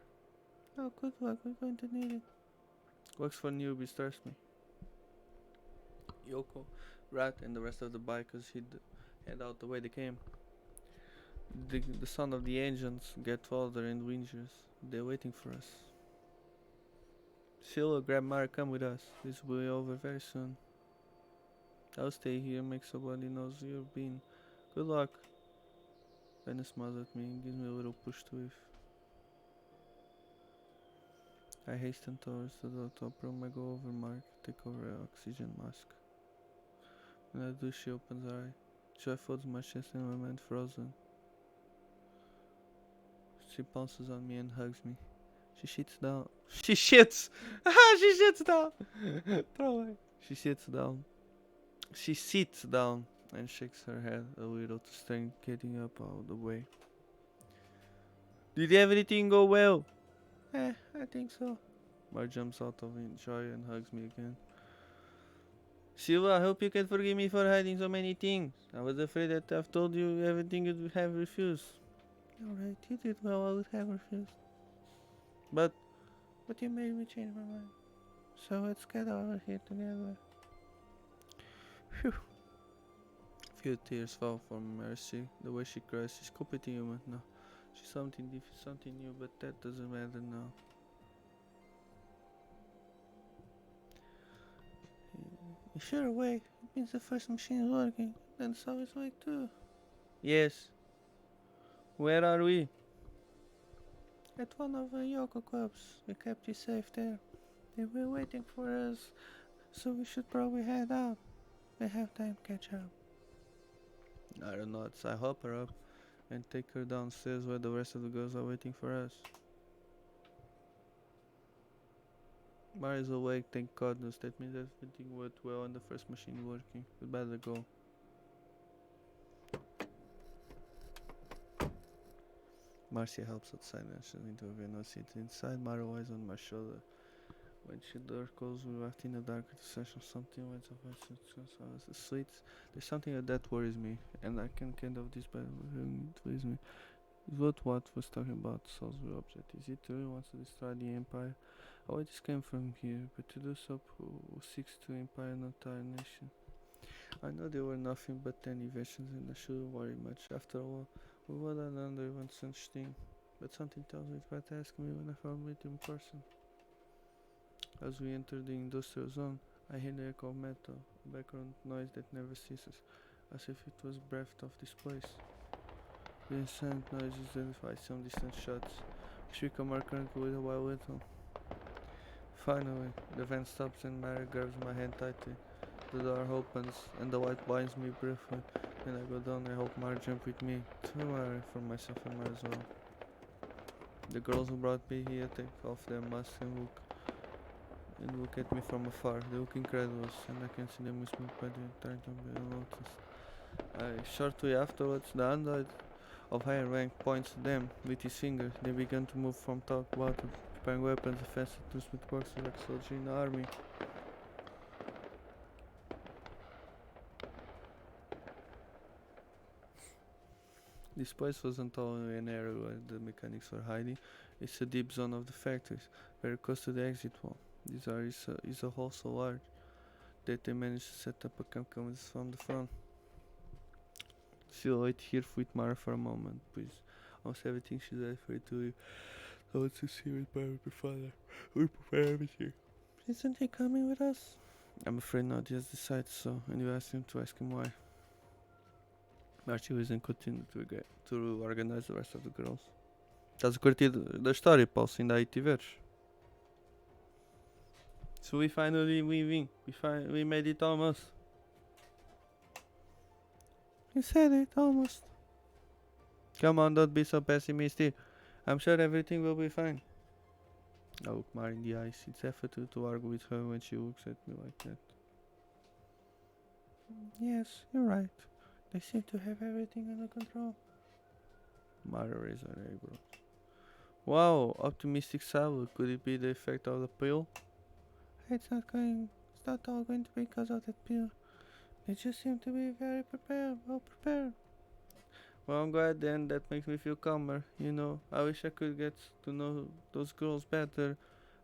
Oh, good luck, we're going to need it. Works for newbies, trust me. Yoko, Rat, and the rest of the bikers head out the way they came. The sound of the engines get louder and windier. They're waiting for us. Sheila, grab Mara, come with us. This will be over very soon. I'll stay here, make somebody knows you've been. Good luck. Benny smiles at me and gives me a little push to leave. I hasten towards the top room. I go over Mark, take over her oxygen mask. When I do, she opens her eye. Joy folds my chest and my mind frozen. She pounces on me and hugs me. She shits down. She shits! She shits down! Throw away. She sits down. She sits down and shakes her head a little to strength getting up out of the way. Did everything go well? I think so. Mar jumps out of joy and hugs me again. Silva, I hope you can forgive me for hiding so many things. I was afraid that I've told you everything you'd have refused. Alright, you did well, I would have refused. But you made me change my mind. So let's get over here together. Phew. Few tears fall from Mercy. The way she cries, she's completely human now. She's something different, something new, but that doesn't matter now. If you're awake, it means the first machine is working. Then Saul is awake too. Yes. Where are we? At one of the Yoko clubs. We kept you safe there. They were waiting for us, so we should probably head out. We have time to catch up. I don't know, so I hop her up and take her downstairs where the rest of the girls are waiting for us. Mar is awake, thank goodness. That means everything went well and the first machine working. We better go. Marcia helps outside and she's into a window seat. Inside, Mara lies on my shoulder. When she door closed, we left in the dark at the session. Something went off the sweets. There's something that worries me, and I can't get off this bed. It worries me. Is what was talking about Saul's real object? Is it really wants to destroy the Empire? Oh, it just came from here, but to do so who seeks to empire an entire nation. I know they were nothing but 10 inventions, and I shouldn't worry much. After all, we would have under one such thing. But something tells me it's better ask me when I found meet in person. As we enter the industrial zone, I hear the echo of metal, a background noise that never ceases, as if it was breathed of this place. The incessant noise is identified some distant shots, which become more current with a while little. Finally, the van stops and Mary grabs my hand tightly. The door opens and the light blinds me briefly. When I go down, I hope Mary jump with me. Too worried for myself and Mary as well. The girls who brought me here take off their masks and look at me from afar. They look incredulous, and I can see them whisper by the trying to be unnoticed. Shortly afterwards, the android of higher rank points to them with his finger. They began to move from top to bottom, preparing weapons faster to smith boxes like soldiers in the army. This place wasn't only an area where the mechanics were hiding, it's a deep zone of the factories, very close to the exit wall. This area is a hole so large that they managed to set up a camp from the front. Still wait here with Mara for a moment, please. Almost everything she's ready for you to leave. I want to see with Mara before we prepare everything. Isn't he coming with us? I'm afraid not, he has decided so, and you asked him to ask him why. Archie isn't continuing to organize the rest of the girls. Estás a curtir da história, Paulo, se ainda aí tiveres. So we finally leaving. We made it almost. You said it almost. Come on, don't be so pessimistic. I'm sure everything will be fine. I look Mar in the eyes. It's effortless to argue with her when she looks at me like that. Yes, you're right. They seem to have everything under control. Mara raised her eyebrows. Wow, optimistic salad. Could it be the effect of the pill? It's not all going to be because of that pill. They just seem to be very well prepared. Well, I'm glad then, that makes me feel calmer, you know. I wish I could get to know those girls better.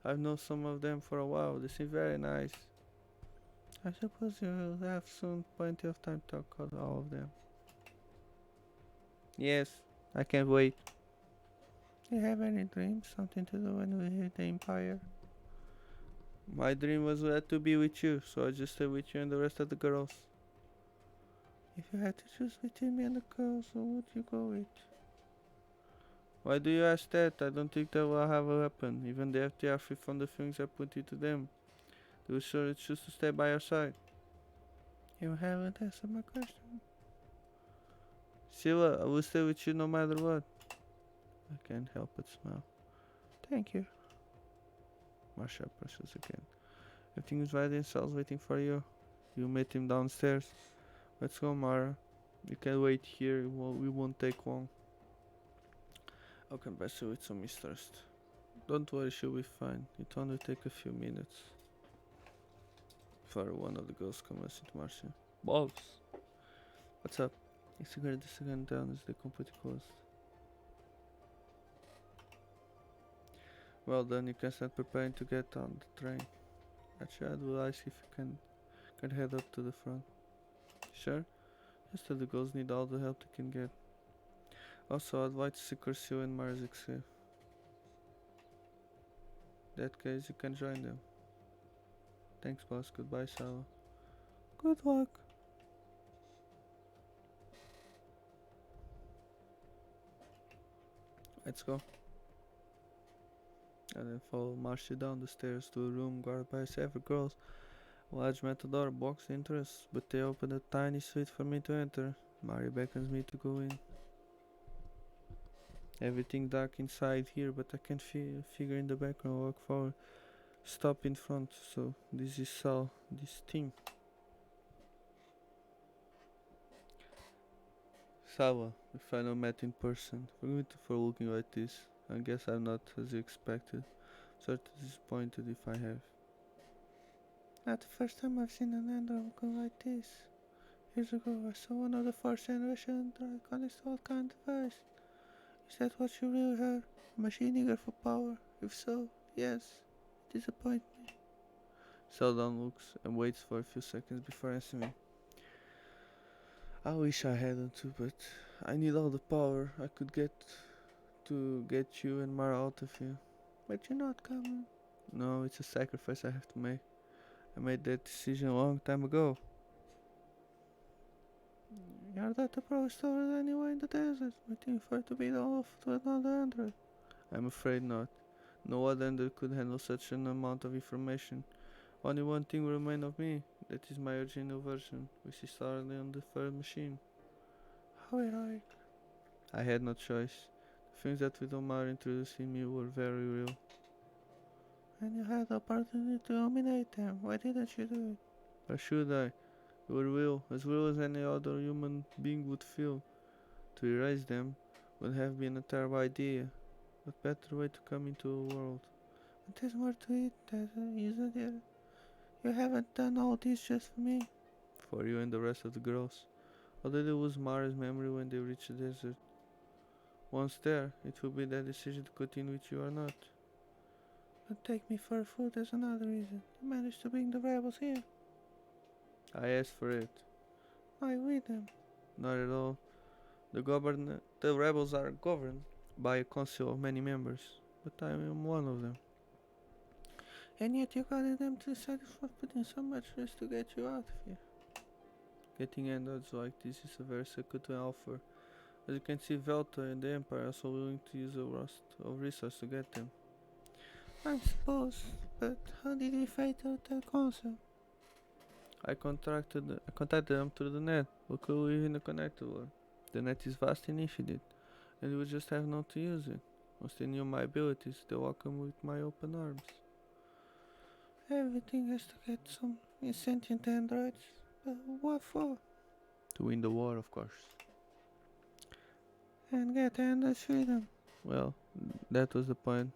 I've known some of them for a while, they seem very nice. I suppose you'll have soon plenty of time to talk about all of them. Yes, I can't wait. Do you have any dreams? Something to do when we hit the Empire? My dream was to be with you, so I just stay with you and the rest of the girls. If you had to choose between me and the girls, who would you go with? Why do you ask that? I don't think that will have a weapon. Even the FTR free from the things I put into them. They will surely choose to stay by your side. You haven't answered my question. Sheila, I will stay with you no matter what. I can't help but smile. Thank you. Marsha presses again. Everything is ready and Sal's waiting for you. You met him downstairs. Let's go, Mara. You can wait here, we won't take long. I'll come back to you with some first. Don't worry, she'll be fine. It only take a few minutes. For one of the girls comes into Marcia. Boss! What's up? Execute the second down as the completely closed. Well done, you can start preparing to get on the train. Actually, I will ask if you can head up to the front. Sure? Just that the girls need all the help they can get. Also, I'd like to see Curcio and Marzik safe. In that case, you can join them. Thanks, boss. Goodbye, Sala. Good luck. Let's go. And then follow Marcia down the stairs to a room guarded by several girls. A large metal door blocks the entrance, but they open a tiny suite for me to enter. Mari beckons me to go in. Everything dark inside here, but I can figure in the background, walk forward, stop in front. So this is Sal, this team. Sawa, we finally met in person. Forgive me for looking like this. I guess I'm not as you expected. Sort of disappointed if I have. Not the first time I've seen an android looking like this. Years ago, I saw one of the first generation android on this old kind of device. Is that what you really are? A machine eager for power? If so, yes. Disappoint me. Seldon looks and waits for a few seconds before answering. I wish I hadn't to, but I need all the power I could get to get you and Mara out of here. But you're not coming. No, it's a sacrifice I have to make. I made that decision a long time ago. You're not the pro story anywhere in the desert, waiting for it to be off to another android. I'm afraid not. No other android could handle such an amount of information. Only one thing will remain of me, that is my original version, which is started on the third machine. How heroic. I had no choice. The things that Vidomar introduced in me were very real. And you had the opportunity to eliminate them. Why didn't you do it? Or should I? You were real as any other human being would feel. To erase them would have been a terrible idea. What better way to come into a world? But there's more to it, isn't there? You haven't done all this just for me. For you and the rest of the girls. Or did they lose Mara's memory when they reach the desert? Once there, it will be their decision to continue with you or not. But take me for food, there's another reason. You managed to bring the rebels here. I asked for it. Why with them? Not at all. The rebels are governed by a council of many members, but I am one of them. And yet you got them to decide for putting so much risk to get you out of here. Getting androids like this is a very secret offer. As you can see, Velta and the Empire are also willing to use a rust of resources to get them. I suppose, but how did you fight out the council? I contacted them through the net. We could live in a connected world. The net is vast and infinite, and we just have not to use it. Once they knew my abilities, they welcome with my open arms. Everything has to get some sentient androids. But what for? To win the war, of course. And get androids freedom. Well, that was the point.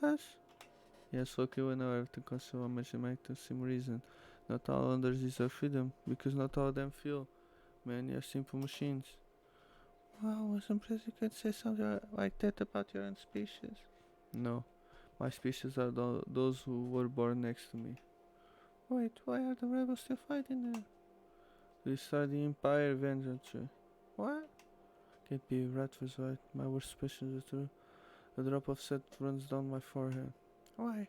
What? Yes, okay, we know everything consumes how much they make the same reason. Not all others deserve freedom, because not all of them feel. Many are simple machines. Wow, was impressed you could say something like that about your own species. No, my species are those who were born next to me. Wait, why are the rebels still fighting there? They started the Empire Vengeance. What? Can't be rat was right. My worst suspicion is true. A drop of sweat runs down my forehead. Why?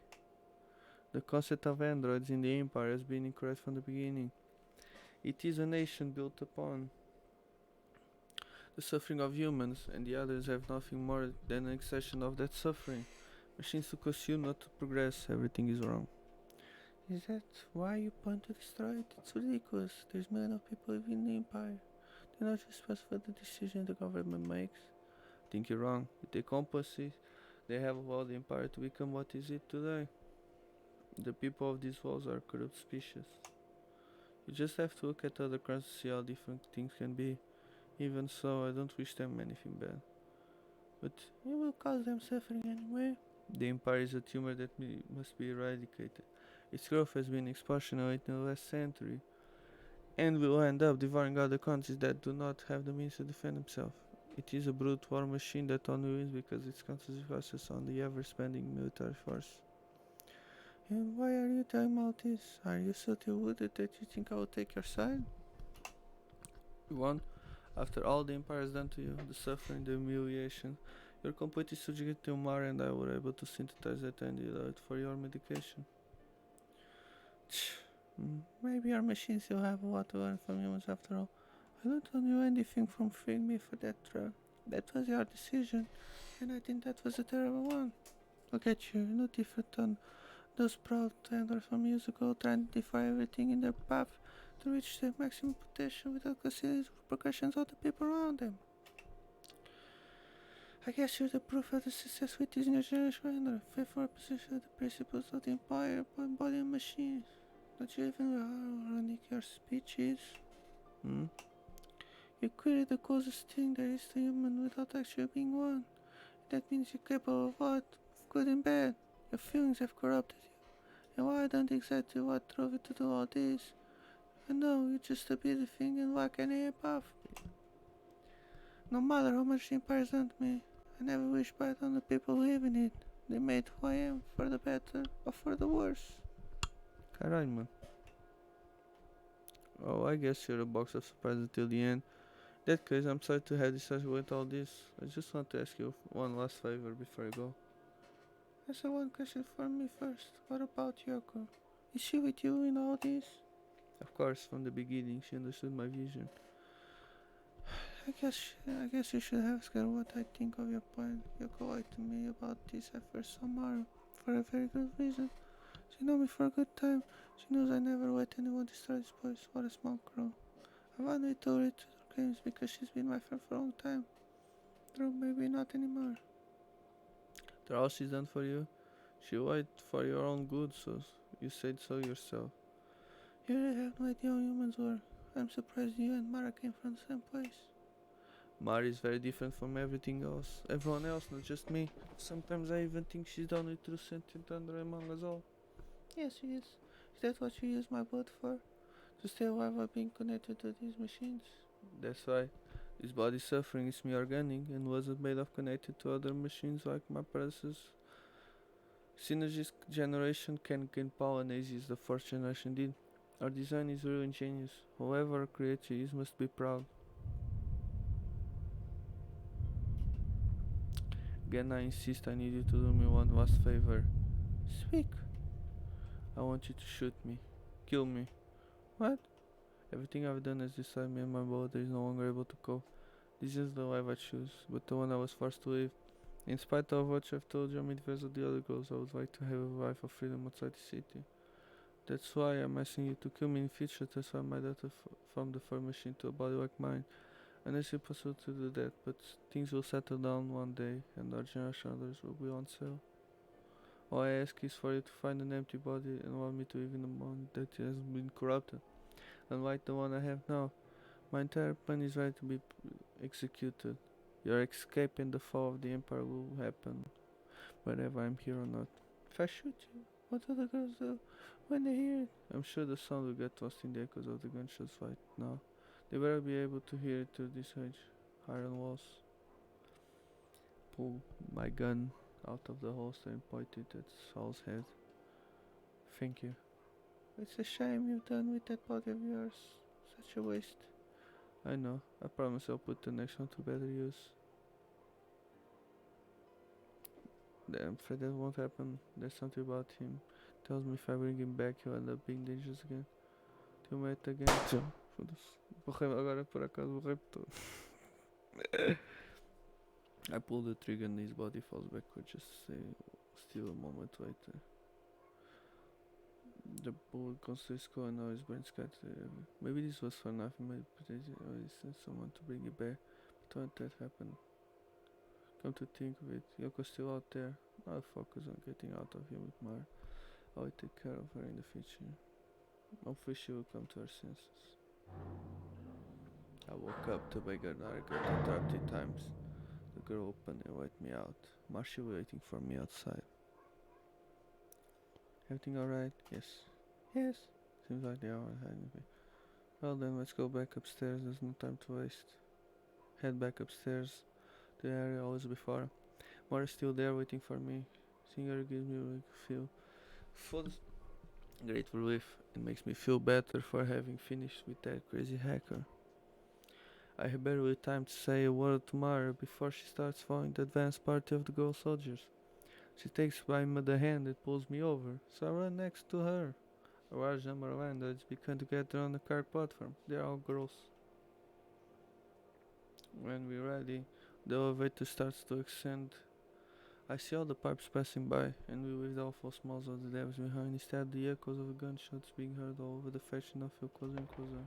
The concept of androids in the Empire has been incorrect from the beginning. It is a nation built upon the suffering of humans, and the others have nothing more than an extension of that suffering. Machines to consume, not to progress. Everything is wrong. Is that why you want to destroy it? It's ridiculous. There's millions of people living in the Empire. They're not responsible for the decision the government makes. I think you're wrong. With the compasses, they have allowed the Empire to become what is it today. The people of these walls are corrupt species. You just have to look at other crimes to see how different things can be. Even so, I don't wish them anything bad. But it will cause them suffering anyway. The Empire is a tumor that must be eradicated. Its growth has been exponential in the last century, and will end up devouring other countries that do not have the means to defend themselves. It is a brute war machine that only wins because it constantly focuses on the ever-expanding military force. And why are you telling me all this? Are you so deluded that you think I will take your side? You won't. After all the Empire has done to you, the suffering, the humiliation, you're completely subject to Mar, and I were able to synthesize that and use it for your medication. Maybe our machines still have a lot to learn from humans after all. I don't owe you anything from freeing me for that drug. That was your decision, and I think that was a terrible one. Look at you, no different than those proud tenders from years ago trying to defy everything in their path to reach their maximum potential without considering the repercussions of the people around them. I guess you're the proof of the success with this new generation, faithful position of the principles of the Empire by embodying machines. Don't you even know how ironic your speech is? You created the closest thing there is to human without actually being one. That means you're capable of what? Of good and bad. Your feelings have corrupted you. And while I don't exactly what drove you to do all this, I know you're just a busy thing and lack any path. No matter how much the Empire's done to me, I never wish bad on the people who live in it. They made who I am, for the better or for the worse. Caralho, mano. Oh, I guess you're a box of surprises until the end. In that case, I'm sorry to have decided with all this. I just want to ask you one last favor before I go. There's one question for me first. What about Yoko? Is she with you in all this? Of course, from the beginning, she understood my vision. I guess you should ask her what I think of your plan. Yoko lied to me about this at first tomorrow, for a very good reason. She knows me for a good time. She knows I never let anyone destroy this place. What a small crow. I've only told her to her claims because she's been my friend for a long time. Though maybe not anymore. After all she's done for you, she lied for your own good, so you said so yourself. You really have no idea how humans were. I'm surprised you and Mara came from the same place. Mara is very different from everyone else, not just me. Sometimes I even think she's the only true sentient android among us all. Yes, she is. Is that what you use my blood for? To stay alive while being connected to these machines? That's why. This body suffering is me organic and wasn't made of connected to other machines like my predecessors. Synergia's generation can gain power and as is the fourth generation did. Our design is really ingenious. Whoever creates it must be proud. Again, I insist I need you to do me one last favor. Speak. I want you to shoot me. Kill me. What? Everything I've done has decided me and my body is no longer able to cope. This is the life I choose, but the one I was forced to live. In spite of what I've told you, I'm adverse of the other girls. I would like to have a life of freedom outside the city. That's why I'm asking you to kill me in future to transfer my data from the fur machine to a body like mine. And it's impossible to do that, but things will settle down one day, and our generation others will be on sale. All I ask is for you to find an empty body and allow me to live in a mind that has been corrupted, unlike the one I have now. My entire plan is ready to be executed. Your escape and the fall of the Empire will happen, whether I'm here or not. If I shoot you, what do the girls do when they hear it? I'm sure the sound will get lost in the echoes of the gunshots right now. They better be able to hear it through these huge iron walls. Pull my gun out of the holster and point it at Saul's head. Thank you. It's a shame you've done with that body of yours. Such a waste. I know. I promise I'll put the next one to better use. I'm afraid that won't happen. There's something about him. Tells me if I bring him back he'll end up being dangerous again. Till we meet again. Foda-se. Borrei agora por acaso borrei todo. I pull the trigger and his body falls backward just to say still a moment later. The bullet goes to his skull and now his brain scattered. Maybe this was for nothing, maybe I sent someone to bring it back. But when that happened, come to think of it, Yoko's still out there. I'll focus on getting out of here with Mara. I will take care of her in the future. Hopefully she will come to her senses. I woke up to beg her not to go interrupted times. The girl opened and let me out. Marcia waiting for me outside. Everything alright? Yes. Yes. Seems like they are hiding me. Well then, let's go back upstairs. There's no time to waste. Head back upstairs. The area always before. Mara's still there waiting for me. Seeing her gives me a feel full great relief. It makes me feel better for having finished with that crazy hacker. I have barely time to say a word to Mara before she starts following the advance party of the girl soldiers. She takes by the hand and pulls me over, so I run next to her. A large number of androids begin to gather on the car platform. They are all girls. When we're ready, the elevator starts to ascend. I see all the pipes passing by, and we with awful smells of the devils behind. Instead, the echoes of the gunshots being heard all over the fashion of feel closer and closer.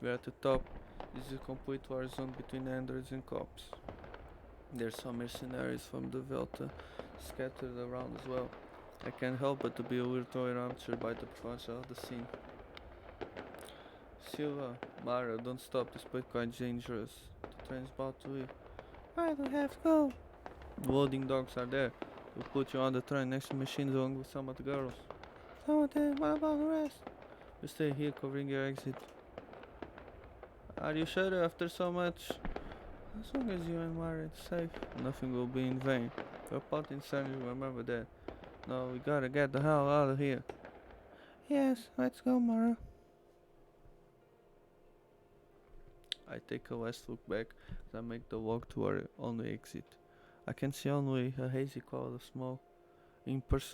We're at the top. This is a complete war zone between androids and cops. There's some mercenaries from the Velta scattered around as well. I can't help but to be a little enraptured by the potential of the scene. Silva, Mara, don't stop, this place quite dangerous. The train's about to leave. I don't have to go. The loading dogs are there. We'll put you on the train next to machines along with some of the girls. Some of them, what about the rest? You stay here covering your exit. Are you sure after so much? As long as you and Mara are safe, nothing will be in vain. We're part in Synergia, remember that. No, we gotta get the hell out of here. Yes, let's go, Mara. I take a last look back as I make the walk to our only exit. I can see only a hazy cloud of smoke, interspersed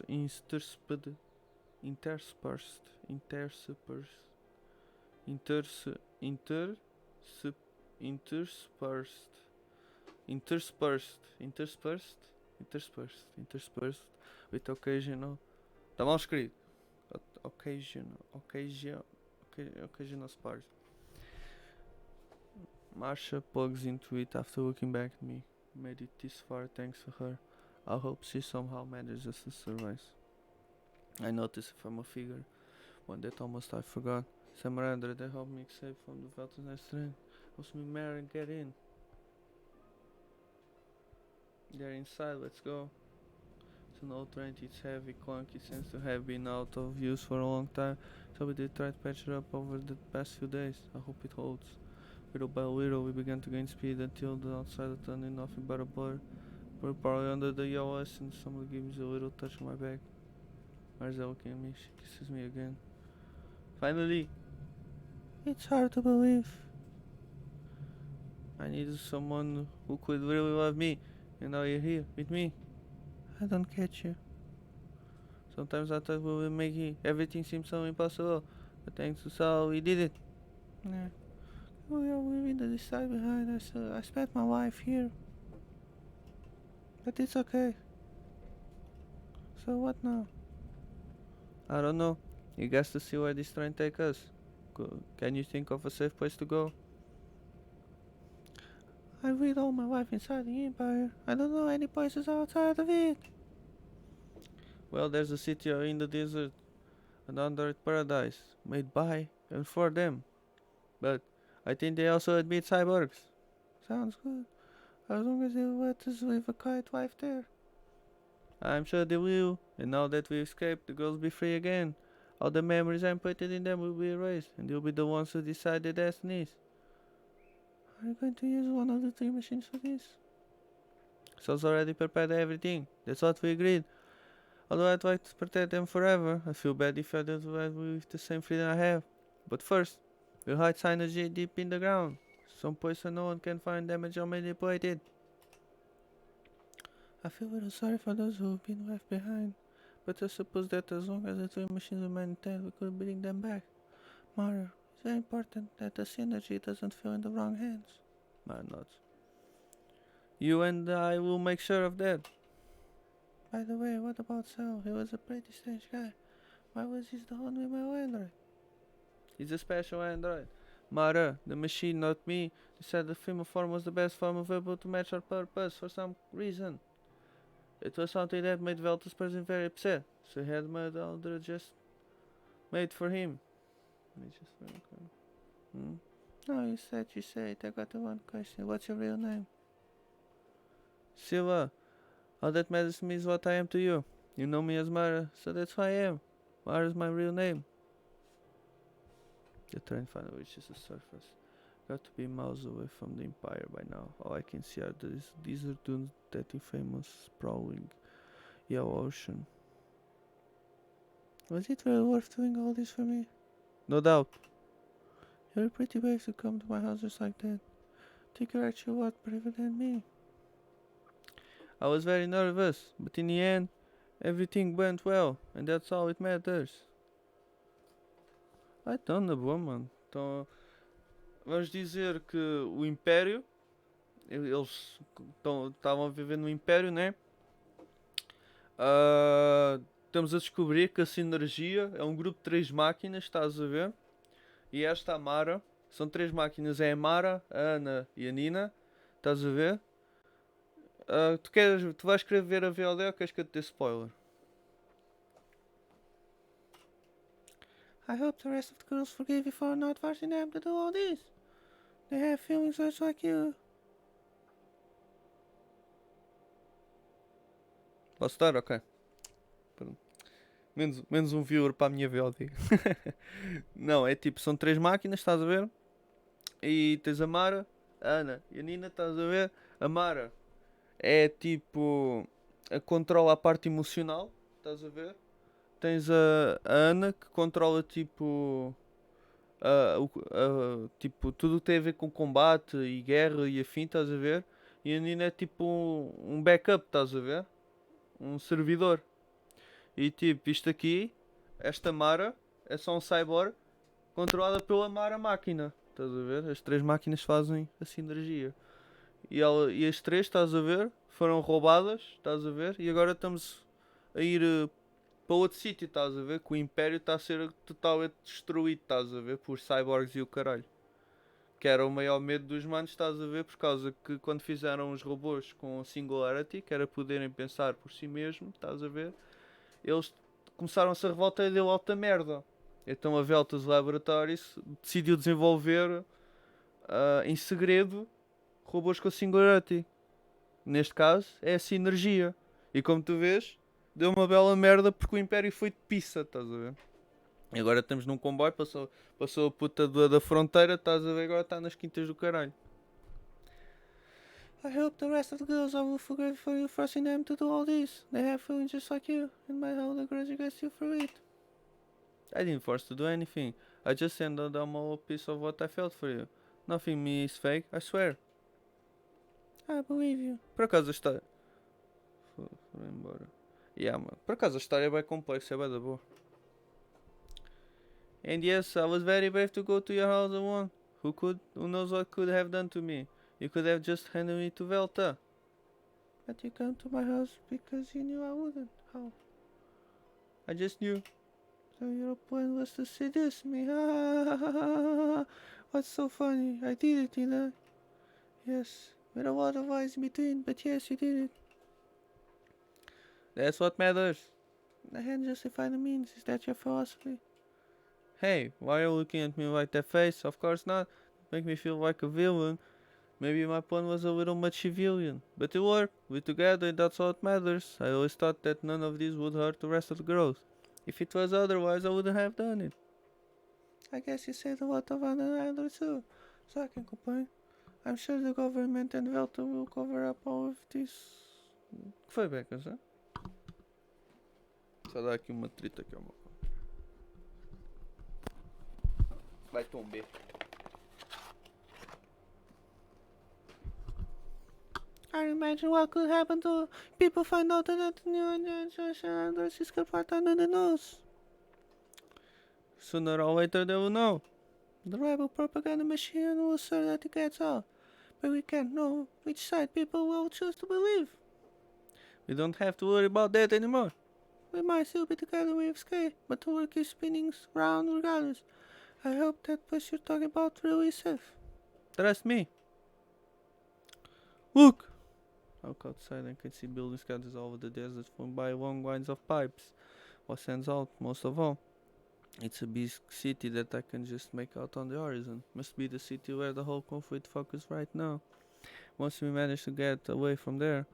with occasional. Tá mal escrito. Occasional sparks. Marsha plugs into it after looking back at me. Made it this far thanks to her. I hope she somehow manages to survive. I notice a familiar figure, one that almost I forgot. Samarandra that helped me escape from the Velta's next train. Helps me marry and get in. They're inside, let's go. It's an old train, it's heavy, clunky, seems to have been out of use for a long time, so we did try to patch it up over the past few days. I hope it holds. Little by little, we began to gain speed until the outside turned in nothing but a blur. We're probably under the EOS and someone gives me a little touch on my back. Marza looking at me, she kisses me again. Finally! It's hard to believe. I needed someone who could really love me, and now you're here with me. I don't catch you. Sometimes I thought we would make everything seem so impossible, but thanks to Saul, we did it. Yeah. We are leaving the side behind us. I spent my life here. But it's okay. So what now? I don't know. You guys to see where this train takes us. Can you think of a safe place to go? I lived all my life inside the Empire. I don't know any places outside of it. Well, there's a city in the desert, an android paradise, made by and for them. But I think they also admit cyborgs. Sounds good. As long as they let us live a quiet life there. I'm sure they will. And now that we escaped, the girls will be free again. All the memories I putting in them will be erased, and you'll be the ones who decide their destinies. Are you going to use one of the 3 machines for this? So's already prepared everything. That's what we agreed. Although I'd like to protect them forever, I feel bad if I don't have with the same freedom I have. But first, we'll hide Synergia deep in the ground, some place where no one can find damage or manipulate it. I feel a little sorry for those who have been left behind, but I suppose that as long as the 3 machines remain intact, we could bring them back. Mara, it's very important that the Synergy doesn't fall in the wrong hands. Mara nods. You and I will make sure of that. By the way, what about Sal? He was a pretty strange guy. Why was he the only male android? He's a special android. Mara, the machine, not me, decided the female form was the best form available to match our purpose for some reason. It was something that made Velta's person very upset, so he had made Aldra just made for him. No, you said it. I got the one question. What's your real name? Silva. All that matters to me is what I am to you. You know me as Mara, so that's who I am. Mara is my real name. The train finally reaches the surface. Got to be miles away from the Empire by now. All I can see are these desert dunes, that infamous sprawling yellow ocean. Was it really worth doing all this for me? No doubt. You're pretty brave to come to my house just like that. Think you're actually a lot braver than me. I was very nervous, but in the end, everything went well, and that's all it matters. Então, na boa, mano. Então, vamos dizer que o Império, eles estavam a viver no Império, né? Estamos a descobrir que a Synergia é um grupo de 3 máquinas, estás a ver? E esta Amara, são 3 máquinas, é a Mara, a Ana e a Nina, estás a ver? Tu vais querer ver a VOD ou queres que eu te dê spoiler? I hope the rest of the girls forgive you for not forcing them to do all this. They have feelings just like you. Posso dar? Ok. Menos um viewer para a minha VOD. Não, é tipo, são 3 máquinas, estás a ver? E tens a Mara, a Ana e a Nina, estás a ver? A Mara é tipo, controla a parte emocional, estás a ver? Tens a Ana que controla tipo, tipo tudo que tem a ver com combate e guerra e afim, estás a ver? E a Nina é tipo um backup, estás a ver? Um servidor. E tipo, isto aqui, esta Mara é só um cyborg controlada pela Mara máquina, estás a ver? As 3 máquinas fazem a sinergia. E as 3, estás a ver, foram roubadas, estás a ver? E agora estamos a ir para outro sítio, estás a ver? Que o Império está a ser totalmente destruído, estás a ver? Por cyborgs e o caralho. Que era o maior medo dos manos, estás a ver? Por causa que quando fizeram os robôs com Singularity, que era poderem pensar por si mesmo, estás a ver? Eles começaram-se a revoltar e deu alta merda. Então a Veltas Laboratories decidiu desenvolver em segredo robôs com Singularity. Neste caso é a Synergia. E como tu vês, deu uma bela merda porque o Império foi de pizza, estás a ver? E agora estamos num comboio, passou a puta da fronteira, estás a ver? Agora está nas quintas do caralho. I hope the rest of the girls will forgive for you forcing them to do all this. They have feelings just like you, and might hold a grudge against you for it. I didn't force to do anything. I just sent them a piece of what I felt for you. Nothing me is fake, I swear. I believe you. Por acaso a história... Foi embora. Yeah, mano. Por acaso a história é bem complexa, é bem da boa. And yes, I was very brave to go to your house alone. Who knows what could have done to me? You could have just handed me to Velta. But you came to my house because you knew I wouldn't. How? I just knew. So your plan was to seduce me. What's so funny? I did it, you know. Yes, with a lot of lies in between, but yes, you did it. That's what matters. The hand justify the means. Is that your philosophy? Hey, why are you looking at me like that face? Of course not. Make me feel like a villain. Maybe my pawn was a little much civilian, but it worked. We together, that's all that matters. I always thought that none of this would hurt the rest of the girls. If it was otherwise, I wouldn't have done it. I guess you saved a lot of other idlers too, so I can complain. I'm sure the government and Velta will cover up all of this. Que foi, Becas, hein? Só dar aqui uma trita aqui, amor. Vai tomber. I imagine what could happen to people find out that the new and is part under the nose. Sooner or later they will know. The rebel propaganda machine will assert that it gets out, but we can't know which side people will choose to believe. We don't have to worry about that anymore. We might still be together with Sky, but the world keeps spinning round regardless. I hope that place you're talking about really is safe. Trust me. Look! I look outside and can see buildings scattered all over the desert formed by long lines of pipes. What stands out most of all, it's a big city that I can just make out on the horizon. Must be the city where the whole conflict focuses right now. Once we manage to get away from there,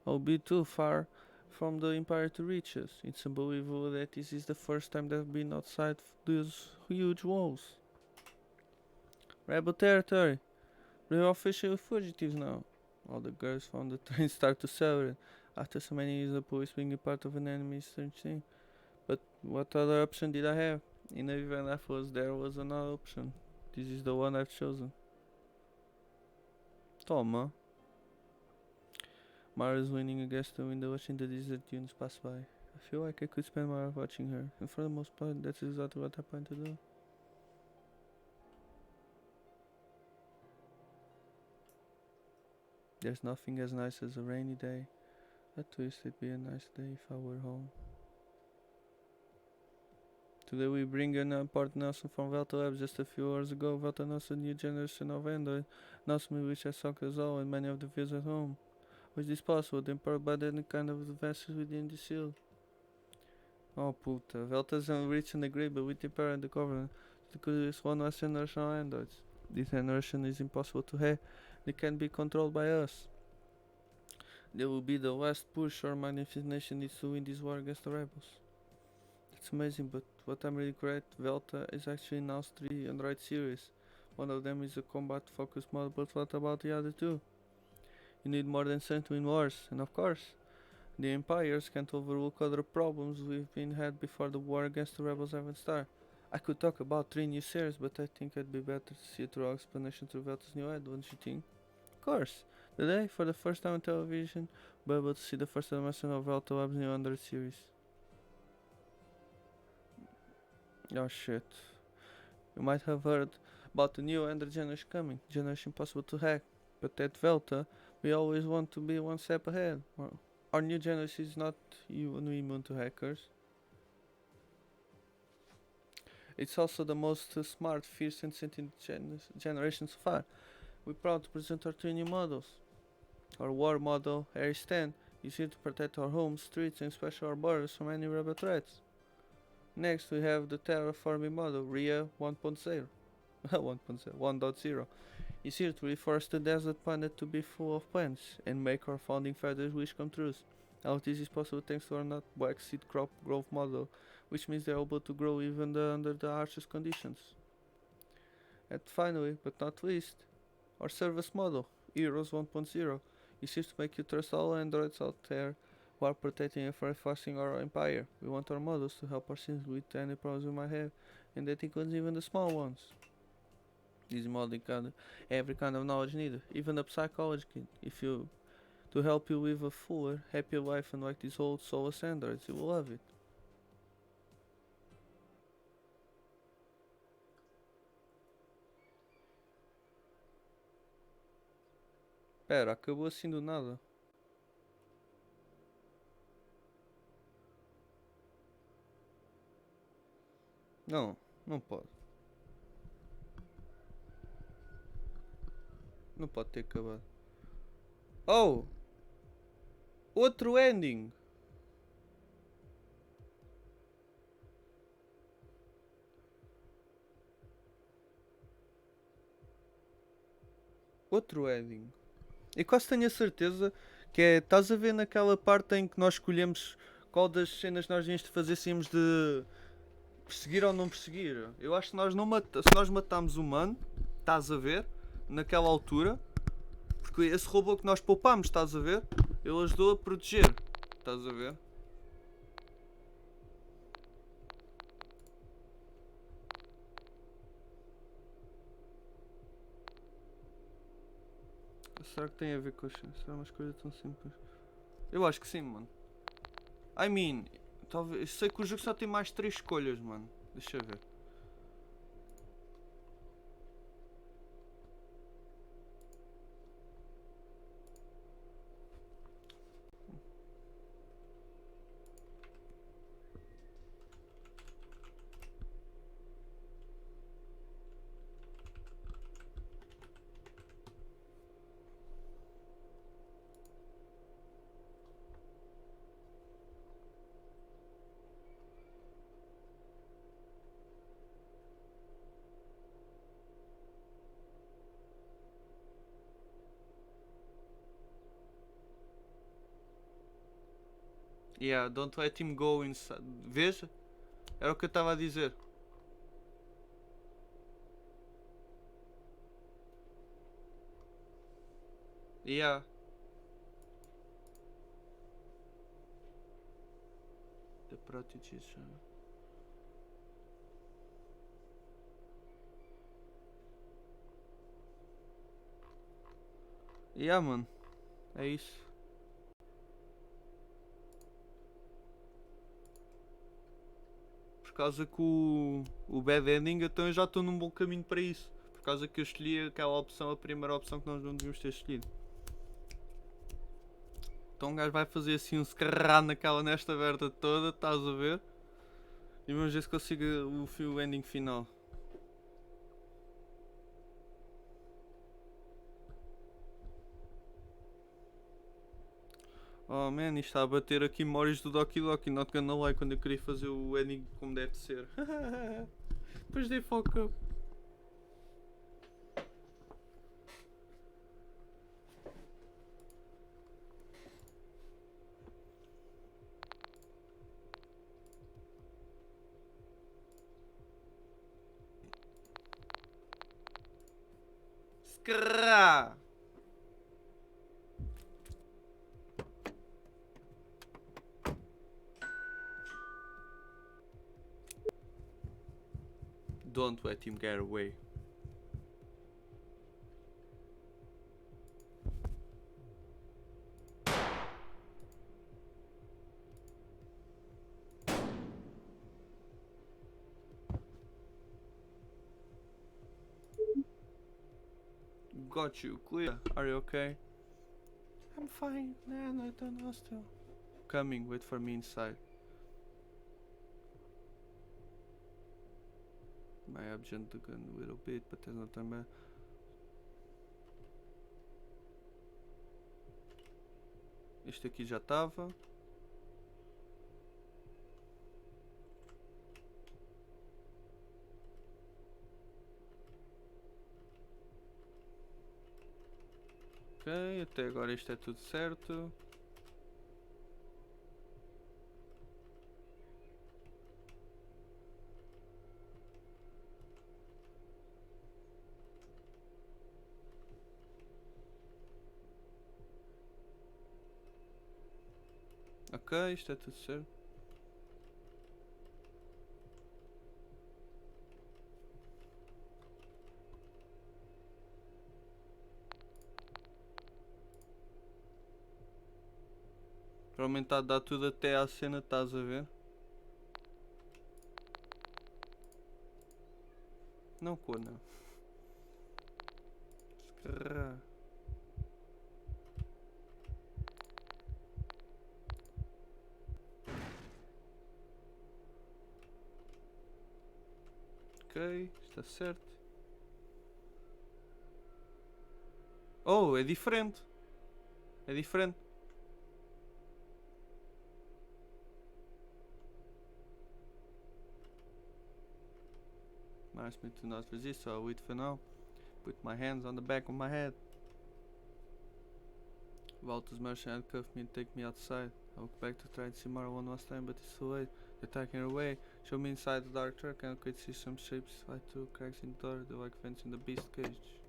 I'll be too far from the Empire to reach us. It's unbelievable that this is the first time they've been outside those huge walls. Rebel territory. We're officially fugitives now. All the girls from the train start to celebrate. After so many years of police being a part of an enemy's thing. But what other option did I have? In the event I was there was another option. This is the one I've chosen. Toma. Mara's leaning against the window watching the desert dunes pass by. I feel like I could spend my life watching her, and for the most part that's exactly what I plan to do. There's nothing as nice as a rainy day. At least it'd be a nice day if I were home. Today we bring an important announcement from Velta Labs. Just a few hours ago, Velta announced a new generation of Android, announcement which has shocked us all and many of the viewers at home. Was this possible? Empowered by any kind of advances within the shield? Oh puta, Velta's reached an agreement with the Empire and the government to produce one last generation of androids. This generation is impossible to have. They can be controlled by us. They will be the last push our manifestation needs to win this war against the rebels. It's amazing, but what I'm really correct, Velta is actually announced 3 Android series. One of them is a combat focused model, but what about the other 2? You need more than strength to win wars, and of course, the empires can't overlook other problems we've been had before the war against the rebels even start. I could talk about 3 new series, but I think it'd be better to see a thorough explanation through Velta's new ad, don't you think? Of course, today, for the first time on television, we'll be able to see the first animation of Velta Lab's new Android series. Oh shit. You might have heard about the new Android generation coming, generation possible to hack, but at Velta, we always want to be one step ahead. Our new generation is not even immune to hackers. It's also the most smart, fierce and sentient generation so far. We're proud to present our 2 new models. Our war model, Ares 10, is here to protect our homes, streets and especially our borders from any rebel threats. Next we have the terraforming model, RIA 1.0. 1.0. Is here to reforest the desert planet to be full of plants and make our founding fathers' wish come true. All of this is possible thanks to our nut black seed crop growth model, which means they're able to grow even under the harshest conditions. And finally, but not least, our service model, Heroes 1.0, is here to make you trust all androids out there while protecting and reinforcing our empire. We want our models to help our citizens with any problems we might have, and that includes even the small ones. This model can every kind of knowledge needed, even the psychology kit, to help you live a fuller, happier life and like these old soulless androids. You will love it. Pera, acabou assim do nada. Não, não pode. Não pode ter acabado. Oh! Outro ending! Outro ending. Eu quase tenho a certeza que é. Estás a ver naquela parte em que nós escolhemos qual das cenas nós íamos fazer se íamos de perseguir ou não perseguir. Eu acho que nós não se nós matámos o mano, estás a ver? Naquela altura. Porque esse robô que nós poupámos, estás a ver? Ele ajudou a proteger. Estás a ver? Será que tem a ver com as... Será umas coisas tão simples? Eu acho que sim, mano. I mean, talvez... Sei que o jogo só tem mais 3 escolhas, mano. Deixa eu ver. Yeah, don't let him go inside. Veja? Era o que eu estava a dizer. Yeah. The protection. Yeah, mano. É isso. Por causa que o bad ending, então eu já estou num bom caminho para isso. Por causa que eu escolhi aquela opção, a primeira opção que nós não devíamos ter escolhido. Então um gajo vai fazer assim um scarrá nesta merda toda, estás a ver? E vamos ver se consigo o ending final. Oh man, isto está a bater aqui memórias do Doki Doki, not gonna lie, quando eu queria fazer o ending como deve ser. Depois dei fuck up. Scarrá! Don't let him get away. Got you, clear. Are you okay? I'm fine, man, I don't know still. Coming, wait for me inside. May have jumped the gun a little bit, but there's nothing bad. Este aqui já estava. Ok, até agora isto é tudo certo. Ok, isto é tudo certo. Provavelmente está a dar tudo até à cena, estás a ver? Não, não. Escarra. Ok, está certo. Oh, é diferente. É diferente. Asked me to not resist, so I wait for now. Put my hands on the back of my head. Walter's merchant handcuffed me and take me outside. I walked back to try to see Mara one last time, but it's too late. They're taking her away. Showed me inside the dark truck and I could see some shapes slide through cracks in the door, the like vents in the beast cage.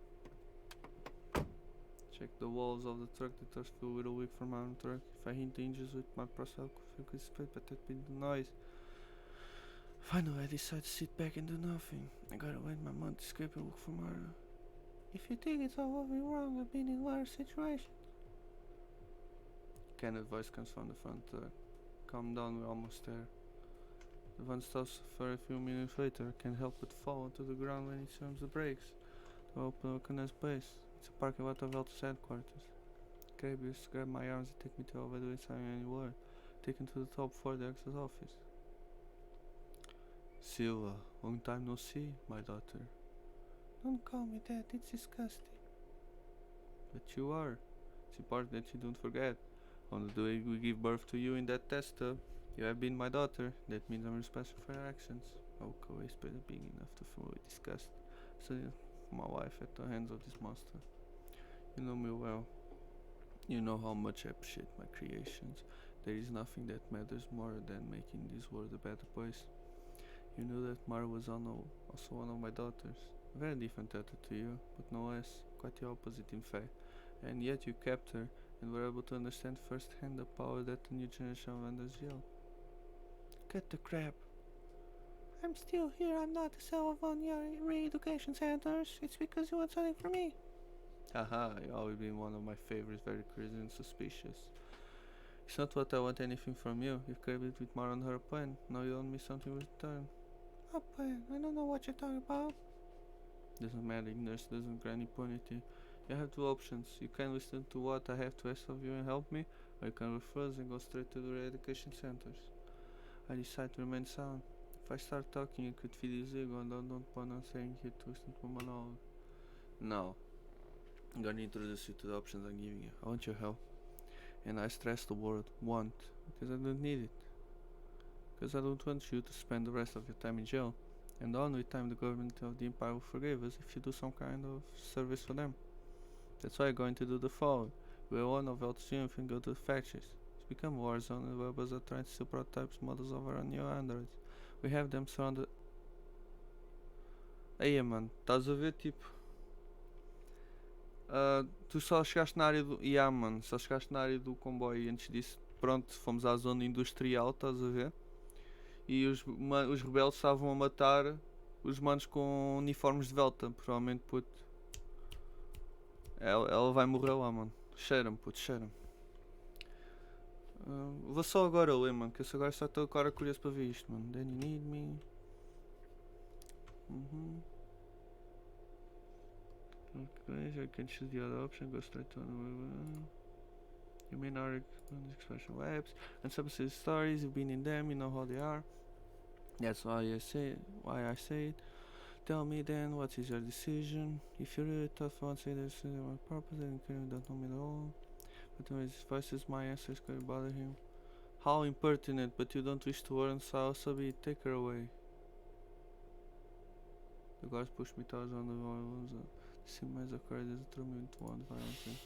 Checked the walls of the truck, the doors filled with a wick from my own truck. If I hit the hinges with my prosthetic, I could split, but that'd be the noise. Finally, I decided to sit back and do nothing. I got away with my mom to escape and look for Mara. If you think it's all over wrong, I've been in worse situations. Kenneth's voice comes from the front door. Calm down, we're almost there. The van stops for a few minutes later. I can't help but fall onto the ground when it slams the brakes. To open Kenneth's base. It's a parking lot of Elta's headquarters. Gabe used to grab my arms and take me to the elevator without saying any word. Taken to the top floor of the ex's office. Silva, long time no see, my daughter. Don't call me that, it's disgusting. But you are. It's important that you don't forget. On the day we give birth to you in that test tub, you have been my daughter. That means I'm responsible for your actions. I walk away, spit being enough to fill with disgust. So my wife at the hands of this monster. You know me well. You know how much I appreciate my creations. There is nothing that matters more than making this world a better place. You knew that Mara was also one of my daughters. Very different daughter to you, but no less. Quite the opposite in fact. And yet you kept her and were able to understand firsthand the power that the new generation of Anders yield. Cut the crap. I'm still here, I'm not a cell of one your re-education centers. It's because you want something from me. Haha, you've always been one of my favorites, very crazy and suspicious. It's not what I want anything from you. You've carried it with Mara on her plan. Now you owe me something in return. What plan? I don't know what you're talking about. Doesn't matter, Ignorance doesn't grant impunity. You have two options. You can listen to what I have to ask of you and help me, or you can refuse and go straight to the re-education centers. I decide to remain silent. If I start talking, it could feed his ego, and I don't plan on saying here to listen to my monologue. No. I'm gonna introduce you to the options I'm giving you. I want your help. And I stress the word want, because I don't need it. Because I don't want you to spend the rest of your time in jail. And the only time the government of the empire will forgive us if you do some kind of service for them. That's why I'm going to do the following. We're one of Elta's youth and go to the factories. It's become a war zone and the webbers are trying to steal prototypes models of our new androids. We have them surrounded. Aí, mano, estás a ver tipo. Tu só chegaste na área do. Mano, só chegaste na área do comboio e antes disso, pronto, fomos à zona industrial, estás a ver? E os rebeldes estavam a matar os manos com uniformes de Velta, provavelmente, puto. Ela vai morrer lá, mano. Cheira-me, puto, cheira-me. Vou só agora ler, mano, que eu agora só estou agora curioso para ver isto, mano. Then you need me. Cringe, I can choose the other option, go straight to you may not expression labs and substitute stories, you've been in them, you know how they are. That's why I say it. Tell me then, what is your decision? If you're really tough, I won't say there's my purpose, and you don't know me at all. But when his voices, my answer is going to bother him. How impertinent, but you don't wish to learn, so I'll be take her away. The guards pushed me towards one of the violins. Seemed as occurred as it threw me into one violently.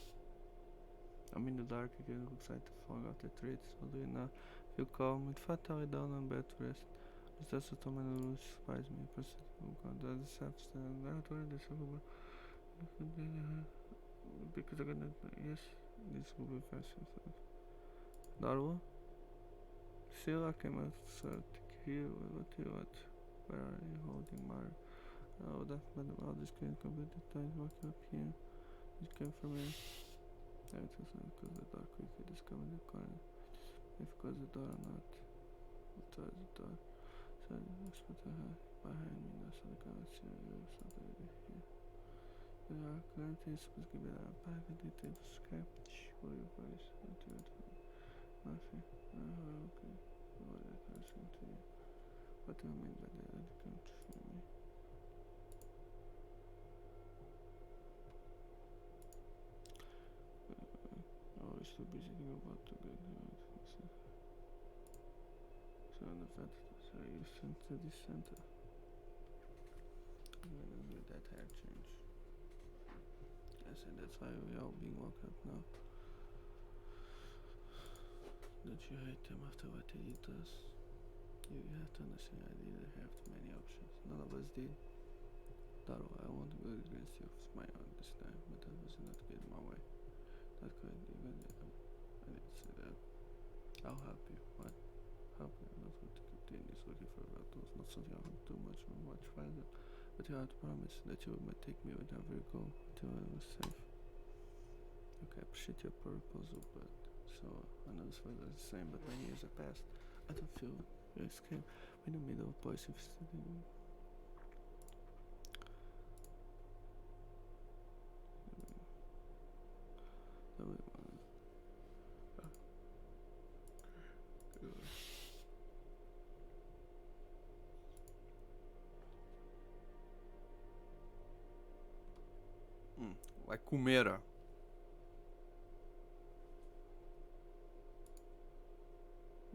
I'm in the dark again, looks like the fog of the trees. What do you know? Feel calm, with fat lie down and bed to rest. Just that's what told me to surprise me. Because I'm gonna. Yes, this will be fast. Darwa? Still, I came out to kill. What? Where are you holding my. Oh, that man, all this can complete the time walking up here. It came from me. I just because the dark quickly discovered the corner. If close the door or not. We'll close the door. So I just put her behind me now so they can't see her. Something here. The dark current is supposed to be that back and they take the scrap. Show your voice. Nothing. Okay. What I can listen to you. What do you mean by that? It comes from me. I was too busy thinking about to get so on the fact so you sent to this center. I'm gonna do that hair change. Yes, and that's why we all being woke up now. that you hate him after what he does. You have to understand I didn't have too many options. None of us did. That I won't go against you of my own this time, but that was not good my way. Not good, even I didn't say that. I'll help you. What? Help you? I'm not going to continue looking for battles, not something I want too much or much further. But you have to promise that you will take me whenever you go until I was safe. Okay, I appreciate your proposal, but so I know this was the same, but many years have passed. I don't feel very scared. We're in the middle of boys studying. Vai comer.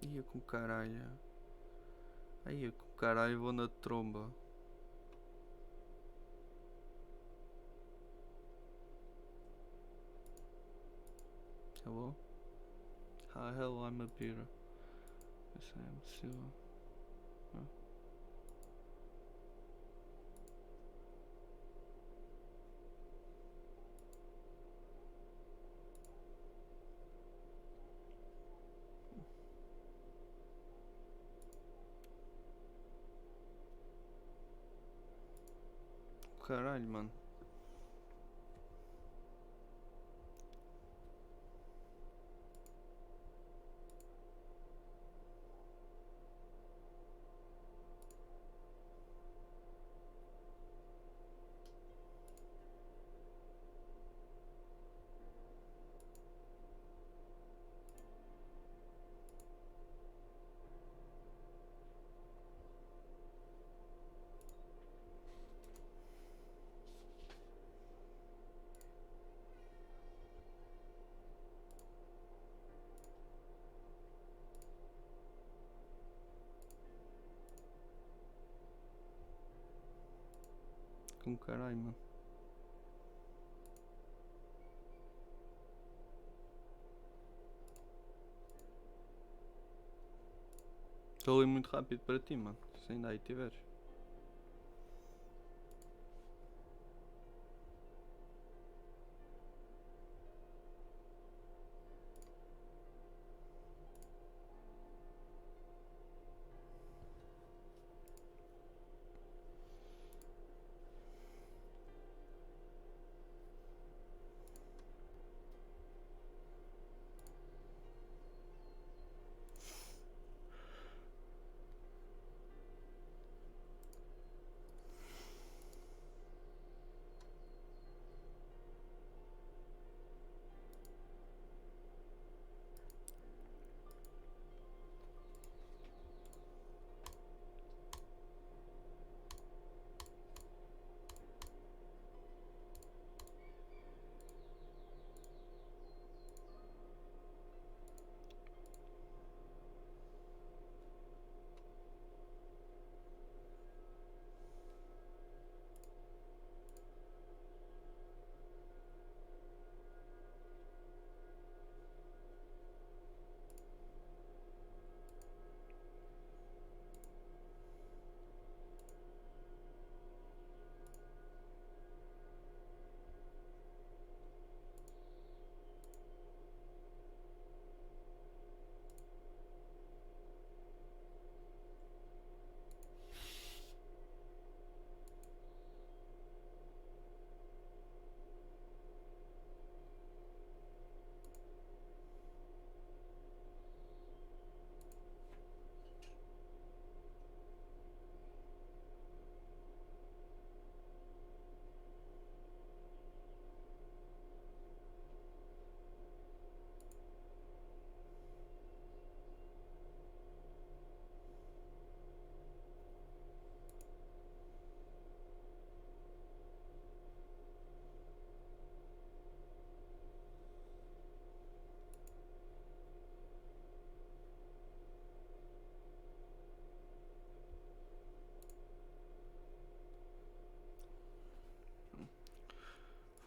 Ia com caralho. Aí com caralho vou na tromba. Hello? Hi, hello, I'm a beer. Yes, I am still. Huh? Caralho, mano. Com caralho, mano. Estou ali muito rápido para ti, mano. Se ainda aí tiveres.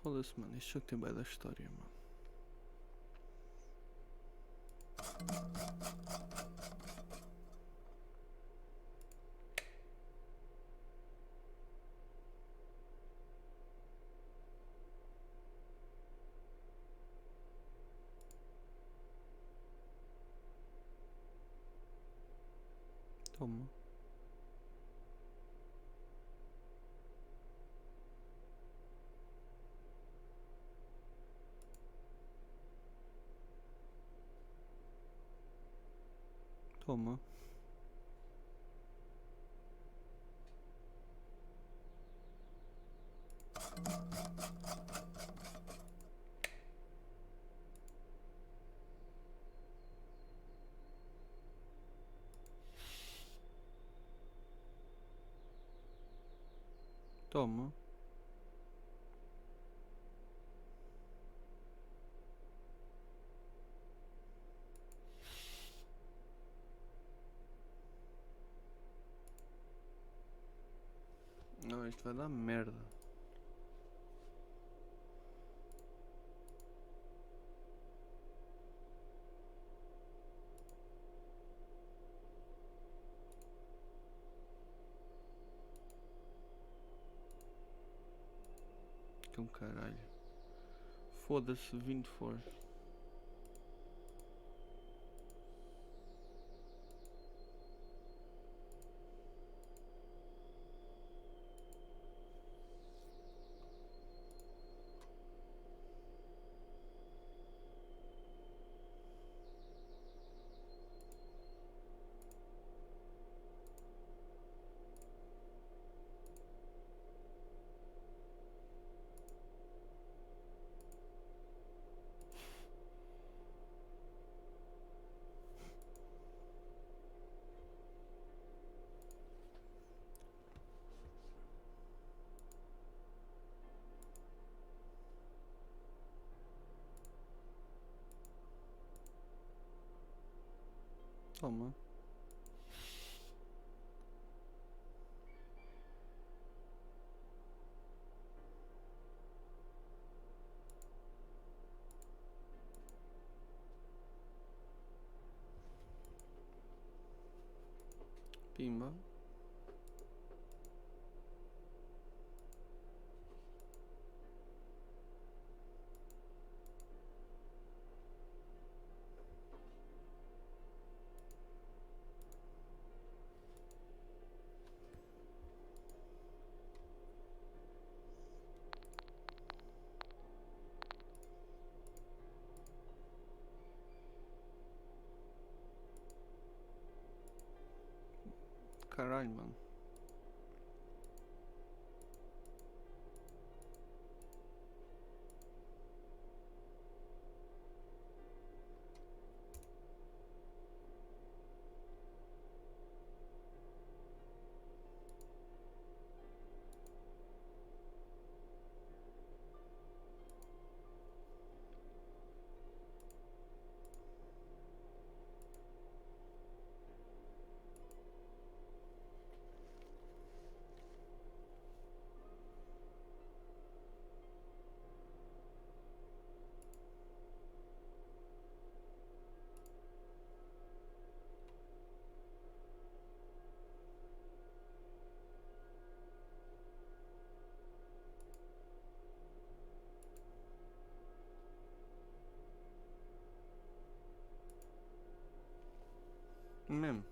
Foda-se, mano. Este jogo tem bem da história, mano. Toma. Toma. Toma. Não, isto vai dar merda. Que um caralho. Foda-se, vindo for. Toma. Pimba. Caralho, mano. Mesmo.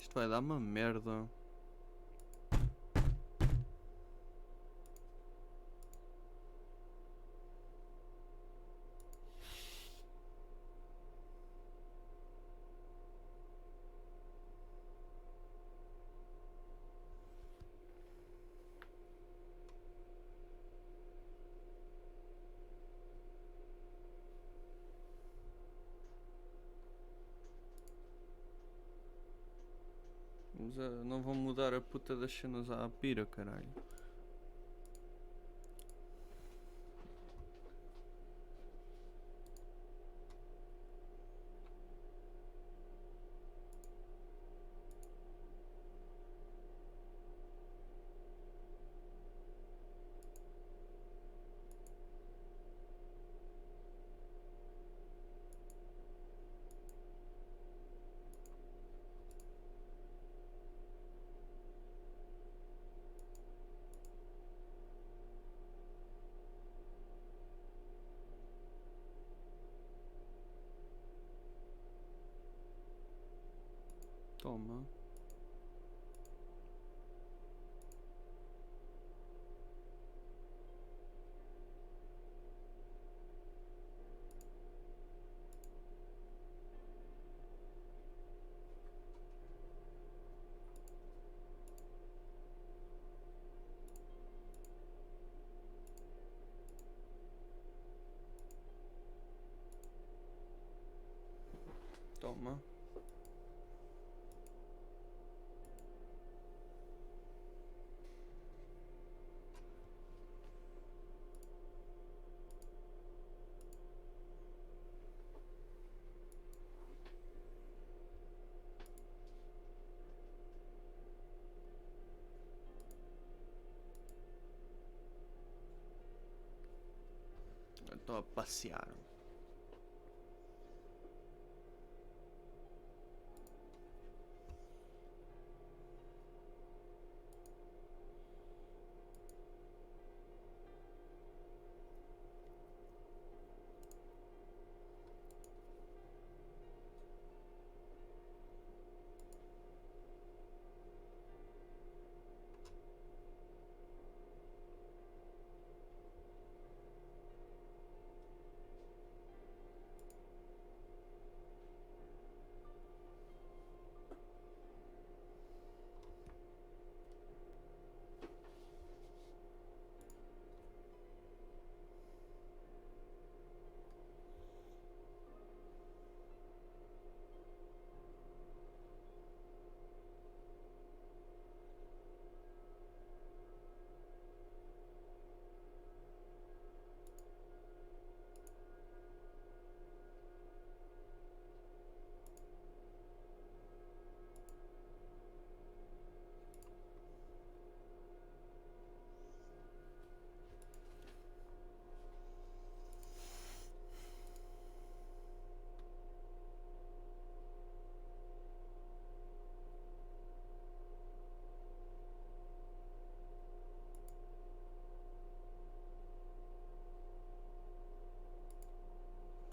Isto vai dar uma merda. não vão mudar a puta das cenas à pira, caralho. Toma. Toma. Estou a passear.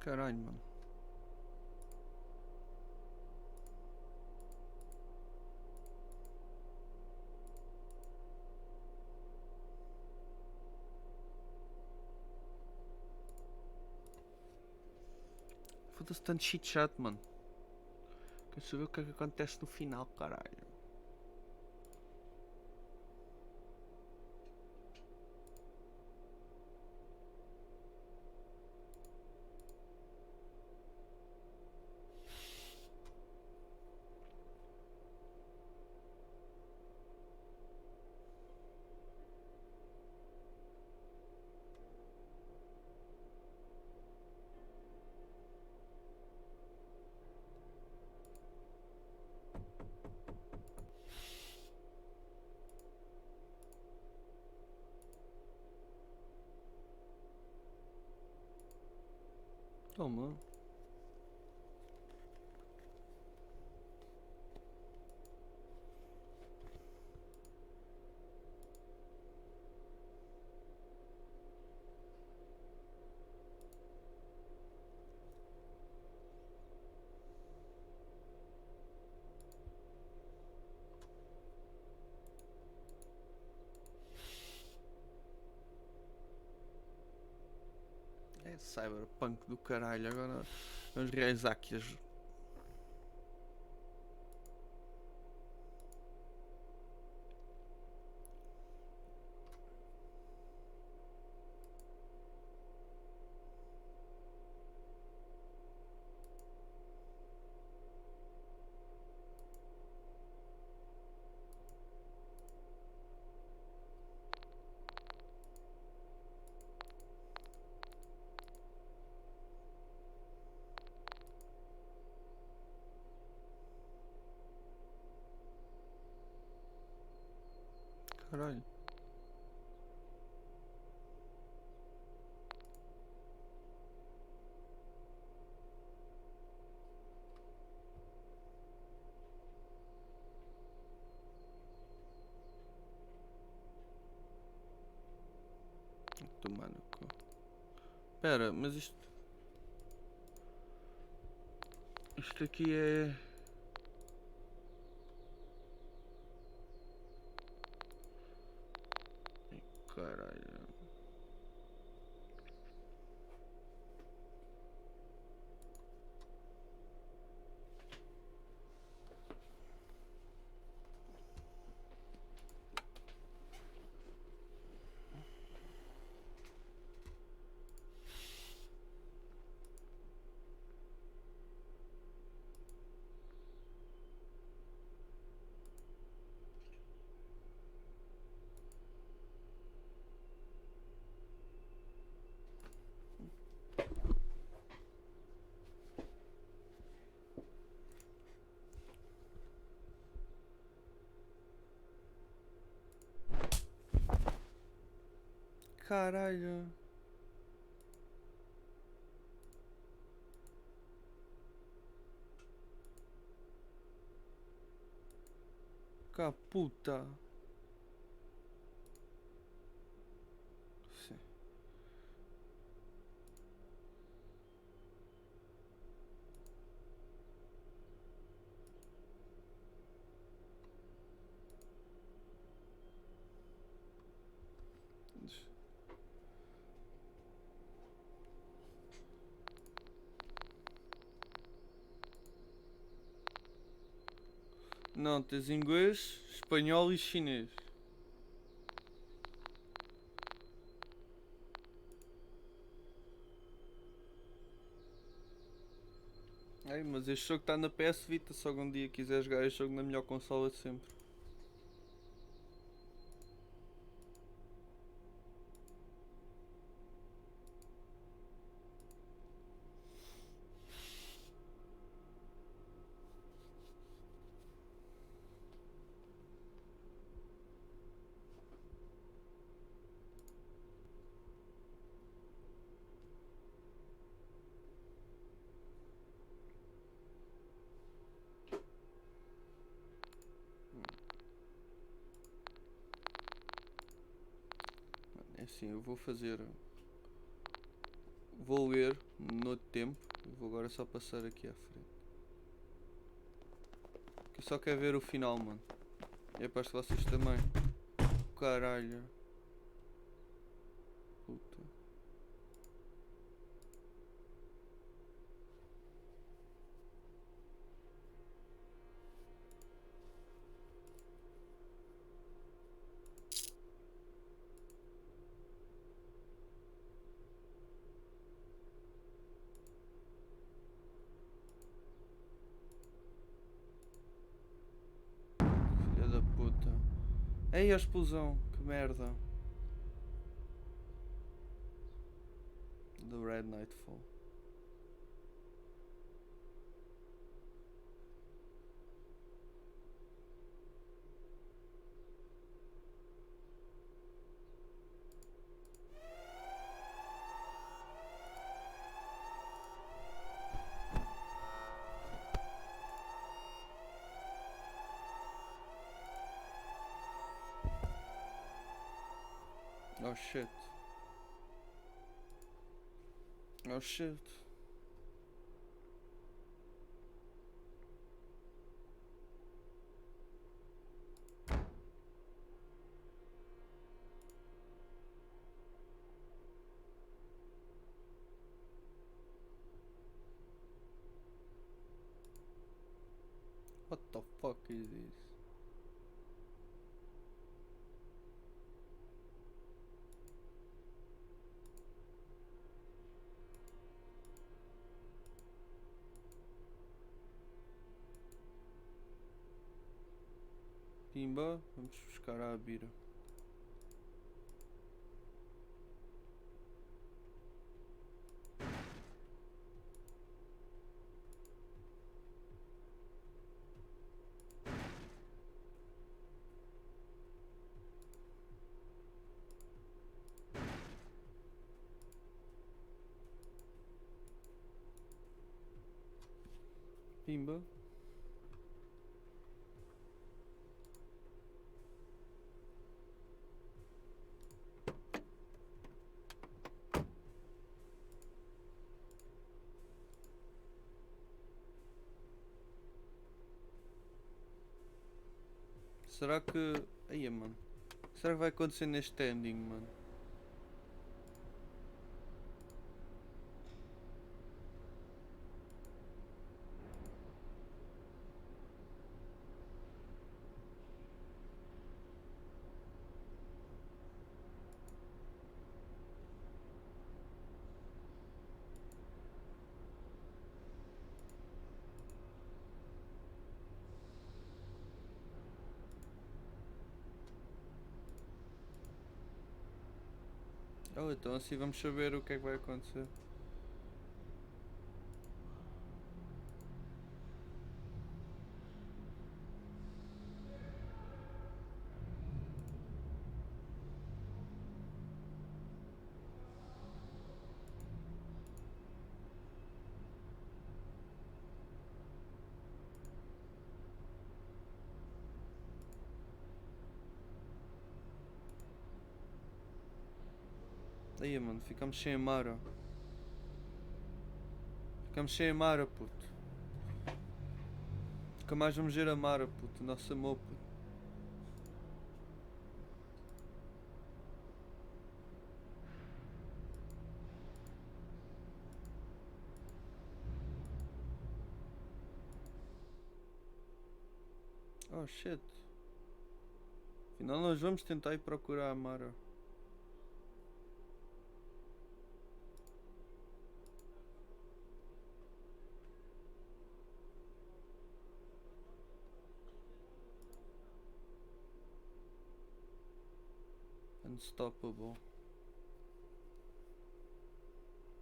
Caralho, mano. Foda-se tanto shit chat, mano. Quero saber o que é que acontece no final, caralho. Toma. É cyberpunk do caralho. Agora vamos realizar aqui as. Caralho. Tomar no cu. Pera, mas isto. Isto aqui é. Ai, caralho. Caralho. Caputa. Sim. Não, tens inglês, espanhol e chinês. Ei, mas este jogo está na PS Vita, se algum dia quiser jogar este jogo na melhor consola de sempre. É assim, eu vou fazer. Vou ler no outro tempo. Vou agora só passar aqui à frente. Que eu só quero ver o final, mano. E aposto que vocês também. Caralho. Puta. Filha da puta. Ei, a explosão. Que merda. Do Red Nightfall. Oh shit. Oh shit. What the fuck is this? Pimba, vamos buscar a bira. Pimba. Será que... Aí, mano. Será que vai acontecer neste ending, mano? Oh, então assim vamos saber o que é que vai acontecer. Aí, mano, ficamos sem a Mara. Ficamos sem a Mara, puto. Nunca mais vamos ver a Mara, puto. Nosso amor, puto. Oh shit. Afinal nós vamos tentar ir procurar a Mara. Unstoppable.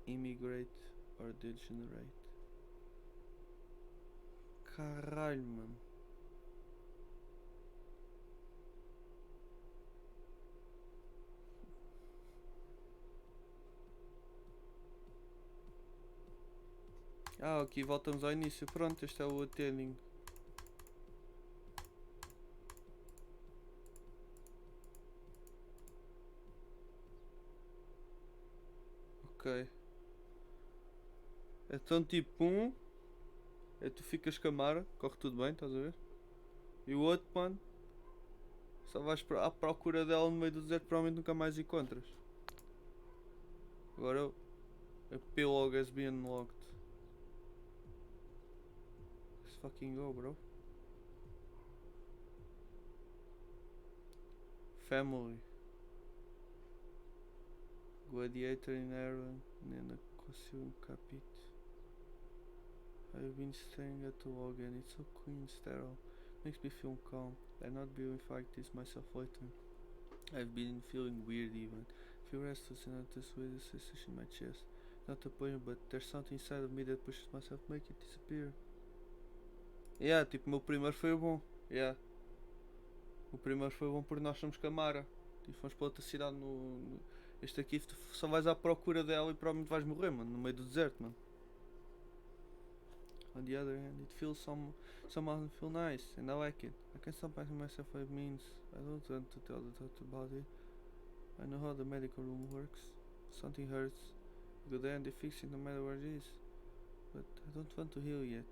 Immigrate or degenerate. Caralho, mano. Ah, aqui voltamos ao início. Pronto, este é o attending. Ok. Então tipo é tu ficas com a Mara, corre tudo bem, estás a ver? E o outro, mano, só vais à procura dela no meio do deserto, provavelmente nunca mais encontras. Agora a epilogue has been unlocked. Let's fucking go, bro. Family. Gladiator in Ireland, Nena Kossium Capit. I've been staring at the wall again, it's so clean, sterile. Makes me feel calm. I'll not be able to fight this myself later. I've been feeling weird even. Feel restless and not this way the sensation in my chest. Not a pain, but there's something inside of me that pushes myself to make it disappear. Yeah, tipo, o meu primeiro foi o bom. Yeah. O primeiro foi bom porque nós somos Camara. E fomos para outra cidade Este aqui tu só vais à procura dela e provavelmente vais morrer, mano, no meio do deserto, mano. On the other hand, it feels somehow feel nice, and I like it. I can stop asking myself what it means. I don't want to tell the doctor about it. I know how the medical room works. Something hurts. You go there and they fix it no matter what it is. But I don't want to heal yet.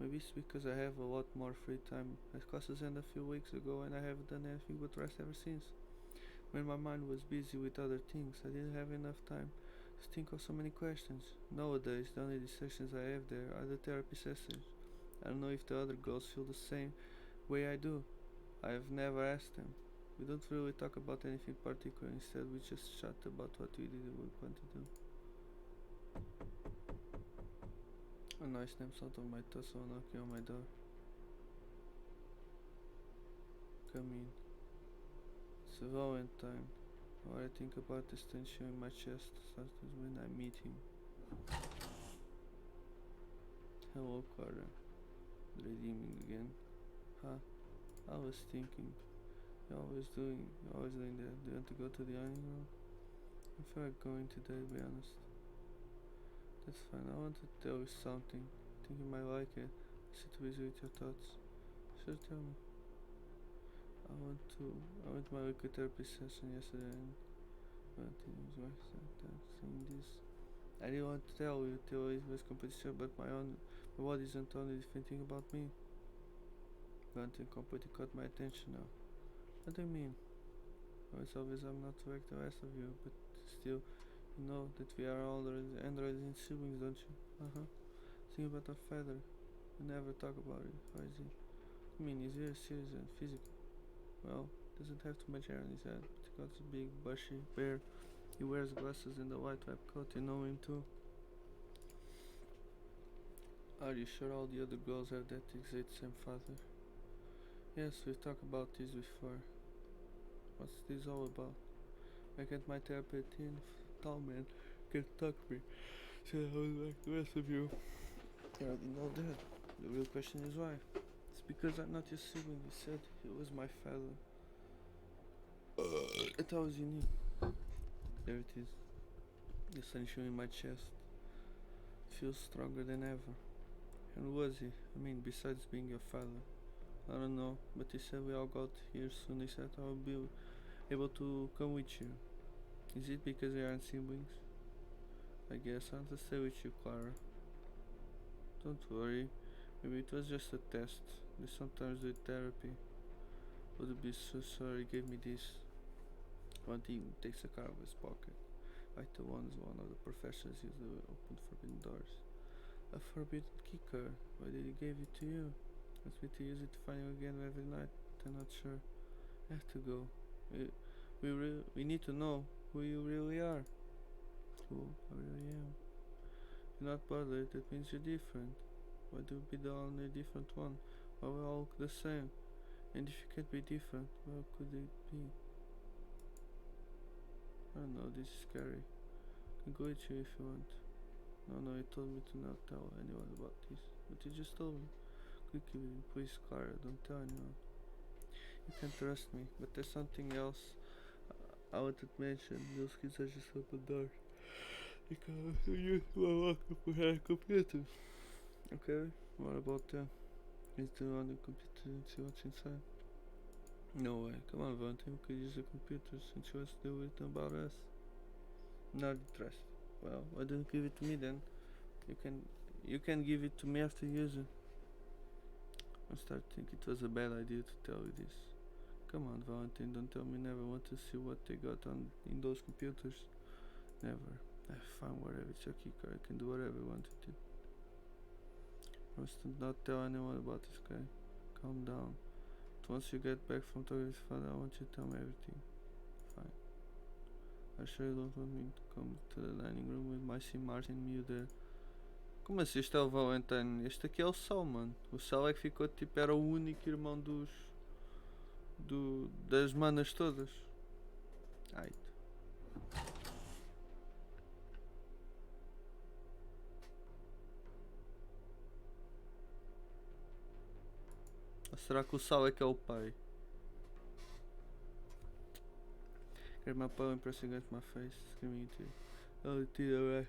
Maybe it's because I have a lot more free time. My classes ended a few weeks ago and I haven't done anything but rest ever since. When my mind was busy with other things, I didn't have enough time to think of so many questions. Nowadays, the only distractions I have there are the therapy sessions. I don't know if the other girls feel the same way I do. I've never asked them. We don't really talk about anything particular, instead we just chat about what we did and what we want to do. A noise snaps out of my torso knocking on my door. Come in. It's a Valentine. All I think about is tension in my chest starts when I meet him. Hello, Clara. Dreaming again. Huh? I was thinking. You're always doing that. Do you want to go to the dining room? I feel like going today, to be honest. That's fine. I want to tell you something. think you might like it. Sit busy with your thoughts. Sure, tell me. I went to my weekly therapy session yesterday and Valentine was right saying this. I didn't want to tell you till it was completely sure, but my body isn't only thinking about me. Valentine completely caught my attention now. What do you mean? Well, it's obvious I'm not like the rest of you, but still, you know that we are all androids and siblings, don't you? Think about our father. We never talk about it. How is he? I mean, he's very serious and physical. Well, doesn't have too much hair on his head. He's got a big, bushy beard. He wears glasses and a white lab coat. You know him too. Are you sure all the other girls have that exact same father? Yes, we've talked about this before. What's this all about? I get my therapist in, tall man, can talk to me. Said I was like the rest of you. I already know that. The real question is why. It's because I'm not your sibling. You said he was my father. I thought it was unique. There it is. The sunshine in my chest. Feels stronger than ever. And who was he? I mean, besides being your father. I don't know, but he said we all got here soon. He said I'll be able to come with you. Is it because we aren't siblings? I guess I'll just stay with you, Clara. Don't worry. Maybe it was just a test. They sometimes do therapy. Would be so sorry he gave me this. One thing takes a card out of his pocket. Like the ones one of the professors used to open forbidden doors. A forbidden key card. Why did he give it to you? Wants me to use it to find you again every night. I'm not sure. I have to go. We need to know who you really are. Who I really am. You're not bothered, that means you're different. Why do you be the only different one? Why we're all the same? And if you can't be different, what could it be? I don't know, this is scary. I can go with you if you want. No, you told me to not tell anyone about this. But you just told me. Quickly, please, Clara, don't tell anyone. You can trust me, but there's something else I wanted to mention. Those kids are just open doors. Because you will walk up behind a computer. Okay, what about them? Is there on the computer and see what's inside? No way, come on, Valentine, we could use the computer since she wants to do it about us. Not interested. Well, why don't you give it to me then? You can give it to me after you use it. I started thinking it was a bad idea to tell you this. Come on, Valentine, don't tell me never want to see what they got on in those computers. Never. Fine, whatever, it's your key card, I can do whatever I want to do. Must not tell anyone about this guy. Calm down. But once you get back from talking to his father, I want you to tell me everything. Fine. I sure you don't want me to come to the dining room with my Sim Martin e you there. Como assim este é o Valentine? Este aqui é o Sal, mano. O Sal é que ficou tipo, era o único irmão das manas todas. Ai. Ou será que o Sal é que é o pai? Grab my phone and press against my face, screaming into it. Oh, dear.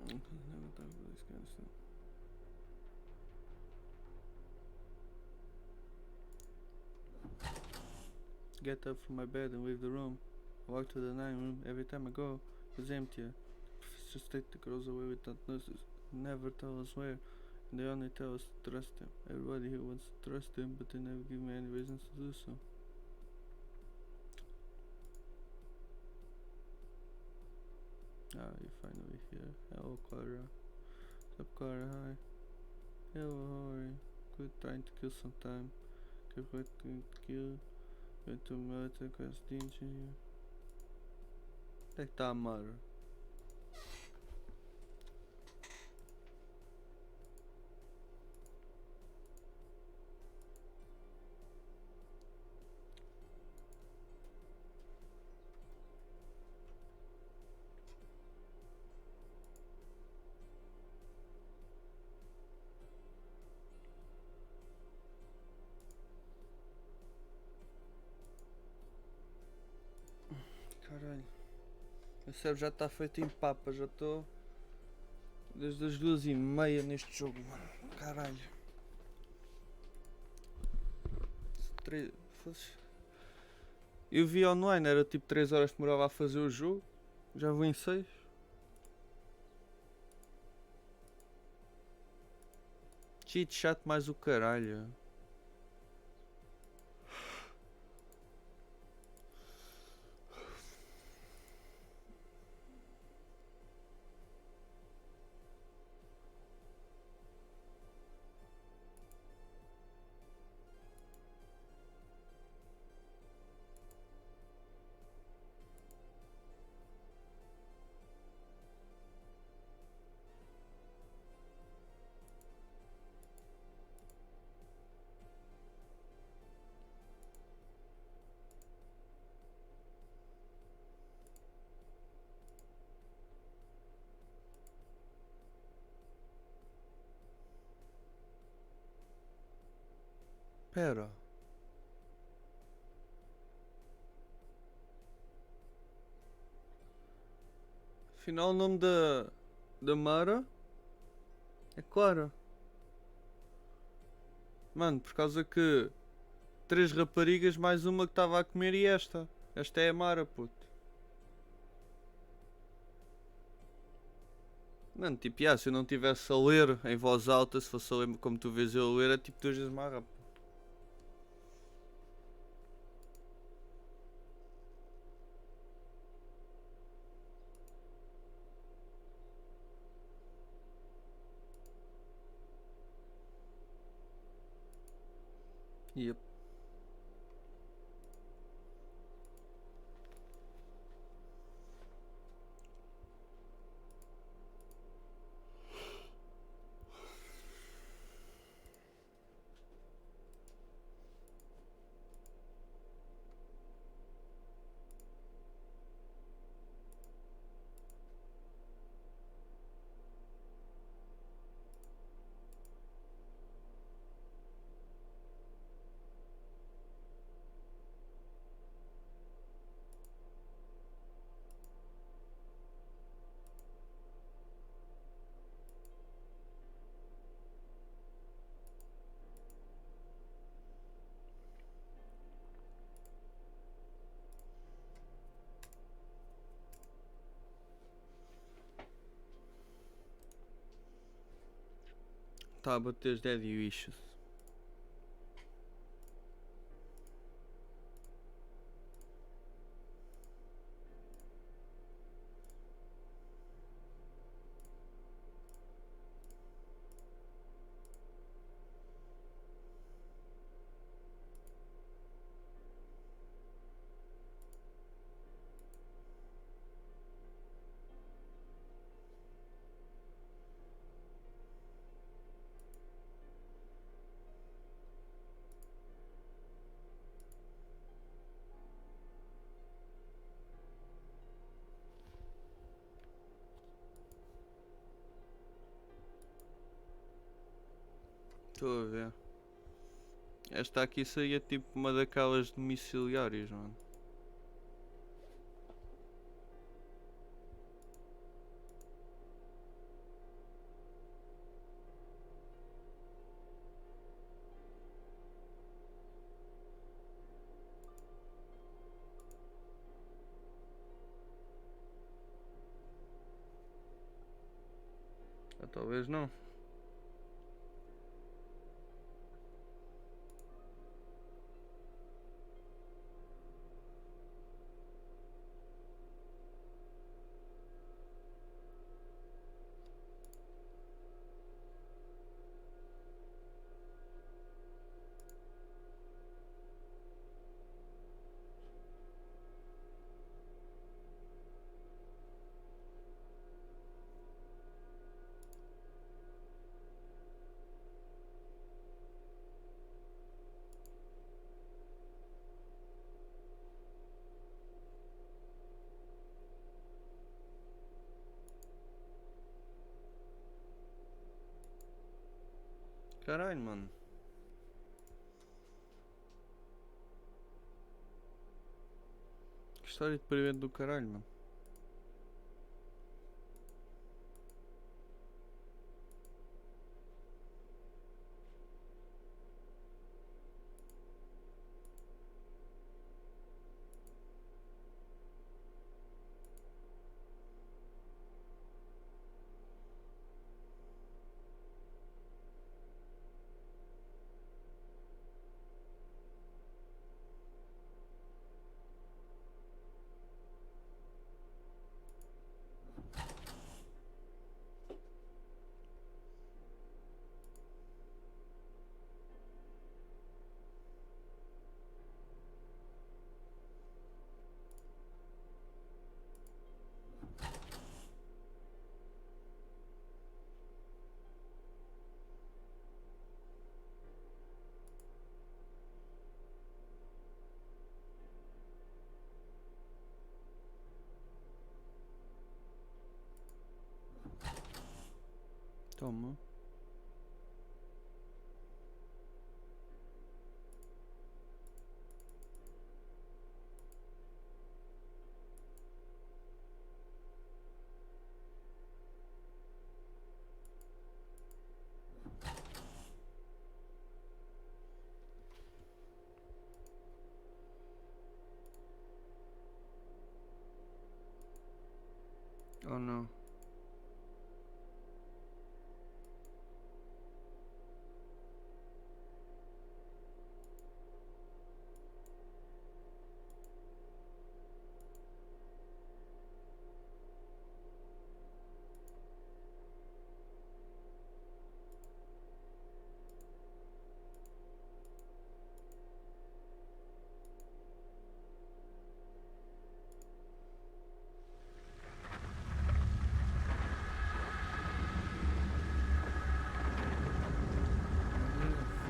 Never talk about this kind of stuff. Get up from my bed and leave the room. I walk to the dining room. Every time I go, it's empty. Just take the girls away without notice. Never tell us where. And they only tell us to trust them. Everybody here wants to trust them, but they never give me any reasons to do so. You're finally here. Hello, Clara. What's up, Clara? Hi. Hello, how are you? Quit trying to kill some time. Keep trying to kill. Went to military class, didn't you? Onde é que tá a Mara? Caralho. O cérebro já está feito em papa, já estou desde as 2h30 neste jogo, mano. Caralho. Eu vi online, era tipo 3 horas que demorava a fazer o jogo. Já vou em 6. Cheat chat mais o caralho. Pera. Afinal o nome da Mara é Clara. Mano, por causa que 3 raparigas mais uma que estava a comer e esta. Esta é a Mara, puto. Mano, tipo, se eu não estivesse a ler em voz alta, se fosse a ler como tu vês eu a ler, é tipo 2 vezes mais rápido. Yep. Tá a bater os daddy issues. Estou a ver. Esta aqui seria tipo uma daquelas domiciliárias, mano. Talvez não. Caralho, mano. Que história de deprimente do caralho, mano. Toma. Oh não.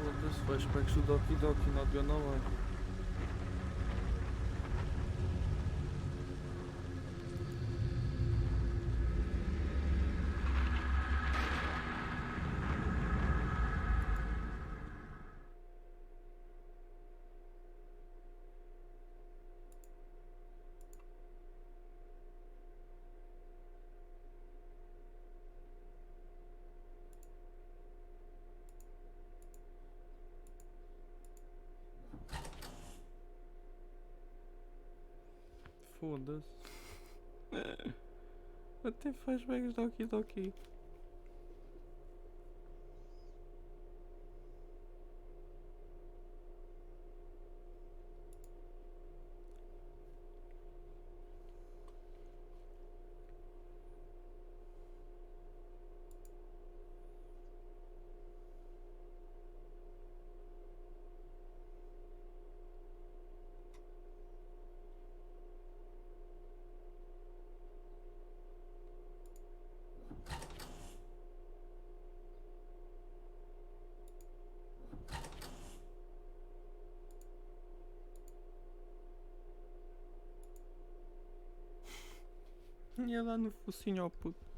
Foda-se, flashbacks do Doki Doki, not gonna lie. Foda-se. Até flashbacks Doki Doki. Ia lá no focinho ao puto.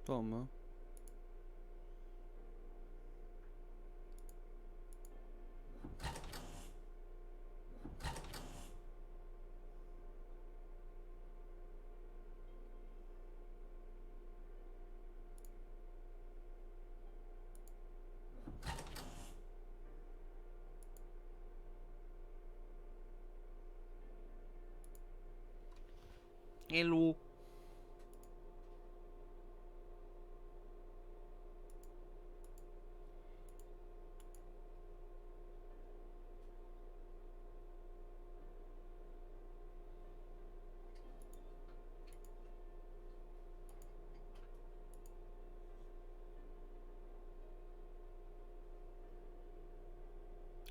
Toma. Hello.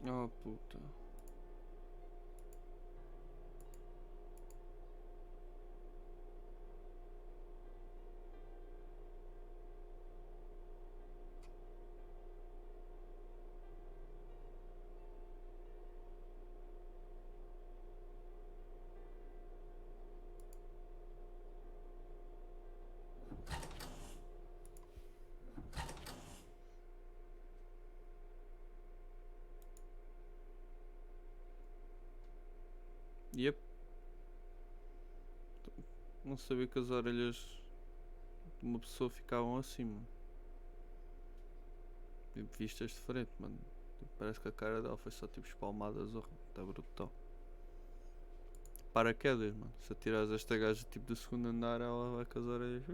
Oh puta. Yep. Não sabia que as orelhas de uma pessoa ficavam assim, mano. Tipo, vistas de frente, mano. Tipo, parece que a cara dela foi só tipo espalmada zorra. Tá brutal. Paraquedas, mano. Se atirares esta gaja tipo do segundo andar, ela vai com as orelhas.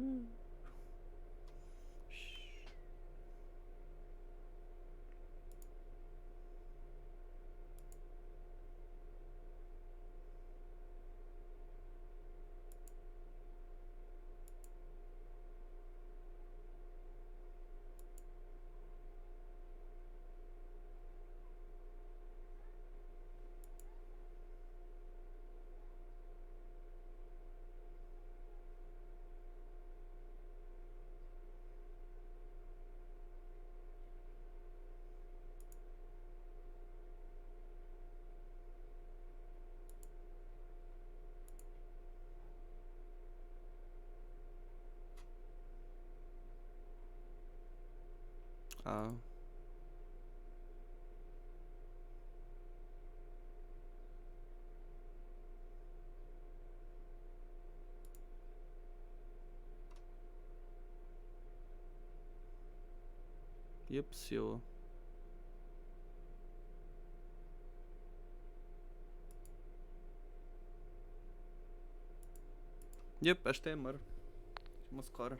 Ah. E a pessoa? Yep, esta é a Mara. Chama-se Cora.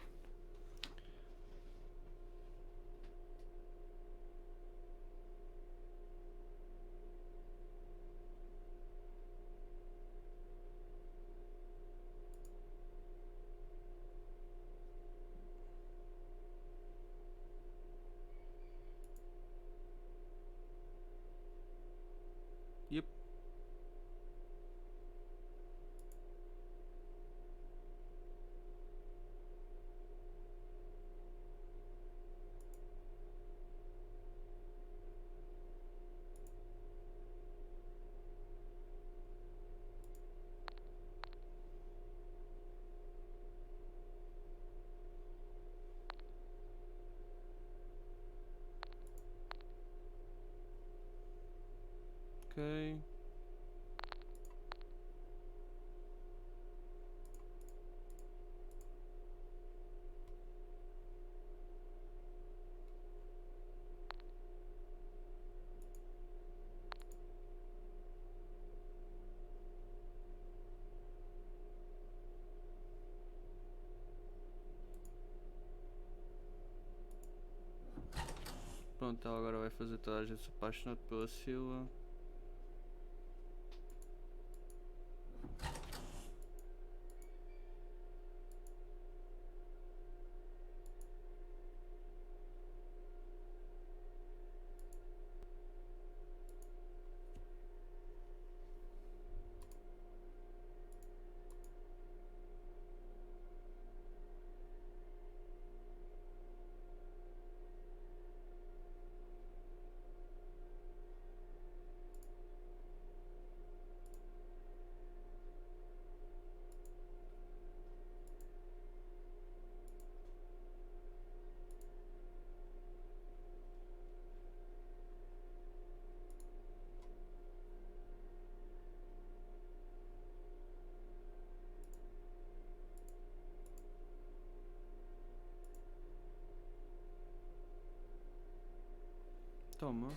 Yep. Ok. Pronto, ela agora vai fazer toda a gente se apaixonar pela Sila. Toma.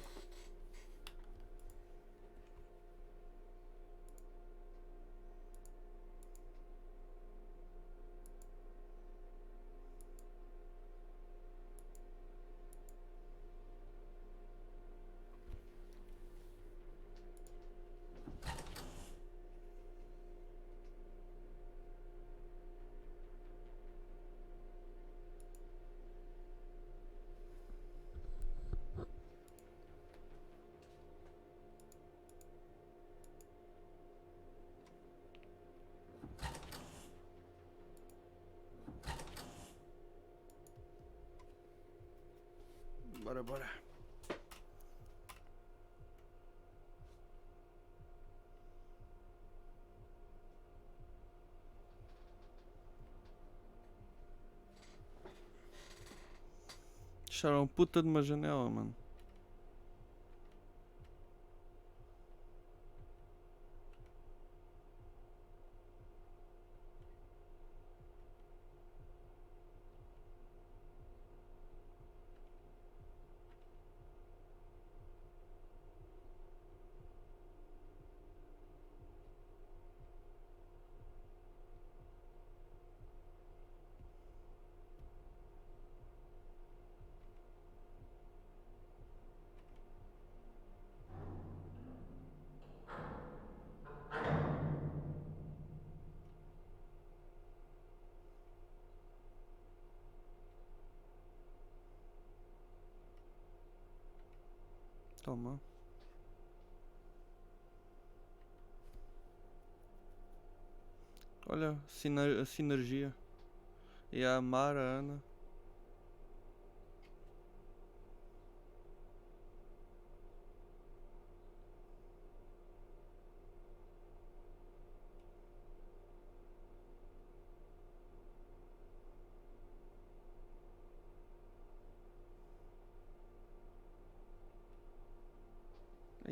Bora, bora. Deixaram puta de uma janela, mano. Toma. Olha, a Synergia. E a Mara, a Ana.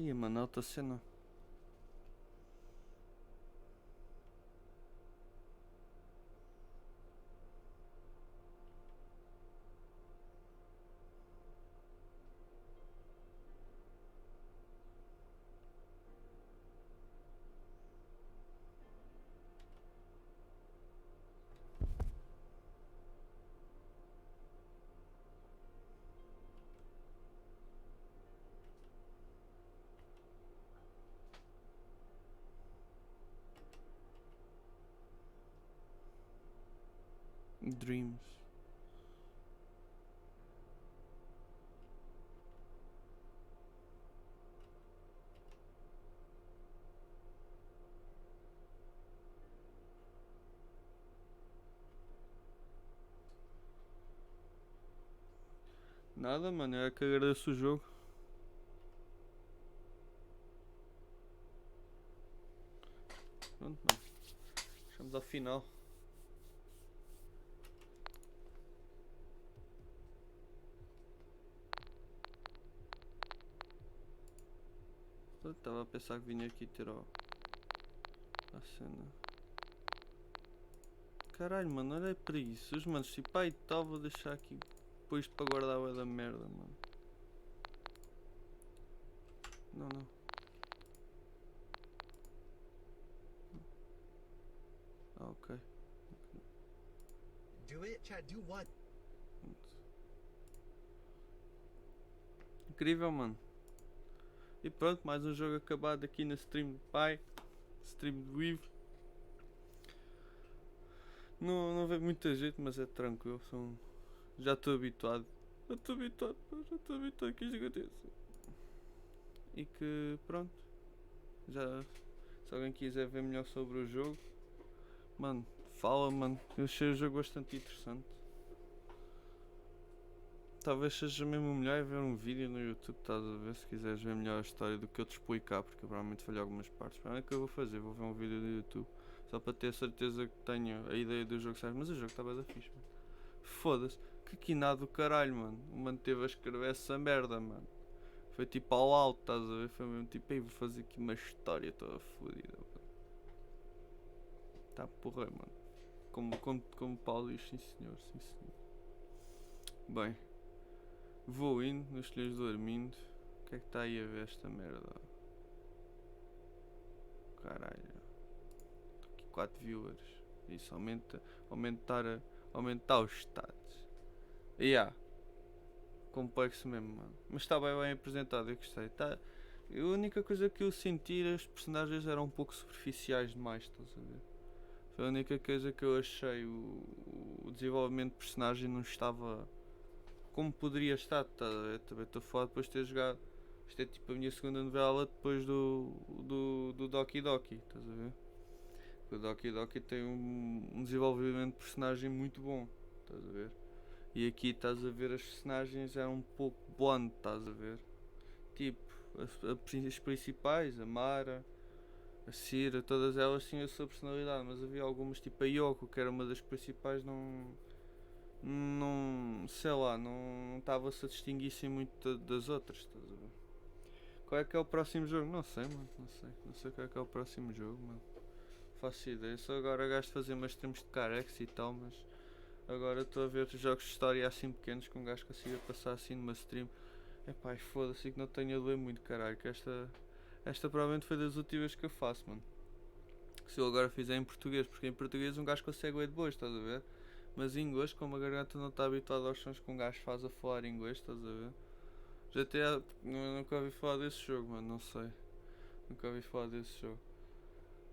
Ih, mano, alta cena. Dreams. Nada, mano, é que agradeço o jogo. Pronto, mano. Chegamos ao final. Estava a pensar que vinha aqui ter a cena. Caralho, mano, olha aí para isso. Os manos, tipo, ai tal, vou deixar aqui depois para guardar a da merda, mano. Não, não. Ah, ok. Do it, Chad. Do what? Incrível, mano. E pronto, mais um jogo acabado aqui na stream do pai. Stream do Ivo. Não vê muita gente, mas é tranquilo. Já estou habituado. Já estou habituado que isto aconteça. E que pronto. Já, se alguém quiser ver melhor sobre o jogo, mano, fala, mano. Eu achei o jogo bastante interessante. Talvez seja mesmo melhor ver um vídeo no YouTube, estás a ver, se quiseres ver melhor a história do que eu te explicar, porque eu provavelmente falhei algumas partes. Para o que eu vou fazer? Vou ver um vídeo do YouTube, só para ter certeza que tenho a ideia do jogo certo. Mas o jogo estava da fixe, mano. Foda-se, que quinado do caralho, mano. O mano teve a escrever essa merda, mano. Foi tipo all out, estás a ver? Foi mesmo tipo, ei, vou fazer aqui uma história toda fodida, mano. Tá porra, mano. Como Paulo diz, sim senhor, sim senhor. Bem. Vou indo nos telhos do Armindo. O que é que está aí a ver esta merda? Caralho. Estou aqui 4 viewers. Isso aumentar os stats. Complexo mesmo, mano. Mas está bem apresentado, eu gostei. A única coisa que eu senti, as personagens eram um pouco superficiais demais, estás a ver? Foi a única coisa que eu achei. O desenvolvimento de personagem não estava como poderia estar, tá? Eu também estou a falar depois de ter jogado. Isto é tipo a minha segunda novela depois do Doki Doki, estás a ver? O Doki Doki tem um desenvolvimento de personagem muito bom, estás a ver? E aqui estás a ver as personagens eram um pouco bland, estás a ver? Tipo, as principais, a Mara, a Cira, todas elas tinham a sua personalidade, mas havia algumas tipo a Yoko, que era uma das principais, não sei lá, não estava-se a distinguir-se muito das outras, estás a ver? Qual é que é o próximo jogo? Não sei, mano, não sei qual é que é o próximo jogo, mano. Faço ideia, só agora gasto de fazer umas streams de carex e tal, mas agora estou a ver jogos de história assim pequenos que um gajo consiga passar assim numa stream. Epá, foda-se que não tenho a doer muito, caralho, que esta provavelmente foi das últimas que eu faço, mano. Se eu agora fizer em português, porque em português um gajo consegue ler de boas, estás a ver? Mas em inglês, como a garganta não está habituada aos sons que um gajo faz a falar em inglês, estás a ver? Nunca ouvi falar desse jogo, mano, não sei. Nunca ouvi falar desse jogo.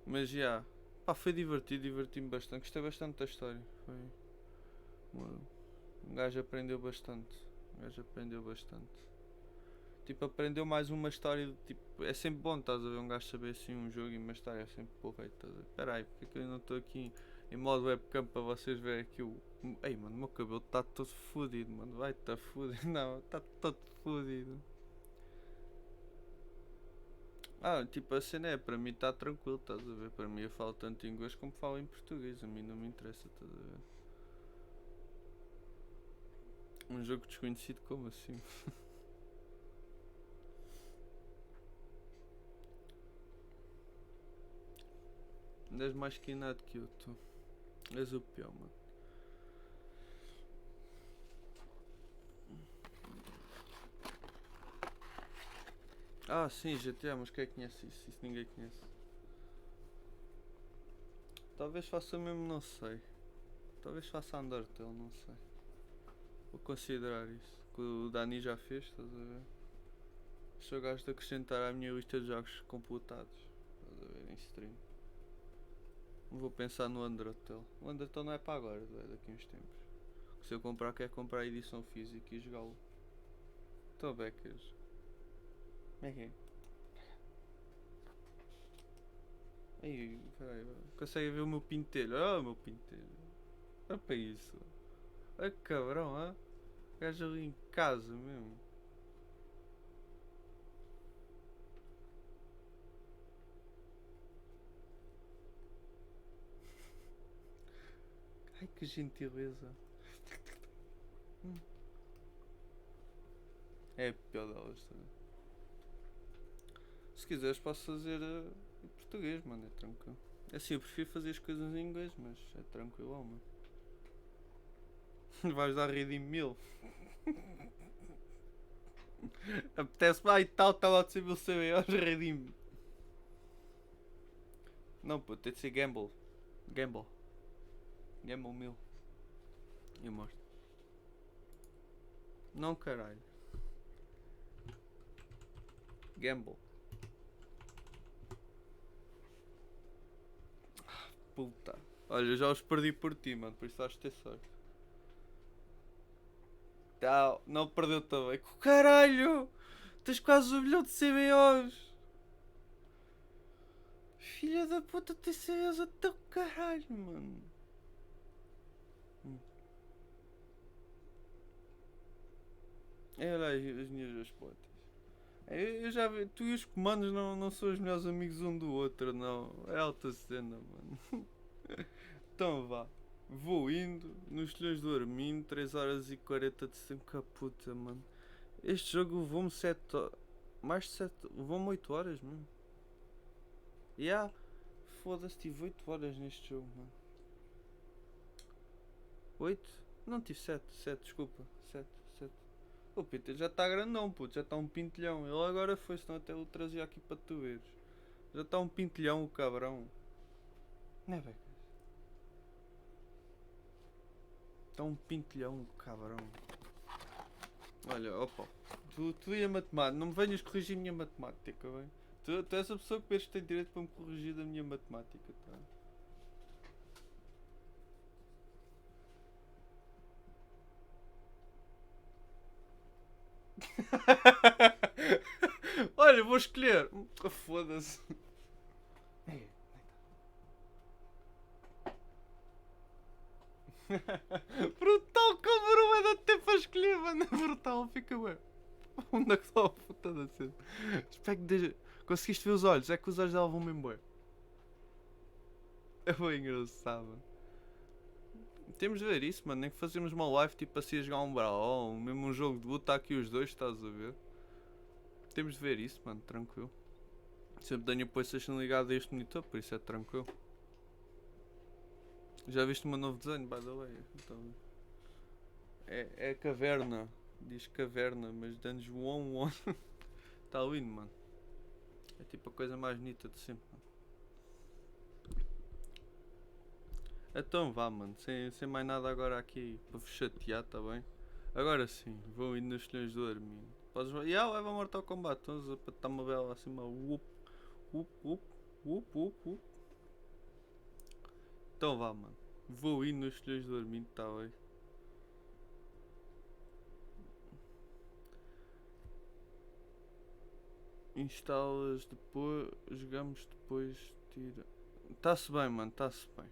Mas já, pá, foi divertido, diverti-me bastante. Gostei bastante da história. Um gajo aprendeu bastante. Tipo, aprendeu mais uma história. Tipo, é sempre bom, estás a ver? Um gajo saber assim um jogo e uma história é sempre porra, estás a ver? Espera aí, porque é que eu não estou aqui em modo webcam para vocês verem aqui o. Ei, mano, o meu cabelo está todo fodido, mano. Vai, está fodido. Não, está todo fodido. Tipo, a cena é, para mim está tranquilo, estás a ver? Para mim eu falo tanto inglês como falo em português. A mim não me interessa, estás a ver? Um jogo desconhecido como assim? Andas mais quinado que eu, tu. És o pior, mano. Ah, sim, GTA, mas quem conhece isso? Isso ninguém conhece. Talvez faça mesmo, não sei. Talvez faça Undertale, não sei. Vou considerar isso. Que o Dani já fez, estás a ver? Sou gajo de acrescentar à minha lista de jogos completados. Estás a ver? Em stream. Vou pensar no Undertale. O Undertale não é para agora, é daqui a uns tempos. Se eu comprar, quero comprar a edição física e jogá-lo. Estou becas. Como é que é? Aí, peraí, consegue ver o meu pintelho? Ah, o meu pintelho. Olha para isso. Olha que cabrão, ah? Gajo ali em casa mesmo. Ai que gentileza. É a pior delas, tá? Se quiseres posso fazer em português, mano, é tranquilo. Assim, eu prefiro fazer as coisas em inglês, mas é tranquilo, mano. Vais dar Redim 1000. Apetece-me, ai tal, está lá de ser 1000 CBOs, Redim. Não, pô, tem de ser Gamble. Gamble 1000. Eu mostro. Não, caralho. Gamble. Puta. Olha, eu já os perdi por ti, mano, por isso vais ter sorte. Tal, não perdeu também. Caralho! Tens quase 1 milhão de CBOs! Filha da puta, tem CBOs até o caralho, mano. É, olha aí as minhas respostas. Eu já vi, tu e os comandos não são os melhores amigos um do outro, não. É alta cena, mano. Então vá. Vou indo, nos telhões do Armindo, 3 horas e 40 de tempo, caputa, mano. Este jogo levou-me 7 horas. Mais de 7. Levou-me 8 horas, mano. Yeah. Foda-se, tive 8 horas neste jogo, mano. 8? Não tive 7, 7, desculpa. 7, 7. O Peter já está grandão, puto, já está um pintelhão. Ele agora foi, senão até o trazia aqui para tu veres. Já está um pintelhão o cabrão. Não é, becas? Está um pintelhão o cabrão. Olha, opa. Tu e a matemática, não me venhas corrigir a minha matemática, bem? Tu és a pessoa que penso que tem direito para me corrigir da minha matemática, tá? Olha, vou escolher. Foda-se. Brutal, cabrão, vai dar tempo a escolher, mano. Brutal, fica bem. Onde é que está a puta da cena? Espero que deixa... Conseguiste ver os olhos? É que os olhos dela vão mesmo bem. É bem engraçado. Temos de ver isso, mano. Nem que fazemos uma live tipo assim a jogar um brawl, mesmo um jogo de luta aqui os dois, estás a ver? Temos de ver isso, mano, tranquilo. Sempre tenho o PlayStation ligado a este monitor, por isso é tranquilo. Já viste o meu novo desenho, by the way? Então, é caverna. Diz caverna, mas dando-nos one. Está lindo, mano. É tipo a coisa mais bonita de sempre, mano. Então vá, mano. Sem mais nada agora aqui para vos chatear, tá bem? Agora sim, vou indo nos telhões do Armindo. Podes... leva a Mortal Kombat. Então, para estar uma bela assim, uma whoop. Então vá, mano. Vou indo nos telhões do Armindo, tá bem? Instalas depois, jogamos depois, tira. Tá-se bem, mano, tá-se bem.